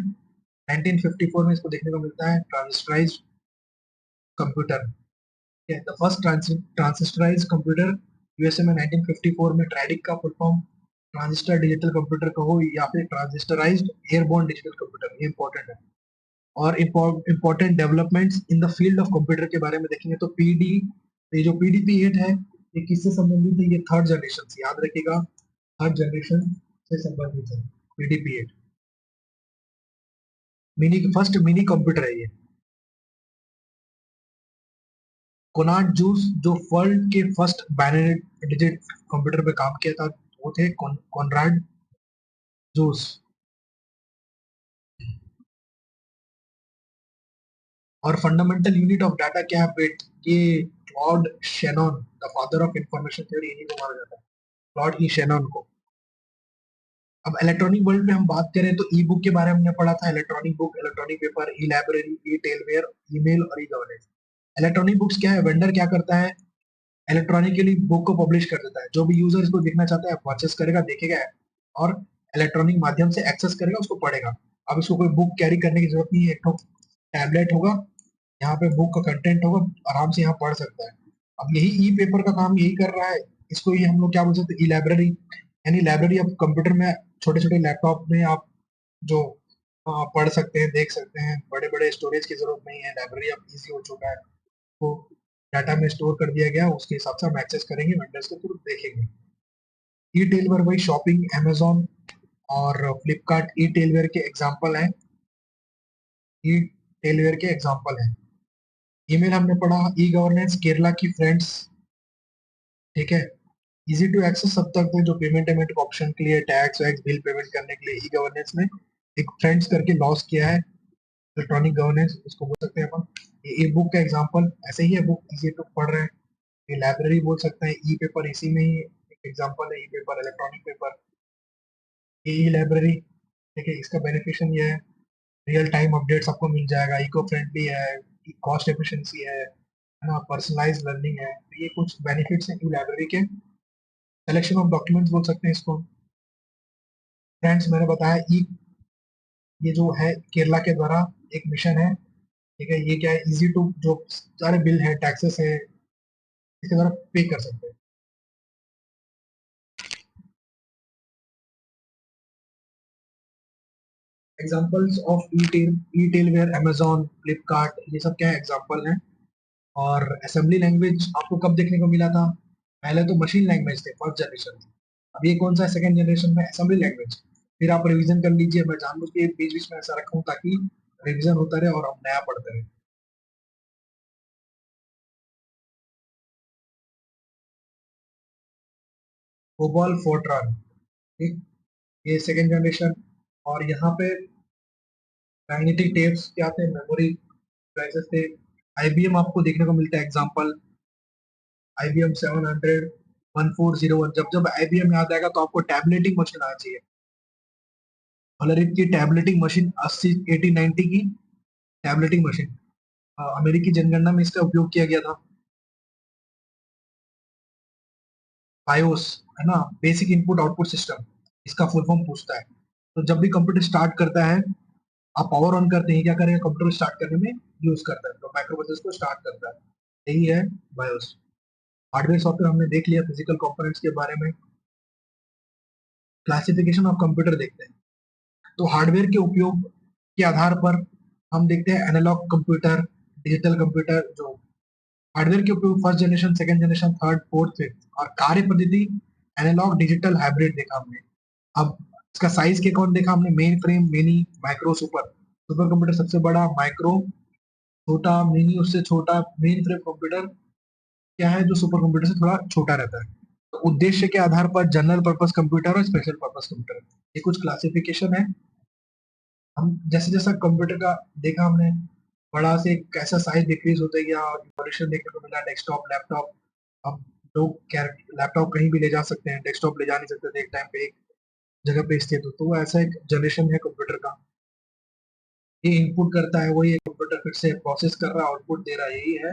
1954 में इसको देखने को मिलता है, transistorised computer. The first transistorised computer USA में 1954 में। ट्रेडिक का full form transistor digital computer कहो या फिर ट्रांजिस्टराइज्ड एयरबोर्न डिजिटल कंप्यूटर, ये इंपॉर्टेंट है। और important developments in the field of computer के बारे में देखेंगे तो पीडी, ये जो पीडीपी 8 है, ये किससे संबंधित है, ये थर्ड जनरेशन से, याद रखिएगा। थर्ड जनरेशन से संबंधित है PDP-8। फर्स्ट मिनी कंप्यूटर है ये। कोनार्ड जूस जो वर्ल्ड के फर्स्ट बाइनरी डिजिट कंप्यूटर पे काम किया था वो थे कोनराड जूस। और फंडामेंटल यूनिट ऑफ डाटा क्या है बेट, ये Claude Shannon the father of information theory इन्हीं को माना जाता है, क्लॉड ई शेनॉन को। अब इलेक्ट्रॉनिक वर्ल्ड में हम बात करें तो ई बुक के बारे में हमने पढ़ा था, electronic book, electronic paper, e library, e tailware, email और ई गवर्नेंस। इलेक्ट्रॉनिक बुक्स क्या है, वेंडर क्या करता है, इलेक्ट्रॉनिकली बुक को पब्लिश कर देता है, जो भी यूजर इसको देखना चाहता है परचेस करेगा, देखेगा और इलेक्ट्रॉनिक माध्यम से एक्सेस करेगा, उसको पढ़ेगा। अब इसको कोई बुक कैरी करने की जरूरत नहीं है, एक तो टैबलेट होगा, यहाँ पे बुक का कंटेंट होगा, आराम से यहाँ पढ़ सकता है। अब यही ई पेपर का काम यही कर रहा है, इसको ही हम लोग क्या बोल सकते हैं, ई लाइब्रेरी। यानी लाइब्रेरी अब कंप्यूटर में, छोटे छोटे लैपटॉप में आप जो पढ़ सकते हैं, देख सकते हैं, बड़े बड़े स्टोरेज की जरूरत नहीं है, लाइब्रेरी अब इजी हो चुका है, तो डाटा में स्टोर कर दिया गया, उसके हिसाब से हम एक्सेस करेंगे, वेंडर्स के थ्रू देखेंगे। ई टेलवेयर वही शॉपिंग, अमेजोन और फ्लिपकार्ट ई टेलवेयर के एग्जांपल हैं, ई टेलवेयर के एग्जांपल हैं। ईमेल हमने पढ़ा, ई गवर्नेंस केरला की फ्रेंड्स, ठीक है, इजी टू एक्सेस सब तक जो पेमेंट पेमेंट ऑप्शन के लिए, टैक्स वैक्स बिल पेमेंट करने के लिए ई गवर्नेंस में एक फ्रेंड्स करके लॉन्च किया है, इलेक्ट्रॉनिक गवर्नेंस उसको बोल सकते हैं अपन। ये ई बुक का एग्जांपल ऐसे ही है, बुक इजी टू पढ़ रहे हैं। ये लाइब्रेरी बोल सकते हैं, ई पेपर इसी में ही एक एग्जांपल है, ई पेपर इलेक्ट्रॉनिक पेपर, ये ई लाइब्रेरी, ठीक है। इसका बेनिफिशियन ये है, रियल टाइम अपडेट्स आपको मिल जाएगा, इको फ्रेंडली है, कॉस्ट एफिशिएंसी है ना, पर्सनलाइज लर्निंग है, तो ये कुछ बेनिफिट्स हैं ई लाइब्रेरी के। कलेक्शन ऑफ डॉक्यूमेंट्स बोल सकते हैं इसको। फ्रेंड्स मैंने बताया ई, ये जो है केरला के द्वारा एक मिशन है, ठीक है। ये क्या है, इजी टू जो सारे बिल है, टैक्सेस है, इसके द्वारा पे कर सकते हैं। Examples of e tailware, Amazon, Flipkart, ये सब क्या है, एग्जांपल हैं। और असेंबली लैंग्वेज आपको कब देखने को मिला था, पहले तो मशीन लैंग्वेज थे, फर्स्ट जनरेशन। अब ये कौन सा है, सेकंड जनरेशन में असेंबली लैंग्वेज। फिर आप रिवीजन कर लीजिए, मैं जानबूझ के बीच बीच में ऐसा रखा हूँ ताकि रिवीजन होता रहे और हम नया पढ़ते रहे। कोबॉल फोर्ट्रान, ठीक, ये सेकंड जनरेशन। और यहाँ पे मैग्नेटिक टेप्स क्या थे, मेमोरी डिवाइसेस थे। आईबीएम आपको देखने को मिलता है एग्जांपल, आईबीएम 700, 1401। जब जब आईबीएम याद आएगा तो आपको टैबलेटिंग मशीन आना चाहिए। हॉलरिप की टैबलेटिंग मशीन 80 80 90 की टैबलेटिंग मशीन, अमेरिकी जनगणना में इसका उपयोग किया गया था। बायोस, है ना, बेसिक इनपुट आउटपुट सिस्टम, इसका फुल फॉर्म पूछता है। तो जब भी कंप्यूटर स्टार्ट करता है, आप पावर ऑन करते हैं, क्या करेगा, कंप्यूटर स्टार्ट करने में यूज करता है, तो माइक्रो प्रोसेसर को स्टार्ट करता है, यही है बायोस। हार्डवेयर सॉफ्टवेयर हमने देख लिया, फिजिकल कंपोनेंट्स के बारे में। क्लासिफिकेशन ऑफ कंप्यूटर देखते हैं, तो हार्डवेयर के उपयोग के आधार पर हम देखते हैं एनालॉग कंप्यूटर, डिजिटल कंप्यूटर। जो हार्डवेयर के उपयोग first generation, second generation, third, fourth, fifth, और कार्य पद्धति एनालॉग डिजिटल हाइब्रिड देखा हमने। अब इसका साइज के कौन देखा हमने, main frame, mini, micro, super. Super computer सबसे बड़ा, माइक्रो छोटा, मिनी उससे छोटा, मेन फ्रेम कंप्यूटर क्या है जो सुपर कंप्यूटर से थोड़ा छोटा रहता है। तो उद्देश्य के आधार पर जनरल पर्पस कंप्यूटर और स्पेशल पर्पस कंप्यूटर, ये कुछ क्लासिफिकेशन है। हम जैसे जैसा कंप्यूटर का देखा हमने, बड़ा से कैसा साइज डिक्रीज होता है, या इवोल्यूशन देखने को मिला, डेस्कटॉप, लैपटॉप। अब लोग लैपटॉप कहीं भी ले जा सकते हैं, डेस्कटॉप ले जा नहीं सकते थे एक टाइम पे, एक जगह पे स्थित हो, तो वो ऐसा एक जनरेशन है कंप्यूटर का। ये इनपुट करता है, वही कंप्यूटर फिर से प्रोसेस कर रहा है, आउटपुट दे रहा है, यही है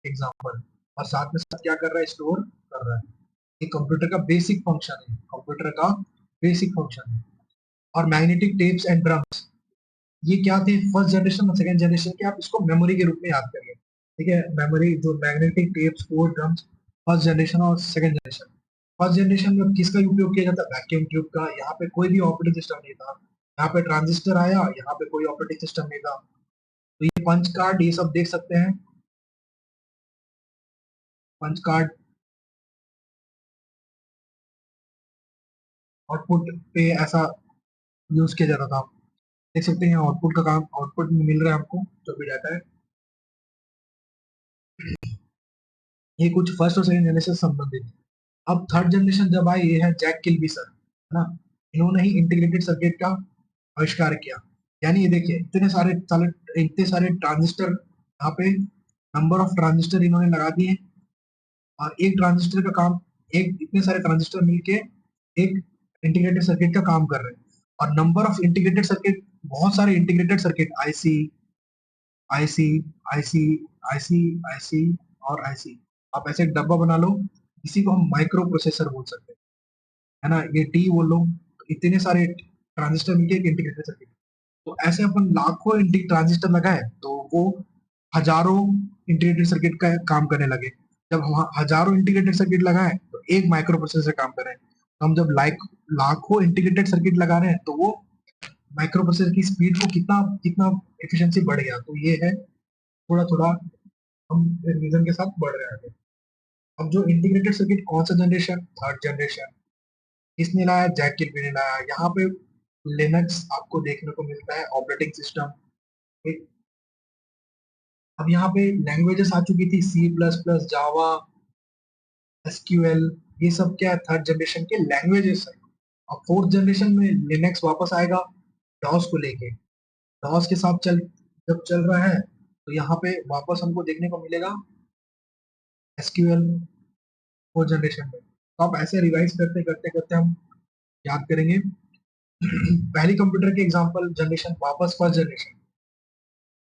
एग्जांपल। और साथ में साथ क्या कर रहा है, स्टोर कर रहा है। ये कंप्यूटर का बेसिक फंक्शन है, कंप्यूटर का बेसिक फंक्शन है। और मैग्नेटिक टेप्स एंड ड्रम्स, ये क्या थे, फर्स्ट जनरेशन और सेकंड जनरेशन के, आप इसको मेमोरी के रूप में याद करिए, ठीक है। मेमोरी जो magnetic tapes, code, drums, first generation और सेकंड जनरेशन। फर्स्ट जनरेशन में किसका उपयोग किया जाता है, वैक्यूम ट्यूब का। यहाँ पे कोई भी ऑपरेटिंग सिस्टम नहीं था, यहाँ पे ट्रांजिस्टर आया, यहाँ पे कोई ऑपरेटिंग सिस्टम नहीं था। तो ये पंच कार्ड, ये सब देख सकते हैं, पंच कार्ड, आउटपुट पे ऐसा यूज किया जाता था। देख सकते हैं आउटपुट का काम, आउटपुट में मिल रहा है हमको जो भी डाटा है। ये कुछ फर्स्ट और सेकंड जनरेशन से संबंधित। अब थर्ड जनरेशन जब आई, ये है जैक किल्बी सर, है ना। इन्होंने ही इंटीग्रेटेड सर्किट का आविष्कार किया। यानी ये देखिए इतने सारे ट्रांजिस्टर यहाँ पे, नंबर ऑफ ट्रांजिस्टर इन्होंने लगा दिए, और एक ट्रांजिस्टर का काम, एक इतने सारे ट्रांजिस्टर मिलके एक इंटीग्रेटेड सर्किट का काम कर रहे हैं। और नंबर ऑफ इंटीग्रेटेड सर्किट, बहुत सारे integrated circuit, IC IC IC IC IC और आईसी, आप ऐसे एक डब्बा बना लो, इसी को हम माइक्रो प्रोसेसर बोल सकते हैं, है ना। ये टी बोल लो, इतने सारे ट्रांजिस्टर मिलके एक इंटीग्रेटेड सर्किट। तो ऐसे अपन लाखों ट्रांजिस्टर लगाए तो वो हजारों इंटीग्रेटेड सर्किट का काम करने लगे। जब हम हजारों इंटीग्रेटेड सर्किट लगाए तो एक माइक्रो प्रोसेसर काम कर रहे हैं। तो हम जब लाखों इंटीग्रेटेड सर्किट लगा रहे हैं तो वो माइक्रो प्रोसेसर की स्पीड को कितना कितना एफिशिएंसी बढ़ गया। तो ये है थोड़ा थोड़ा हम रिवीजन के साथ बढ़ रहे हैं आगे। अब जो इंटीग्रेटेड सर्किट कौन सा जनरेशन, थर्ड जनरेशन, किसने लाया, जैक किल्बी ने लाया। यहाँ पे लिनक्स आपको देखने को मिलता है, ऑपरेटिंग सिस्टम। अब यहाँ पे लैंग्वेजेस आ चुकी थी, सी प्लस प्लस, जावा, एसक्यूएल, ये सब क्या है, थर्ड जनरेशन के लैंग्वेजेस है। अब फोर्थ जनरेशन में लिनक्स वापस आएगा डॉस को लेके। डॉस के साथ जब चल रहा है तो यहाँ पे वापस हमको देखने को मिलेगा एसक्यूएल फोर्थ जनरेशन में। तो आप ऐसे रिवाइज करते करते करते हम याद करेंगे। पहली कंप्यूटर के एग्जांपल जनरेशन, वापस फर्स्ट जनरेशन।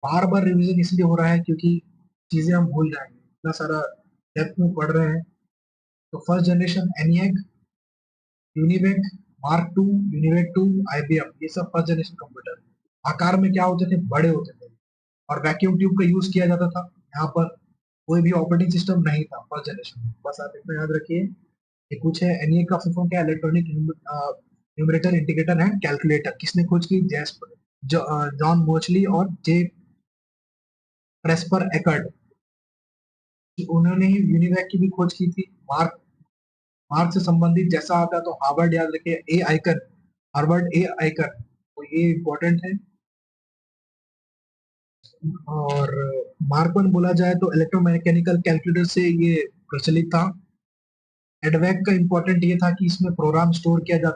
बार बार रिवीजन इसलिए हो रहा है क्योंकि चीजें हम भूल जाएंगे, इतना सारा डेप्थ में पढ़ रहे हैं। तो first generation ENIAC, UNIVAC, Mark two, UNIVAC two, IBM, ये सब फर्स्ट जनरेशन कंप्यूटर। आकार में क्या होते थे, बड़े होते थे, और वैक्यूम ट्यूब का यूज किया जाता था। यहाँ पर कोई भी ऑपरेटिंग सिस्टम नहीं था फर्स्ट जनरेशन में, बस आप इतना याद रखिए। ये कुछ है, एनईए का फुल फॉर्म क्या है, electronic numerator integrator and calculator. किसने खोज की, जॉन मोचली और जे प्रेस्पर एकर्ड, उन्होंने ही यूनिवैक की भी खोज की थी। मार्क मार्क से संबंधित जैसा आता है तो हार्वर्ड याद रखिए, ए आइकर, हार्वर्ड ए आइकर, तो ये इंपॉर्टेंट है। और मार्क वन बोला जाए तो इलेक्ट्रोमैकेनिकल कैलकुलेटर से ये प्रचलित था। एडवैक का इंपॉर्टेंट ये था कि इसमें प्रोग्राम स्टोर किया जा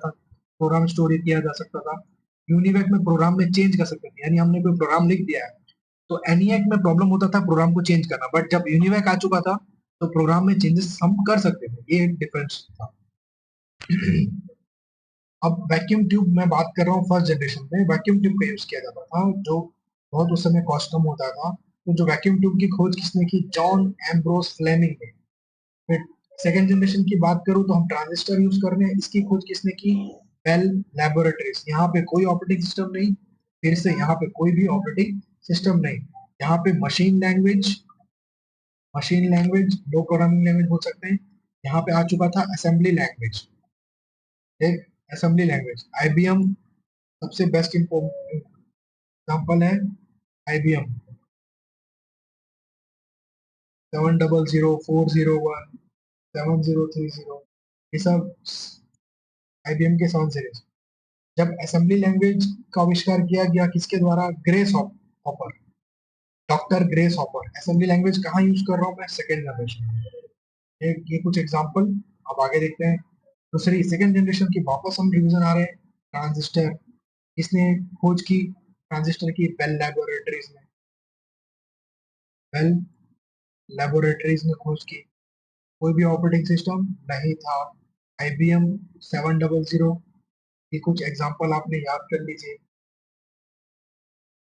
सकता था। यूनिवैक में प्रोग्राम में चेंज कर सकते थे, यानी हमने कोई प्रोग्राम लिख दिया है तो एनिएक में प्रॉब्लम होता था प्रोग्राम को चेंज करना, बट जब यूनिवैक आ चुका था तो प्रोग्राम में चेंजेस हम कर सकते थे, ये डिफरेंस था। अब वैक्यूम ट्यूब मैं बात कर रहा हूँ, फर्स्ट जनरेशन में वैक्यूम ट्यूब का यूज किया जाता था, जो बहुत उस समय कॉस्ट कम होता था। तो जो वैक्यूम ट्यूब की खोज किसने की, जॉन एम्ब्रोस फ्लेमिंग ने। फिर सेकेंड जनरेशन की बात करूँ तो हम ट्रांजिस्टर यूज कर रहे हैं, इसकी खोज किसने की, बेल लैबोरेटरीज। यहाँ पे कोई ऑपरेटिंग सिस्टम नहीं, फिर से यहाँ पे कोई भी ऑपरेटिंग सिस्टम नहीं। यहाँ पे मशीन लैंग्वेज दो प्रोग्रामिंग लैंग्वेज बोल सकते हैं। यहाँ पे आ चुका था असेंबली लैंग्वेज, एक असेंबली लैंग्वेज। आईबीएम सबसे बेस्ट एग्जाम्पल है, आईबीएम 700401, 7030, ये सब आईबीएम के 7 सीरीज। जब असेंबली लैंग्वेज का आविष्कार किया गया किसके द्वारा, grace hopper, doctor grace hopper. Assembly language कहाँ यूज कर रहा हूँ मैं, सेकेंड जनरेशन में। ये कुछ एग्जाम्पल, अब आगे देखते हैं। दूसरी सेकेंड जनरेशन की वापस हम रिवीजन आ रहे हैं। ट्रांजिस्टर किसने खोज की, ट्रांजिस्टर की बेल लेबोरेटरीज ने खोज की। कोई भी ऑपरेटिंग सिस्टम नहीं था। आईबीएम 700, ये कुछ एग्जांपल आपने याद कर लीजिए।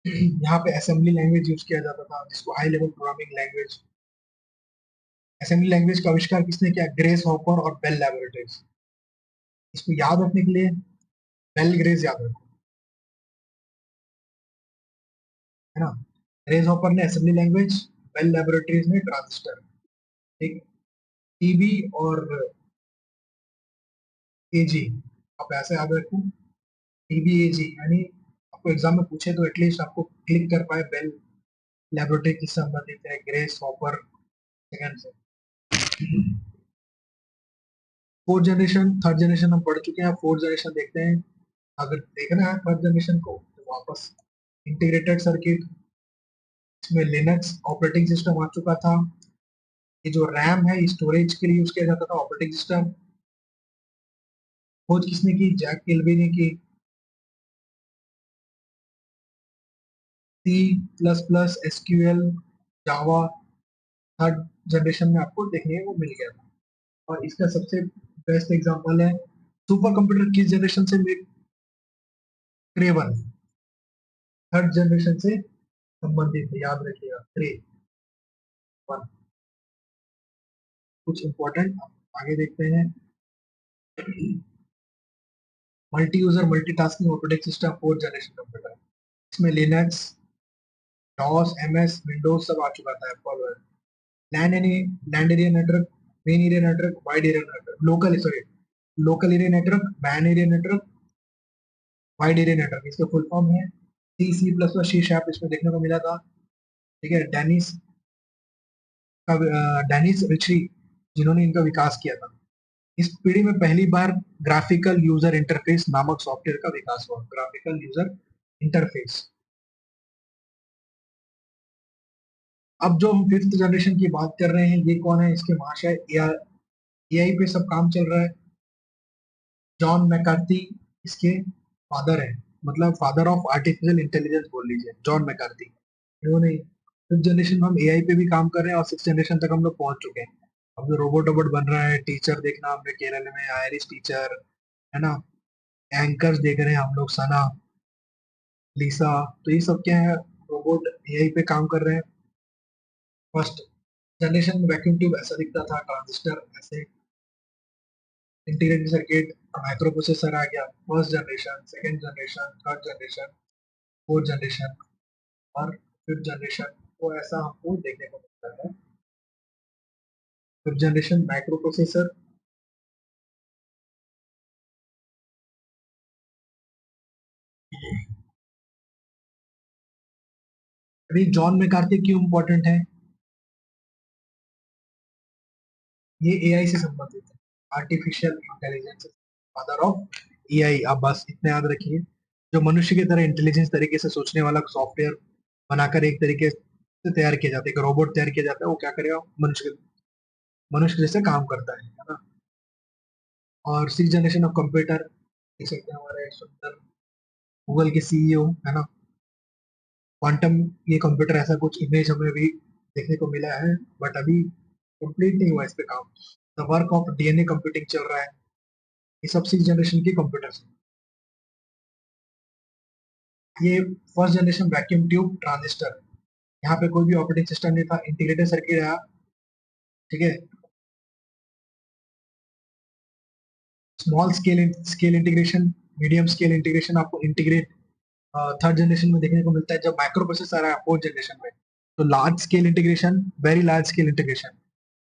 यहाँ पे असेंबली लैंग्वेज यूज किया जाता था जिसको high level programming language. Assembly language का आविष्कार किसने किया, ग्रेस हॉपर और बेल लेबोरेटरीज। इसको याद रखने के लिए बेल ग्रेस याद रखो, है ना। ग्रेस हॉपर ने असेंबली लैंग्वेज, बेल लेबोरेटरीज ने ट्रांजिस्टर। ठीक, टीबी और एजी, आप ऐसे याद रखो, टीबी एजी, यानी आपको एग्जाम में पूछे तो एटलीस्ट आपको क्लिक कर पाए बेल लेबोरेटरी किससे संबंधित है, ग्रेस हॉपर सेकंड से। फोर्थ जनरेशन, थर्ड जनरेशन हम पढ़ चुके हैं, फोर्थ जनरेशन देखते हैं। अगर देखना है थर्ड जनरेशन को तो वापस इंटीग्रेटेड सर्किट, इसमें लिनक्स ऑपरेटिंग सिस्टम आ चुका था। ये जो रैम है स्टोरेज के लिए यूज किया जाता था ऑपरेटिंग सिस्टम। खोज किसने की? जैक किल्बी ने की। सी प्लस प्लस, एसक्यूएल, जावा थर्ड जनरेशन में आपको देखने को मिल गया था। और इसका सबसे बेस्ट एग्जांपल है सुपर कंप्यूटर किस जनरेशन से मेड? क्रे 1 थर्ड जनरेशन से संबंधित है, याद रखिएगा क्रे 1। कुछ इंपॉर्टेंट आगे देखते हैं। Multi user multitasking operating system fourth generation computer, इसमें लिनक्स, डॉस, एमएस, विंडोज सब आ चुका था Apple. LAN any LAN area network, MAN area network, wide area network, local sorry local area network, MAN area network, wide area network, इसका full form है। C, C plus plus, C sharp इसमें देखने को मिला था। ठीक है, Dennis Ritchie जिन्होंने इनका विकास किया था। इस पीढ़ी में पहली बार ग्राफिकल यूजर इंटरफेस नामक सॉफ्टवेयर का विकास हुआ। Graphical user interface. अब जो हम फिफ्थ जनरेशन की बात कर रहे हैं, ये कौन है? इसके महाशय एआई पे सब काम चल रहा है। जॉन मैकार्थी इसके फादर है, मतलब फादर ऑफ आर्टिफिशियल इंटेलिजेंस बोल लीजिए, जॉन मैकार्थी। इन्होंने फिफ्थ जनरेशन में हम एआई पे भी काम कर रहे हैं और सिक्स जनरेशन तक हम लोग पहुंच चुके हैं। अब जो रोबोट रोबोट बन रहा है, टीचर देखना हमने केरल में आयरिश टीचर, है ना, एंकर्स देख रहे हैं हम लोग, सना, लिसा, तो ये सब क्या है? रोबोट एआई पे काम कर रहे हैं। फर्स्ट जनरेशन में वैक्यूम ट्यूब ऐसा दिखता था, ट्रांजिस्टर ऐसे, इंटीग्रेटेड सर्किट, माइक्रो प्रोसेसर आ गया। First generation, second generation, third generation, fourth generation और फिफ्थ जनरेशन को ऐसा हमको देखने को मिलता है। Fifth generation micro processor. अभी जॉन मैकार्थी क्यों इंपॉर्टेंट है? ये एआई से संबंधित है, artificial intelligence, father of AI. आप बस इतना याद रखिए, जो मनुष्य की तरह इंटेलिजेंस तरीके से सोचने वाला सॉफ्टवेयर बनाकर एक तरीके से तैयार किया जाता है, एक रोबोट तैयार किया जाता है, वो क्या करेगा? मनुष्य जैसे काम करता है ना। और सिक्स जनरेशन ऑफ कंप्यूटर देख सकते हैं हमारे सुंदर गूगल के सीईओ, है ना, क्वांटम, ये कंप्यूटर ऐसा कुछ इमेज हमें भी देखने को मिला है, बट अभी कंप्लीट नहीं हुआ इस पे काम। The work of DNA computing चल रहा है। ये सब सिक्स जनरेशन के कंप्यूटर्स हैं। ये first generation vacuum tube transistor, यहाँ पे कोई भी ऑपरेटिंग सिस्टम नहीं था, इंटीग्रेटेड सर्किट आया। ठीक है, small scale integration, medium scale integration आपको इंटीग्रेट थर्ड जनरेशन में देखने को मिलता है। जब माइक्रो प्रोसेसर आया फोर्थ जनरेशन में, तो large scale integration, very large scale integration,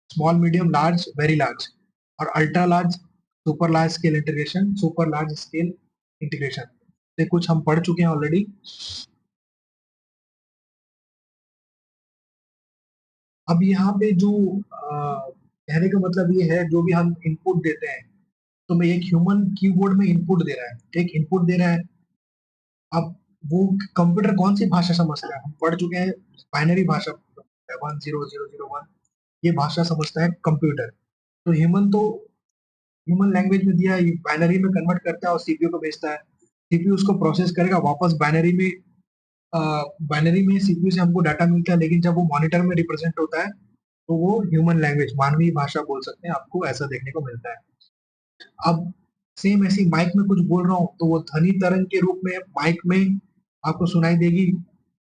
small medium large very large, और ultra large super large scale integration, super large scale integration. ये कुछ हम पढ़ चुके हैं ऑलरेडी। अब यहाँ पे जो कहने का मतलब ये है, जो भी हम इनपुट देते हैं, तो मैं एक ह्यूमन कीबोर्ड में इनपुट दे रहा है, एक इनपुट दे रहा है। अब वो कंप्यूटर कौन सी भाषा समझता है? हम पढ़ चुके हैं बाइनरी भाषा, 1 0 0 0 1, ये भाषा समझता है कंप्यूटर। तो ह्यूमन लैंग्वेज में दिया, बाइनरी में कन्वर्ट करता है और सीपीयू को भेजता है। सीपीयू उसको प्रोसेस करेगा, वापस बाइनरी में सीपीयू से हमको डाटा मिलता है, लेकिन जब वो मॉनिटर में रिप्रेजेंट होता है तो वो ह्यूमन लैंग्वेज, मानवीय भाषा बोल सकते हैं, आपको ऐसा देखने को मिलता है। अब सेम ऐसी माइक में कुछ बोल रहा हूँ तो वो ध्वनि तरंग के रूप में माइक में आपको सुनाई देगी।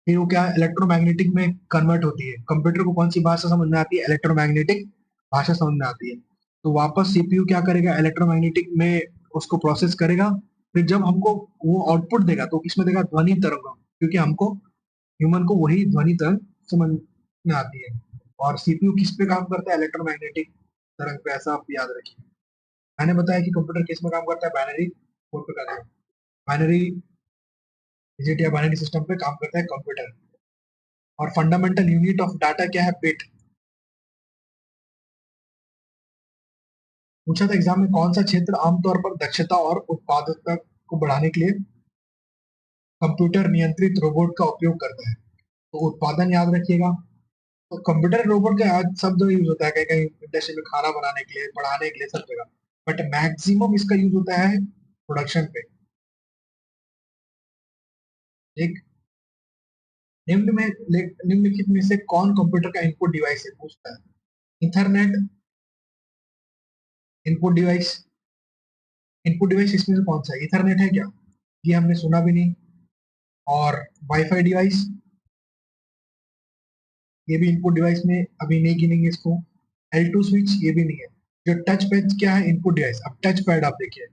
फिर वो क्या, इलेक्ट्रोमैग्नेटिक में कन्वर्ट होती है। कंप्यूटर को कौन सी भाषा समझ में आती है? इलेक्ट्रोमैग्नेटिक भाषा समझ में आती है। तो वापस सीपीयू क्या करेगा? इलेक्ट्रोमैग्नेटिक में उसको प्रोसेस करेगा। फिर जब हमको वो आउटपुट देगा तो किसमें देगा? ध्वनि तरंग, क्योंकि हमको ह्यूमन को वही ध्वनि तरंग समझ में आती है। और सीपीयू किस पे काम करता है? इलेक्ट्रोमैग्नेटिक तरंग पे, ऐसा आप याद रखिए। मैंने बताया कि कंप्यूटर किस में काम करता है? बाइनरी कोड पे करता है, बाइनरी डिजिट या बाइनरी सिस्टम पे काम करता है कंप्यूटर। और फंडामेंटल यूनिट ऑफ डाटा क्या है? बिट। पूछा था एग्जाम में, कौन सा क्षेत्र आमतौर पर दक्षता और उत्पादकता को बढ़ाने के लिए कंप्यूटर नियंत्रित रोबोट का उपयोग करता है? तो उत्पादन याद रखिएगा। तो कंप्यूटर रोबोट का आज शब्द यूज होता है कहीं कहीं इंडस्ट्री में खाना बनाने के लिए, पढ़ाने के लिए, सब जगह, बट मैक्सिमम इसका यूज होता है प्रोडक्शन पे। एक निम्नलिखित में से कौन कंप्यूटर का इनपुट डिवाइस है, पूछता है। Internet input device. Input device इसमें से कौन सा है? इथरनेट है क्या? ये हमने सुना भी नहीं। और वाईफाई डिवाइस, ये भी इनपुट डिवाइस में अभी नहीं गिनेंगे इसको। L2 स्विच, ये भी नहीं है। जो टच पैड क्या है? Input device. अब टच पैड आप देखिए,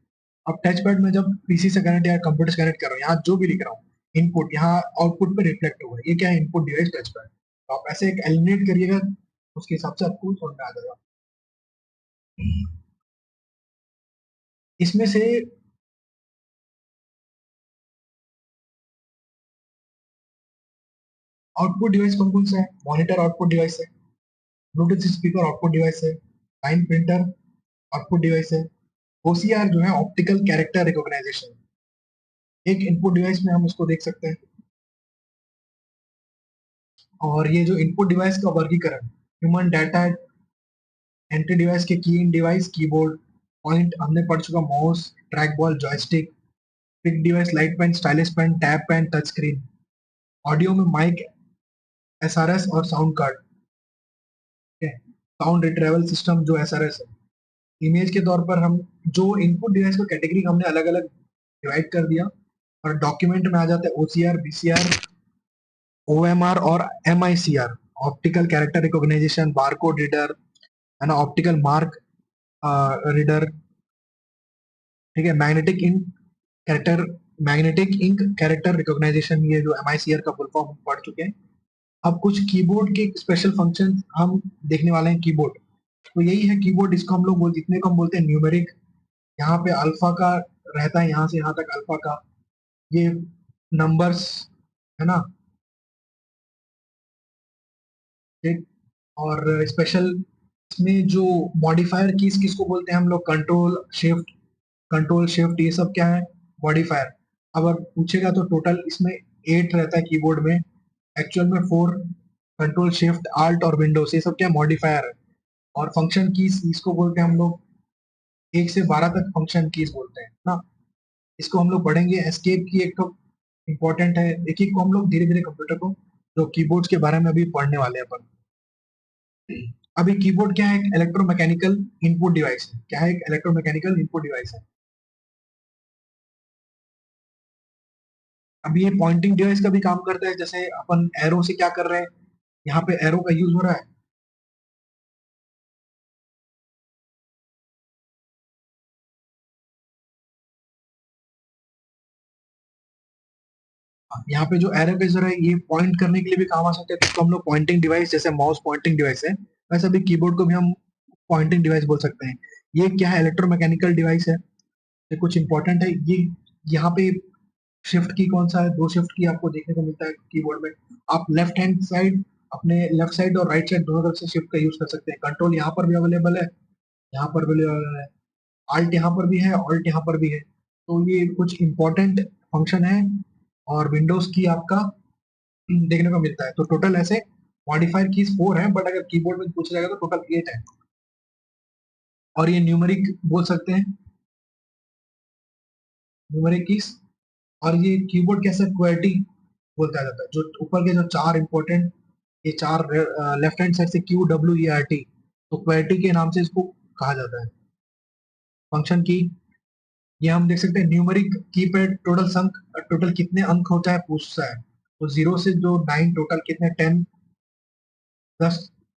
अब टच पैड में जब पीसी से कनेक्ट या कंप्यूटर से कनेक्ट कर रहा हूँ, यहाँ जो भी लिख रहा हूँ इनपुट यहाँ आउटपुट पे रिफ्लेक्ट होगा, ये क्या है? Input device touch pad. तो आप ऐसे एक एलिमिनेट करिएगा, उसके हिसाब से आपको समझ में आ जाएगा। इसमें से आउटपुट डिवाइस कौन कौन सा है? मॉनिटर आउटपुट डिवाइस है, ब्लूटूथ स्पीकर आउटपुट डिवाइस है, टाइम प्रिंटर आउटपुट डिवाइस है, ओसीआर जो है ऑप्टिकल कैरेक्टर रिकॉग्नाइजेशन, एक इनपुट डिवाइस में हम इसको देख सकते हैं। और ये जो इनपुट डिवाइस का वर्गीकरण, ह्यूमन डाटा एंट्री डिवाइस के की इन डिवाइस, कीबोर्ड, पॉइंट हमने पढ़ चुका, mouse, track ball, joystick, pick device, light pen, stylus pen, tab pen, touch screen. Audio में माइक, एसआरएस और sound card, sound retrieval system जो एसआरएस है। इमेज के तौर पर हम जो इनपुट डिवाइस को कैटेगरी हमने अलग अलग डिवाइड कर दिया, और डॉक्यूमेंट में आ जाता है ओसीआर, बीसीआर, ओएमआर और MICR, optical character recognition, barcode reader, है ना, ऑप्टिकल मार्क रीडर, ठीक है, मैग्नेटिक इंक कैरेक्टर रिकॉग्नाइजेशन, ये जो एमआईसीआर का फुल फॉर्म हम पढ़ चुके हैं। अब कुछ कीबोर्ड के स्पेशल फंक्शन हम देखने वाले हैं। कीबोर्ड तो यही है, कीबोर्ड इसको हम लोग जितने को हम बोलते हैं न्यूमेरिक। यहाँ पे अल्फा का रहता है, यहाँ से यहाँ तक अल्फा का, ये नंबर्स, है ना, ठीक। और स्पेशल इसमें जो मॉडिफायर कीज किसको बोलते हैं हम लोग? कंट्रोल शिफ्ट, ये सब क्या है? मॉडिफायर। अगर पूछेगा तो टोटल इसमें 8 रहता है कीबोर्ड में, एक्चुअल में 4। कंट्रोल शिफ्ट आल्ट और विंडोज, ये सब क्या मॉडिफायर है। और फंक्शन कीज इसको बोलते हैं हम लोग, 1 से 12 तक फंक्शन कीज बोलते हैं ना। इसको हम लोग पढ़ेंगे। एस्केप की एक तो इम्पोर्टेंट है, एक एक को हम लोग धीरे धीरे कंप्यूटर को जो कीबोर्ड्स के बारे में अभी पढ़ने वाले हैं अपन। अभी कीबोर्ड क्या है? एक इलेक्ट्रोमैकेनिकल इनपुट डिवाइस है। क्या है? एक इलेक्ट्रोमैकेनिकल इनपुट डिवाइस है। अब ये पॉइंटिंग डिवाइस का भी काम करता है, जैसे अपन एरो से क्या कर रहे हैं, यहाँ पे एरो का यूज हो रहा है। यहाँ पे जो एरो का यूज हो रहा है, ये पॉइंट करने के लिए भी काम आ सकता है, तो इसको हम लोग पॉइंटिंग डिवाइस, जैसे माउस पॉइंटिंग डिवाइस है, वैसे भी कीबोर्ड को भी हम पॉइंटिंग डिवाइस बोल सकते हैं। ये क्या है? इलेक्ट्रोमैकेनिकल डिवाइस है। ये कुछ इंपॉर्टेंट है। ये यहाँ पे शिफ्ट की कौन सा है? 2 शिफ्ट की आपको देखने को मिलता है कीबोर्ड में। आप लेफ्ट हैंड साइड, अपने लेफ्ट साइड और राइट साइड दोनों तरफ से शिफ्ट का यूज कर सकते हैं। कंट्रोल यहाँ पर भी अवेलेबल है, यहाँ पर भी अवेलेबल है, आल्ट यहाँ पर भी है, ऑल्ट यहाँ पर भी है। तो ये कुछ इंपॉर्टेंट फंक्शन है। और विंडोज की आपका देखने को मिलता है। तो टोटल ऐसे मॉडिफायर कीज 4 है, बट अगर कीबोर्ड में पूछा जाएगा तो टोटल 8 है। और ये न्यूमेरिक बोल सकते हैं, न्यूमेरिक कीज। और ये कीबोर्ड कैसे क्वेटी बोलता जाता है, जो ऊपर के जो 4 इंपॉर्टेंट, ये 4 लेफ्ट हैंड साइड से QWERT, तो क्वेटी के नाम से इसको कहा जाता है। फंक्शन की, ये हम देख सकते हैं न्यूमेरिक कीपैड, टोटल कितने अंक होता है पूछता है। तो 0 से जो 9 टोटल कितने, 10,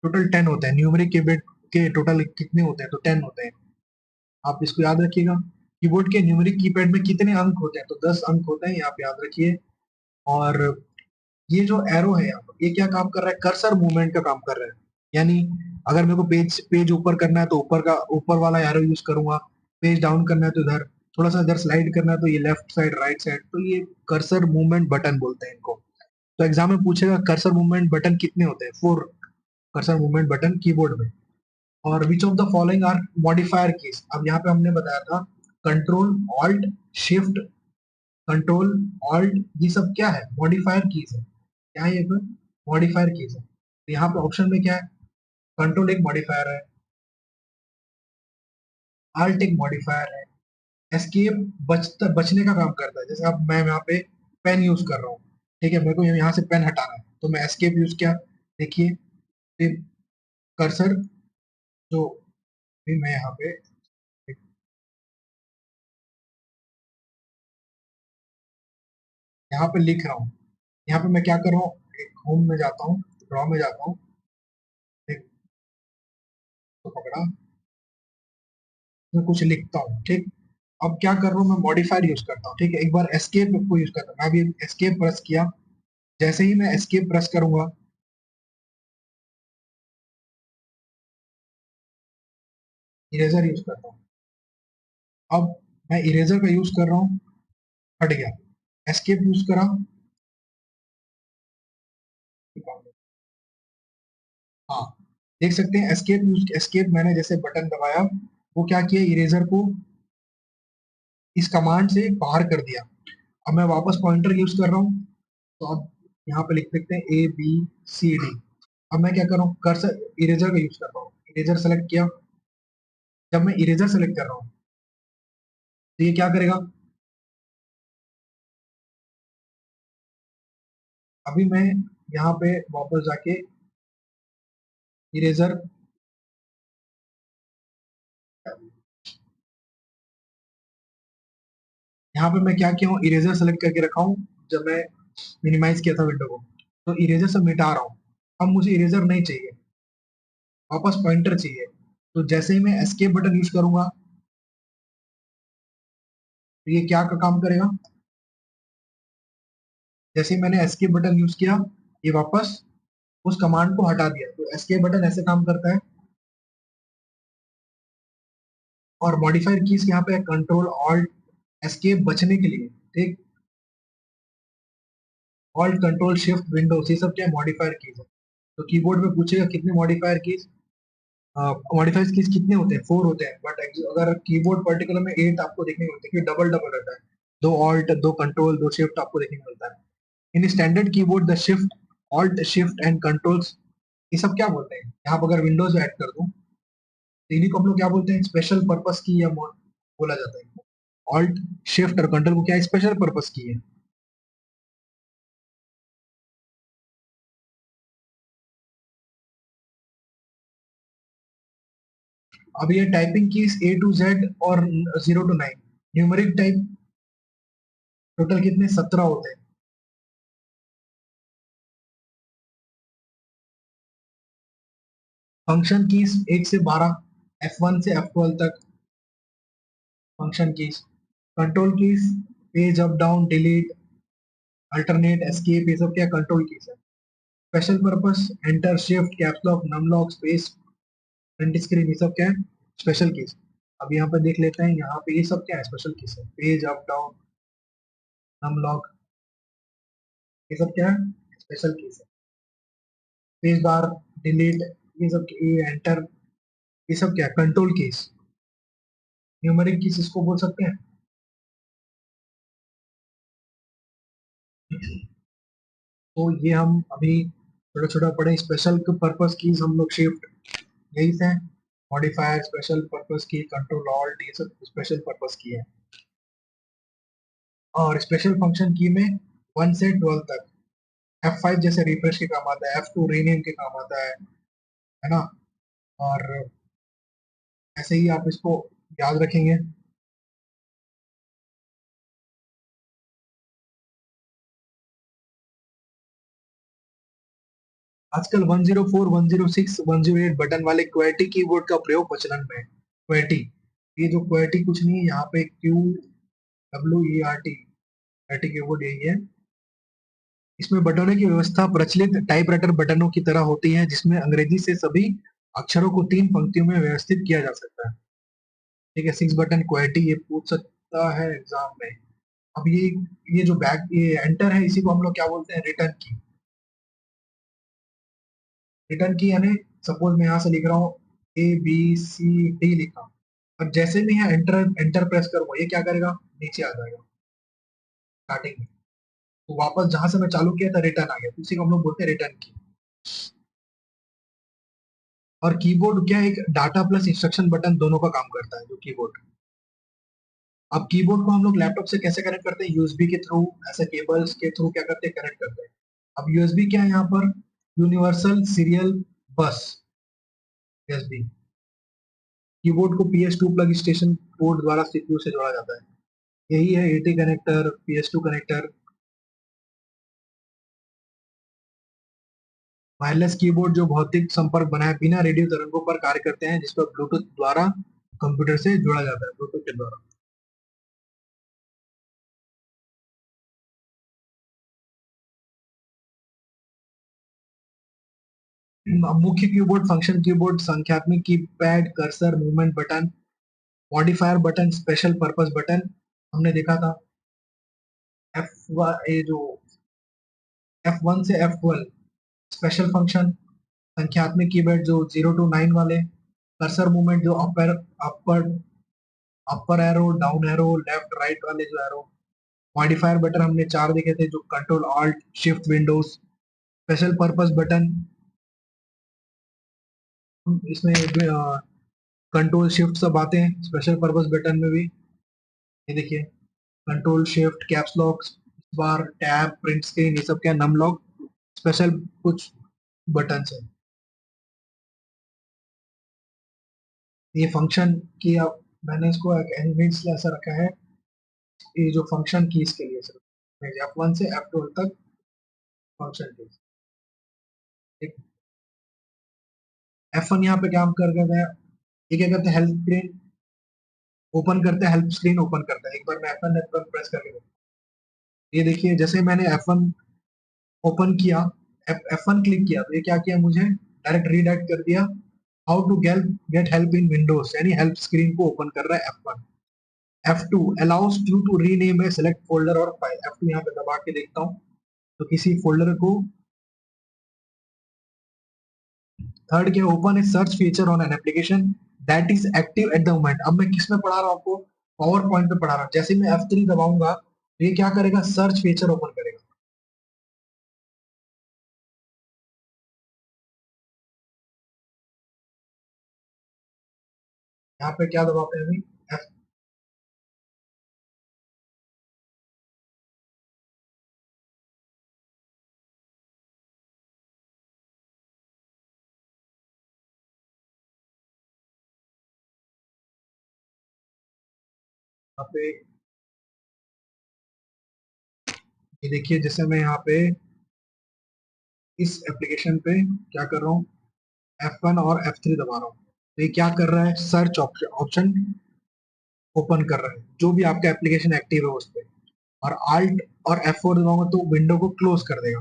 टोटल 10 होते हैं। न्यूमेरिक कीपैड के टोटल कितने होते हैं? तो 10 होते हैं। आप इसको याद रखिएगा। कीबोर्ड के न्यूमेरिक कीपैड में कितने अंक होते हैं? तो 10 अंक होते हैं, ये आप याद रखिए। और ये जो एरो है यहाँ पर, ये क्या काम कर रहा है? कर्सर मूवमेंट का काम कर रहा है। यानी अगर मेरे को पेज पेज ऊपर करना है तो ऊपर वाला एरो यूज करूंगा, पेज डाउन करना है तो इधर, थोड़ा सा इधर स्लाइड करना है तो ये लेफ्ट साइड, राइट साइड, तो ये कर्सर मूवमेंट बटन बोलते हैं इनको। तो एग्जाम में पूछेगा कर्सर मूवमेंट बटन कितने होते हैं? 4 कर्सर मूवमेंट बटन कीबोर्ड में। और which of the following are modifier keys. अब यहाँ पे हमने बताया था control alt shift, control alt, ये सब क्या है, मॉडिफायर कीज है। क्या है ये मॉडिफायर कीज है। तो यहाँ पे ऑप्शन में क्या है, कंट्रोल एक मॉडिफायर है, ऑल्ट एक मॉडिफायर है, एस्केप बचने का काम करता है। जैसे अब मैं यहाँ पे पेन यूज कर रहा हूँ, ठीक है, मेरे को यहाँ से पेन हटाना है तो मैं एस्केप यूज किया। देखिए फिर कर्सर जो भी मैं यहाँ पे लिख रहा हूँ, यहाँ पे मैं क्या कर रहा हूँ, एक होम में जाता हूँ, ड्रॉ में जाता हूँ, एक तो पकड़ा, मैं कुछ लिखता हूँ, ठीक। अब क्या कर रहा हूँ, मैं मॉडिफायर यूज करता हूँ, ठीक है। एक बार एस्केप को यूज करता हूँ, मैं अभी एस्केप प्रेस किया, जैसे ही मैं एस्केप प्रेस करूंगा, इरेजर यूज करता हूँ। अब मैं इरेजर का यूज कर रहा हूँ, हट गया, एस्केप यूज करा, हाँ, देख सकते हैं एस्केप यूज, एस्केप मैंने जैसे बटन दबाया, वो क्या किया, इरेजर को इस कमांड से बाहर कर दिया। अब मैं वापस पॉइंटर यूज कर रहा हूँ, तो अब यहाँ पे लिख सकते हैं ABCD। अब मैं क्या कर रहा हूँ, कर्सर इरेजर का यूज कर रहा हूँ, इरेजर सेलेक्ट किया। जब मैं इरेजर सेलेक्ट कर रहा हूँ तो ये क्या करेगा, अभी मैं यहाँ पे वापस जाके इरेजर, यहाँ पे मैं क्या किया हूँ, इरेजर सेलेक्ट करके रखा हूँ। जब मैं मिनिमाइज किया था विंडो को, तो इरेजर से मिटा रहा हूँ। अब मुझे इरेजर नहीं चाहिए, वापस पॉइंटर चाहिए। तो जैसे ही मैं एस्केप बटन यूज करूंगा, तो ये क्या का काम करेगा, जैसे ही मैंने एस्केप बटन यूज किया, ये वापस उस कमांड को हटा दिया। तो एस्केप बटन ऐसे काम करता है। और मॉडिफायर कीज यहाँ पे कंट्रोल ऑल्ट एस्केप बचने के लिए, ठीक, ऑल्ट कंट्रोल शिफ्ट विंडोज, ये सब क्या मॉडिफायर कीज है। तो कीबोर्ड में पूछेगा कितने मॉडिफायर कीज, मॉडिफायर कीज कितने होते हैं, 4 होते हैं, बट अगर कीबोर्ड पर्टिकुलर में 8 आपको देखने को मिलते हैं, डबल डबल रहता है, दो ऑल्ट दो कंट्रोल दो शिफ्ट आपको देखने को मिलता है। In standard keyboard the shift alt shift and controls, ये सब क्या बोलते हैं, यहाँ पर अगर विंडोज ऐड कर दूं तो इन्हीं को हम लोग क्या बोलते हैं, स्पेशल पर्पस की या बोला जाता है। ऑल्ट शिफ्ट और कंट्रोल को क्या स्पेशल पर्पस की है। अब ये typing keys A to Z और 0 to 9, न्यूमेरिक टाइप टोटल कितने, 17 होते हैं। फंक्शन कीज 1 से 12, F1 से F12 तक function keys. Control keys page up down delete alternate escape, ये सब क्या कंट्रोल कीज है। Special purpose enter shift caps lock num lock space print screen, ये सब क्या है स्पेशल कीज। अब यहाँ पे देख लेते हैं, यहाँ पे ये सब क्या है स्पेशल कीज है, page up down num lock, ये सब क्या है स्पेशल कीज है। स्पेस बार डिलीट, ये सब ये एंटर, ये सब क्या कंट्रोल कीज, न्यूमेरिक कीज इसको बोल सकते हैं। तो ये हम अभी छोटा छोटा पढ़े, स्पेशल पर्पस कीज हम लोग शिफ्ट यही से, मॉडिफायर स्पेशल पर्पस की कंट्रोल ऑल्ट, ये सब स्पेशल पर्पस की है। और स्पेशल फंक्शन की में 1 से 12 तक, F5 जैसे रिफ्रेश के काम आता है, F2 रीनेम के काम आता है ना। और ऐसे ही आप इसको याद रखेंगे। आजकल 104 106 108 बटन वाले क्वेटी कीबोर्ड का प्रयोग प्रचलन में है। क्वेटी, ये जो क्वेटी कुछ नहीं है, यहाँ पे QWERT, क्वेटी कीबोर्ड यही है। इसमें बटनों की व्यवस्था प्रचलित टाइपराइटर बटनों की तरह होती है, जिसमें अंग्रेजी से सभी अक्षरों को 3 पंक्तियों में व्यवस्थित किया जा सकता है। ठीक है, 6 बटन क्वेटी, ये पूछ सकता है एग्जाम में। अब ये जो बैक ये एंटर है, इसी को हम लोग क्या बोलते हैं, रिटर्न की। रिटर्न की यानी सपोज मैं यहाँ से लिख रहा हूँ ABCD लिखा, और जैसे भी यहाँ एंटर एंटर प्रेस करूंगा ये क्या करेगा, नीचे आ जाएगा स्टार्टिंग में। तो वापस जहां से मैं चालू किया था रिटर्न आ गया, तो इसी को हम लोग बोलते हैं रिटर्न की। और कीबोर्ड क्या है, एक डाटा प्लस इंस्ट्रक्शन बटन दोनों का काम करता है जो कीबोर्ड। अब कीबोर्ड को हम लोग लैपटॉप से कैसे कनेक्ट करते हैं, यूएसबी के थ्रू, ऐसे केबल्स के थ्रू क्या करते हैं, कनेक्ट करते हैं। अब यूएसबी क्या है यहाँ पर, यूनिवर्सल सीरियल बस, यूएसबी। कीबोर्ड को PS2 प्लग स्टेशन पोर्ट द्वारा सीपीयू से जोड़ा जाता है। यही है eighty connector, PS2 connector. Wireless keyboard जो भौतिक संपर्क बनाए बिना रेडियो तरंगों पर कार्य करते हैं, जिस पर ब्लूटूथ द्वारा कंप्यूटर से जोड़ा जाता है, ब्लूटूथ के द्वारा। मुख्य कीबोर्ड फंक्शन कीबोर्ड, संख्यात्मक keypad, cursor, movement button, modifier button, special purpose button हमने देखा था। एफ ये जो F1 से F12 स्पेशल फंक्शन, संख्यात्मक कीबोर्ड जो 0 to 9 वाले, कर्सर मूवमेंट जो upper upper upper arrow, down arrow, left right वाले जो एरो। मॉडिफायर बटन हमने चार देखे थे, जो control alt shift Windows. Special purpose button, इसमें कंट्रोल शिफ्ट सब आते हैं स्पेशल पर्पस बटन में भी। ये देखिए, कंट्रोल शिफ्ट, कैप्स लॉक, बार, टैब, प्रिंट स्क्रीन, ये सब क्या नम लॉक स्पेशल कुछ बटन है। ये फंक्शन की, अब मैंने इसको एक एलिमेंट्स ऐसा रखा है, ये जो फंक्शन की इसके लिए सिर्फ F1 से F12 तक फंक्शन की। F1 यहाँ पे काम कर रहे हैं, ये क्या करते हैं, हेल्प स्क्रीन ओपन करते हैं, हेल्प स्क्रीन ओपन करता है। एक बार मैं F1 प्रेस करके देखता हूँ। ये देखिए, जैसे मैंने F1 ओपन किया, F1 क्लिक किया, तो ये क्या किया, मुझे डायरेक्ट रीडायरेक्ट कर दिया। How to get help in Windows, यानी हेल्प स्क्रीन को ओपन कर रहा है F1। F2 allows you to rename a select folder और फाइल। F2 यहाँ पे दबा के देखता हूँ तो किसी फोल्डर को। थर्ड क्या, open A search feature on an application that is active at the moment. अब मैं किस में पढ़ा रहा हूँ आपको, पावर पॉइंट पे पढ़ा रहा हूँ। जैसे मैं F3 दबाऊंगा तो ये क्या करेगा, सर्च फीचर ओपन करेगा। यहाँ पे क्या दबाते हैं अभी, F यहाँ पे। ये देखिए, जैसे मैं यहाँ पे इस एप्लीकेशन पे क्या कर रहा हूँ, F1 और F3 दबा रहा हूँ, तो ये क्या कर रहा है, सर्च ऑप्शन ओपन कर रहा है, जो भी आपका एप्लीकेशन एक्टिव है उस पे। और Alt और F4 दबाऊंगा तो विंडो को क्लोज कर देगा।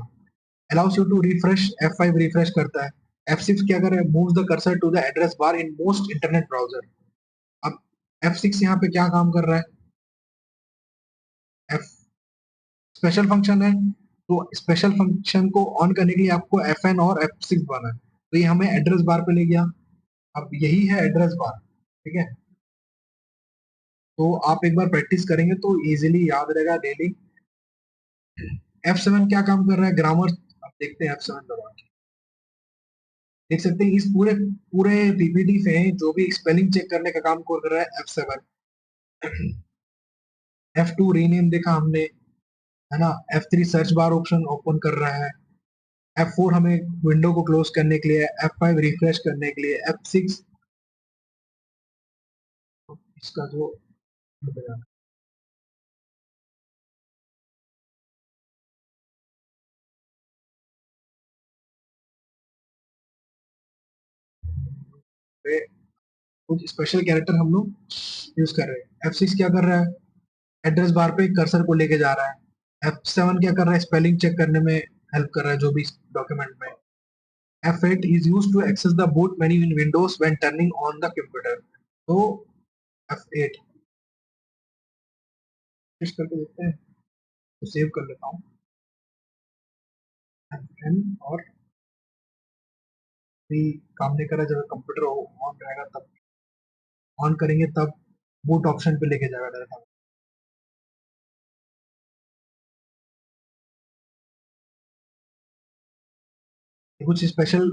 Allows you to refresh, F5 refresh करता है। F6 क्या करे, move the cursor to the address bar in most internet browser. अब F6 यहाँ पे क्या काम कर रहा है, F स्पेशल फंक्शन है, तो स्पेशल फंक्शन को ऑन करने के लिए आपको Fn और F6 दबाना है। तो ये हमें एड्रेस बार पे ले गया। अब यही है एड्रेस बार, ठीक है। तो आप एक बार प्रैक्टिस करेंगे तो इजीली याद रहेगा डेली। F7 क्या काम कर रहा है, ग्रामर। अब देखते हैं F7 दबा के, देख सकते हैं इस पूरे पूरे पीपीटी से जो भी स्पेलिंग चेक करने का काम कर रहा है F7। F2 रीनेम देखा हमने, है ना। F3 search bar option open कर रहा है। F4 हमें विंडो को क्लोज करने के लिए, F5 रिफ्रेश करने के लिए, F6 इसका जो पे कुछ स्पेशल कैरेक्टर हम लोग यूज कर रहे हैं। F6 क्या कर रहा है, एड्रेस बार पे कर्सर को लेके जा रहा है। F7 क्या कर रहा है, स्पेलिंग चेक करने में हेल्प कर रहा है जो भी डॉक्यूमेंट में। F8 is used to access the boot menu in Windows when turning on the computer। तो F8 टेस्ट करके देखते हैं, तो सेव कर लेता हूँ Fn और भी काम नहीं कर रहा, जब कंप्यूटर ऑन रहेगा तब ऑन करेंगे तब बूट ऑप्शन पे लेके जाएगा डायरेक्ट। कुछ स्पेशल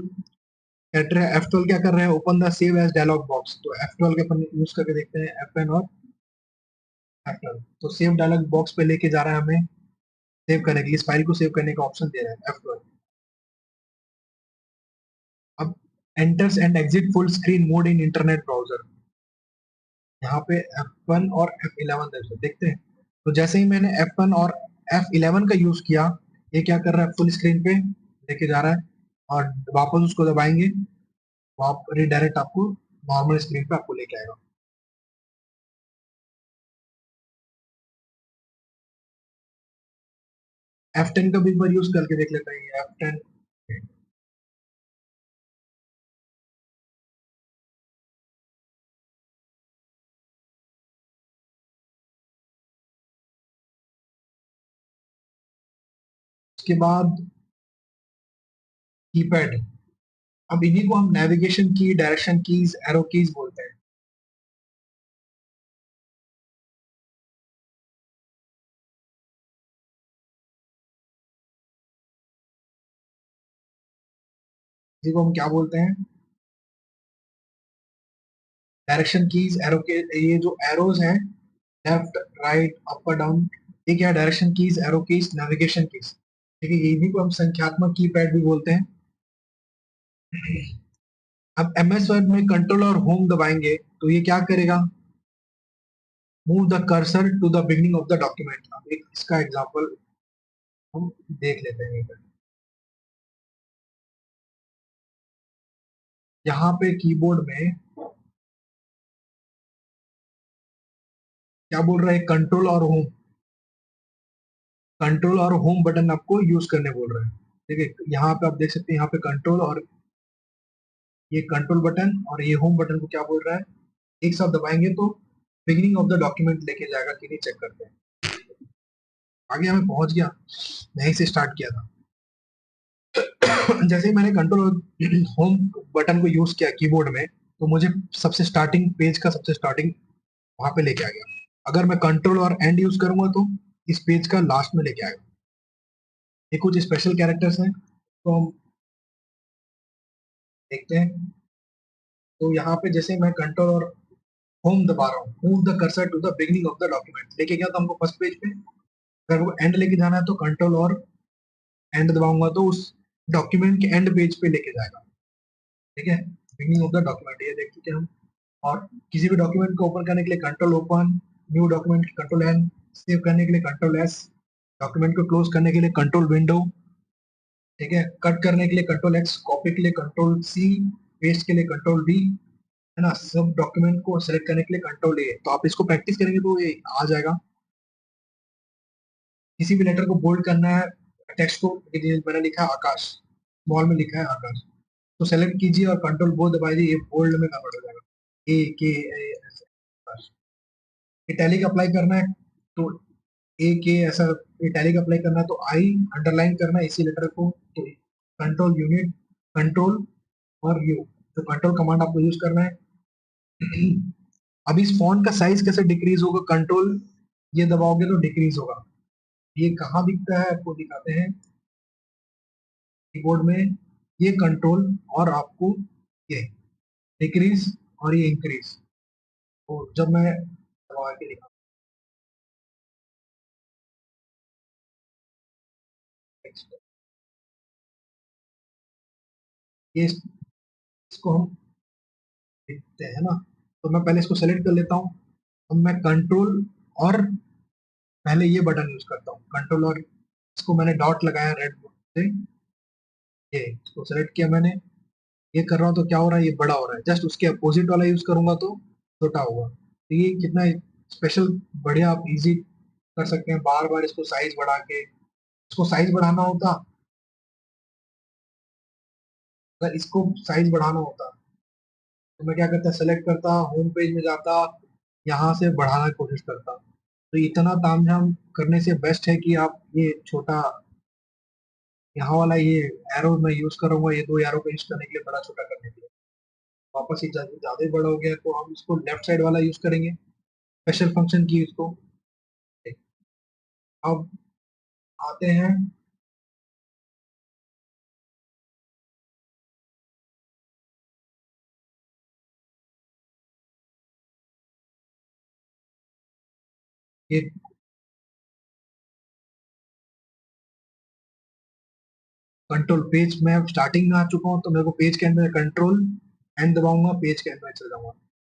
कैरेक्टर है। F12 क्या कर रहे हैं, open the save as dialog box, तो F12 के अपन यूज करके देखते हैं, F10 और F12। तो सेव डायलॉग बॉक्स पे लेके जा रहा है हमें, सेव करने के लिए, इस फाइल को सेव करने का ऑप्शन दे रहा है F12। अब enters and exit full screen mode in internet browser, यहाँ पे F1 और F11 देखते हैं। तो जैसे ही मैंने F1 और F11 का यूज किया, ये क्या कर रहा है, फुल स्क्रीन पे लेके जा रहा है, और वापस उसको दबाएंगे, रिडायरेक्ट आपको नॉर्मल स्क्रीन पे आपको लेके आएगा। F10 का भी एक बार यूज करके देख लेते हैं, F10। उसके बाद कीपैड, अब इन्हीं को हम नेविगेशन की, डायरेक्शन कीज, एरो कीज बोलते हैं। इसी को हम क्या बोलते हैं, डायरेक्शन कीज, एरो के। ये जो एरोज हैं, लेफ्ट राइट अप और डाउन, ये क्या, direction keys, arrow keys, navigation keys. ठीक है, इन्हीं को हम संख्यात्मक कीपैड भी बोलते हैं। अब MS वर्ड में कंट्रोल और होम दबाएंगे तो ये क्या करेगा, move the cursor to the beginning of the document. अब एक इसका एग्जांपल हम देख लेते हैं। यहाँ पे कीबोर्ड में क्या बोल रहा है, कंट्रोल और होम, कंट्रोल और होम बटन आपको यूज करने बोल रहे हैं। ठीक है, यहाँ पे आप देख सकते हैं, यहाँ पे कंट्रोल और ये कंट्रोल बटन और ये होम बटन को क्या बोल रहा है, एक साथ दबाएंगे तो बिगिनिंग ऑफ द डॉक्यूमेंट लेके जाएगा कि नहीं, चेक करते हैं। आगे हमें पहुंच गया, यहीं से स्टार्ट किया था। जैसे ही मैंने कंट्रोल और होम बटन को यूज किया कीबोर्ड में, तो मुझे सबसे स्टार्टिंग पेज का सबसे स्टार्टिंग वहां पे लेके आ गया। अगर मैं कंट्रोल और एंड यूज करूंगा तो इस पेज का लास्ट में लेके आएगा। ये कुछ स्पेशल कैरेक्टर्स हैं, तो हम देखते हैं। तो यहाँ पे जैसे मैं कंट्रोल और होम दबा रहा हूँ, move the cursor to the beginning of the document लेके गया, तो हमको फर्स्ट पेज पे। अगर वो एंड लेके जाना है तो कंट्रोल और एंड दबाऊंगा तो उस डॉक्यूमेंट के एंड पेज पे लेके जाएगा। ठीक है, बिगिनिंग ऑफ द डॉक्यूमेंट ये देख चुके हैं हम। और किसी भी डॉक्यूमेंट को ओपन करने के लिए control open, new document control N, save करने के लिए कंट्रोल एस, डॉक्यूमेंट को क्लोज करने के लिए कंट्रोल विंडो। ठीक है, कट करने के लिए कंट्रोल एक्स, कॉपी के लिए कंट्रोल सी, पेस्ट के लिए कंट्रोल डी, है ना। सब डॉक्यूमेंट को सेलेक्ट करने के लिए कंट्रोल ए। तो आप इसको प्रैक्टिस करेंगे तो ये आ जाएगा। किसी भी लेटर को बोल्ड करना है, टेक्स्ट को, मैंने लिखा है आकाश, स्मॉल में लिखा है आकाश, तो सेलेक्ट कीजिए और कंट्रोल वो दबाइए, ये बोल्ड में कन्वर्ट हो जाएगा, ए के एस। इटैलिक अप्लाई करना है तो ए के ऐसा इटैलिक अप्लाई करना है, तो आई अंडरलाइन करना है इसी लेटर को, तो कंट्रोल यूनिट, कंट्रोल और यू, तो कंट्रोल कमांड आपको यूज करना है। अब इस फॉन्ट का साइज कैसे डिक्रीज होगा, कंट्रोल ये दबाओगे तो डिक्रीज होगा। ये कहाँ दिखता है, आपको दिखाते हैं कीबोर्ड में, ये कंट्रोल और आपको ये डिक्रीज और ये इंक्रीज। तो जब मैं दबा के दिखा, ये इसको हम देखते हैं ना। तो मैं पहले इसको सेलेक्ट कर लेता हूँ। अब मैं कंट्रोल और पहले ये बटन यूज करता हूँ, कंट्रोल और इसको मैंने डॉट लगाया रेड से, ये इसको सेलेक्ट किया मैंने, ये कर रहा हूँ तो क्या हो रहा है, ये बड़ा हो रहा है। जस्ट उसके अपोजिट वाला यूज करूंगा तो छोटा होगा। तो ये कितना स्पेशल, बढ़िया, आप इजी कर सकते हैं बार बार इसको साइज बढ़ा के। इसको साइज बढ़ाना होता, अगर इसको साइज बढ़ाना होता तो मैं क्या करता, सेलेक्ट करता, होम पेज में जाता, यहाँ से बढ़ाने की कोशिश करता। तो इतना तामझाम करने से बेस्ट है कि आप ये छोटा यहाँ वाला ये एरो मैं यूज करूंगा, ये दो एरो को यूज करने के लिए, बड़ा छोटा करने के लिए। वापस ये ज्यादा ही बड़ा हो गया तो हम इसको लेफ्ट साइड वाला यूज करेंगे स्पेशल फंक्शन की इसको। अब आते हैं ये कंट्रोल पेज में। स्टार्टिंग में आ चुका हूँ तो मेरे को पेज के अंदर कंट्रोल एंड दबाऊंगा, पेज के अंदर चल जाऊंगा,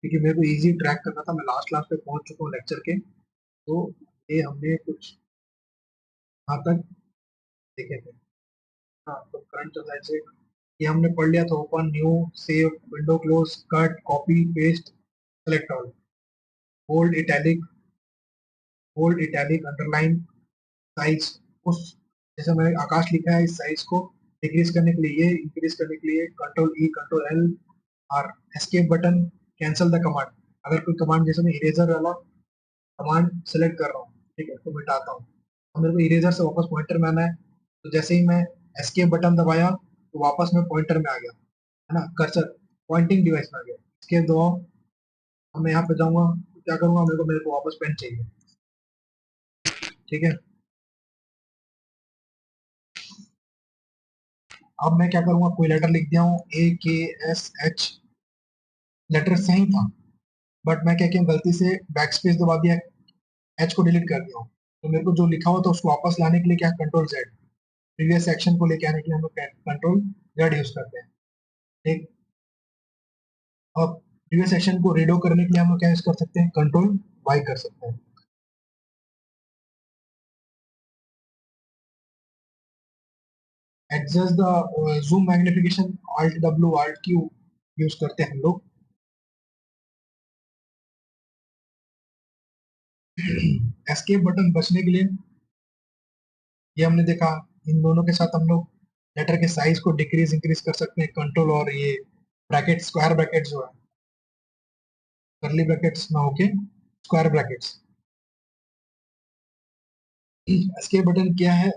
क्योंकि मेरे को इजी ट्रैक करना था। मैं लास्ट लास्ट पे पहुंच चुका हूँ लेक्चर के। तो ये हमने कुछ यहाँ तक देखे थे। हाँ, तो करंट से ये हमने पढ़ लिया था। Open, new, save, window close, cut, copy, paste, select all, bold, italic, bold, italic, underline, size. उस जैसे मैंने आकाश लिखा है, इस साइज को डिक्रीज करने के लिए, ये इंक्रीज करने के लिए कंट्रोल ई, कंट्रोल एल, और escape button, cancel the command. अगर कोई कमांड, जैसे मैं इरेजर वाला कमांड सेलेक्ट कर रहा हूँ, ठीक है, तो मिटाता हूँ, अब मेरे को इरेजर से वापस पॉइंटर में आना है, तो जैसे ही मैं एस्केप बटन दबाया तो वापस मैं पॉइंटर में आ गया, है ना, कर्सर पॉइंटिंग डिवाइस में आ गया। एस्केप दबाओ, अब मैं यहाँ पे जाऊंगा तो क्या करूंगा, मेरे को वापस पेन चाहिए, ठीक है। अब मैं क्या करूंगा, कोई लेटर लिख दिया हूँ, AKSH, लेटर सही था, बट मैं क्या किया, गलती से बैक स्पेस दबा दिया, एच को डिलीट कर दिया हूँ। तो मेरे को जो लिखा हुआ था उसको वापस लाने के लिए क्या, कंट्रोल जेड। प्रीवियस सेक्शन को लेके आने के लिए हम लोग कंट्रोल जेड यूज करते हैं, ठीक। और प्रीवियस सेक्शन को रीडो करने के लिए हम लोग क्या यूज कर सकते हैं, कंट्रोल वाई कर सकते हैं। Adjust the zoom magnification, Alt W, Alt Q use करते हैं हम लोग। एस्केप बटन बचने के लिए, ये हमने देखा, इन दोनों के साथ हम लोग लेटर के साइज को डिक्रीज इंक्रीज कर सकते हैं, कंट्रोल और ये ब्रैकेट, स्क्वायर ब्रैकेट जो है, करली ब्रैकेट्स ना होके स्क्वायर ब्रैकेट्स। एस्केप बटन क्या है,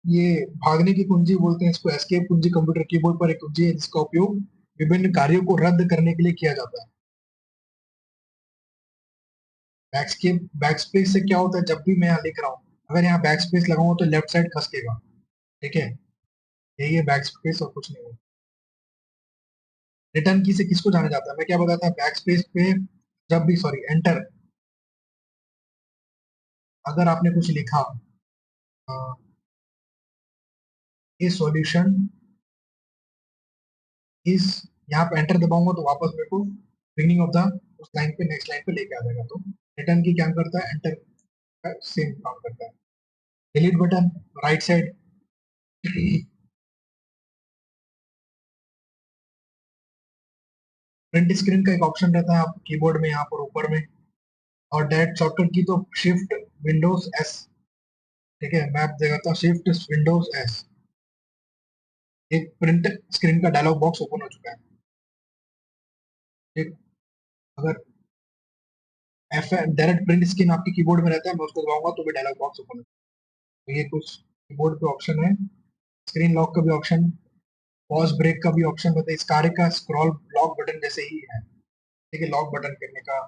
ये भागने की कुंजी बोलते हैं इसको। एस्केप कुंजी कंप्यूटर कीबोर्ड पर एक कुंजी है जिसका उपयोग विभिन्न कार्यों को रद्द करने के लिए किया जाता है। बैकस्पेस से क्या होता है, जब भी मैं यहाँ लिख रहा हूँ, अगर यहाँ बैकस्पेस लगाऊंगा तो लेफ्ट साइड खसकेगा, ठीक है। यही है बैकस्पेस और कुछ नहीं है। रिटर्न की से किसको जाना जाता है, मैं क्या बताता, बैकस्पेस पे जब भी, सॉरी, एंटर, अगर आपने कुछ लिखा, ये सॉल्यूशन इस, यहाँ पे एंटर दबाऊंगा तो वापस मेरे को बिगिनिंग ऑफ द उस लाइन पे, नेक्स्ट लाइन पे लेके आ जाएगा। तो रिटर्न की क्या करता है, एंटर का सेम काम करता है। Delete button, right side, print screen का एक ऑप्शन रहता है आप कीबोर्ड में, यहाँ पर ऊपर में। और डायरेक्ट शॉर्टकट की तो शिफ्ट विंडोज एस, ठीक है। मैं आप देता हूँ, शिफ्ट विंडोज एस, एक प्रिंट स्क्रीन का डायलॉग बॉक्स ओपन हो चुका है, ठीक। अगर एफ डायरेक्ट प्रिंट स्क्रीन आपके कीबोर्ड में रहता है, मैं उसको दबाऊंगा तो भी डायलॉग बॉक्स ओपन हो। तो ये कुछ कीबोर्ड पे ऑप्शन है। स्क्रीन लॉक का भी ऑप्शन, पॉज ब्रेक का भी ऑप्शन बताइए, इस कार्य का स्क्रॉल लॉक बटन जैसे ही है, ठीक है, लॉक बटन करने का।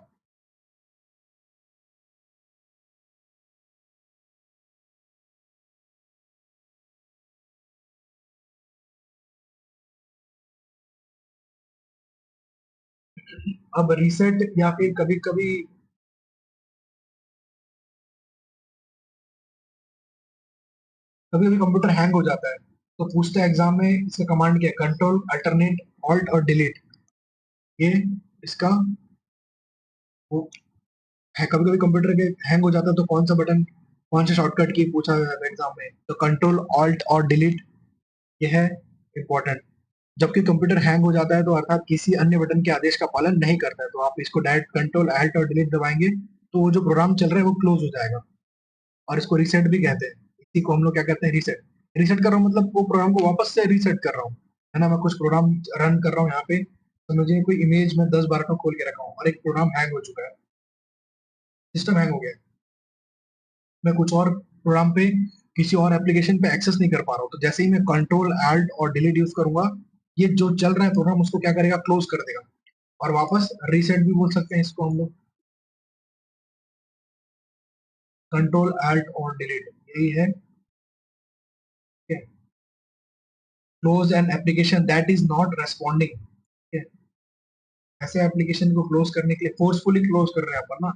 अब रीसेट, या फिर कभी कभी कभी कभी कंप्यूटर हैंग हो जाता है, तो पूछता है एग्जाम में इसका कमांड क्या है, कंट्रोल अल्टरनेट ऑल्ट और डिलीट, ये इसका वो है। कभी कभी कंप्यूटर के हैंग हो जाता है तो कौन सा बटन, कौन से शॉर्टकट की पूछा जाता है एग्जाम में, तो कंट्रोल ऑल्ट और डिलीट, ये है इंपॉर्टेंट। जबकि कंप्यूटर हैंग हो जाता है तो अर्थात किसी अन्य बटन के आदेश का पालन नहीं करता है, तो आप इसको डायरेक्ट कंट्रोल अल्ट और डिलीट दबाएंगे तो वो जो प्रोग्राम चल रहा है वो क्लोज हो जाएगा। और इसको रीसेट भी कहते हैं। इसी को हम लोग क्या कहते हैं, रीसेट। रीसेट कर रहा हूँ मतलब वो प्रोग्राम को वापस से रीसेट कर रहा हूँ, है ना। मैं कुछ प्रोग्राम रन कर रहा हूँ यहाँ पे, तो मुझे कोई इमेज में 10 बार का खोल के रखा हूँ और एक प्रोग्राम हैंग हो चुका है, सिस्टम हैंग हो गया है। मैं कुछ और प्रोग्राम पे किसी और एप्लीकेशन पे एक्सेस नहीं कर पा रहा हूँ, तो जैसे ही मैं कंट्रोल Alt और डिलीट यूज करूंगा, ये जो चल रहा है प्रोग्राम उसको क्या करेगा, क्लोज कर देगा और वापस रीसेट भी बोल सकते हैं इसको हम लोग। कंट्रोल Alt और डिलीट यही है। Close an application that is not responding. ऐसे एप्लीकेशन को क्लोज करने के लिए फोर्सफुली क्लोज कर रहे हैं अपन ना,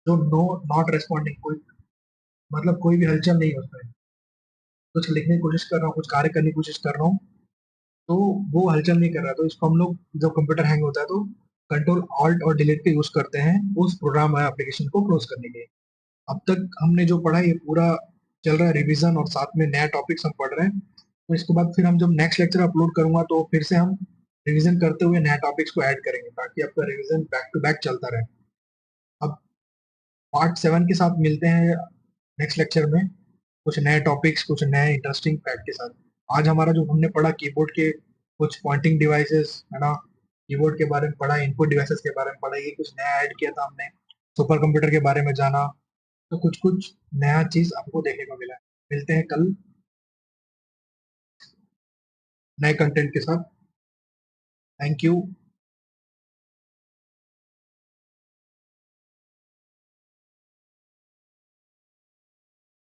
जो नो नॉट रेस्पॉन्डिंग, कोई मतलब कोई भी हलचल नहीं होता है, कुछ लिखने की कोशिश कर रहा हूँ, कुछ कार्य करने की कोशिश कर रहा हूँ, तो वो हलचल नहीं कर रहा है, तो इसको हम लोग जब कंप्यूटर हैंग होता है तो कंट्रोल ऑल्ट और डिलीट का यूज करते हैं उस प्रोग्राम या एप्लीकेशन को क्लोज करने के लिए। अब तक हमने जो पढ़ा ये पूरा चल रहा है रिवीजन, और साथ में नया टॉपिक्स हम पढ़ रहे हैं, तो इसके बाद फिर हम जब नेक्स्ट लेक्चर अपलोड करूंगा तो फिर से हम रिवीजन करते हुए नया टॉपिक्स को ऐड करेंगे ताकि आपका रिवीजन बैक टू बैक चलता रहे। अब पार्ट 7 के साथ मिलते हैं नेक्स्ट लेक्चर में, कुछ नए टॉपिक्स, कुछ नए इंटरेस्टिंग फैक्ट के साथ। आज हमारा जो हमने पढ़ा कीबोर्ड के कुछ पॉइंटिंग डिवाइसेस है ना, कीबोर्ड के बारे में पढ़ा, इनपुट डिवाइसेस के बारे में पढ़ा, ये कुछ नया ऐड किया था हमने, सुपर कंप्यूटर के बारे में जाना, तो कुछ कुछ नया चीज आपको देखने को मिला है। मिलते हैं कल नए कंटेंट के साथ। Thank you.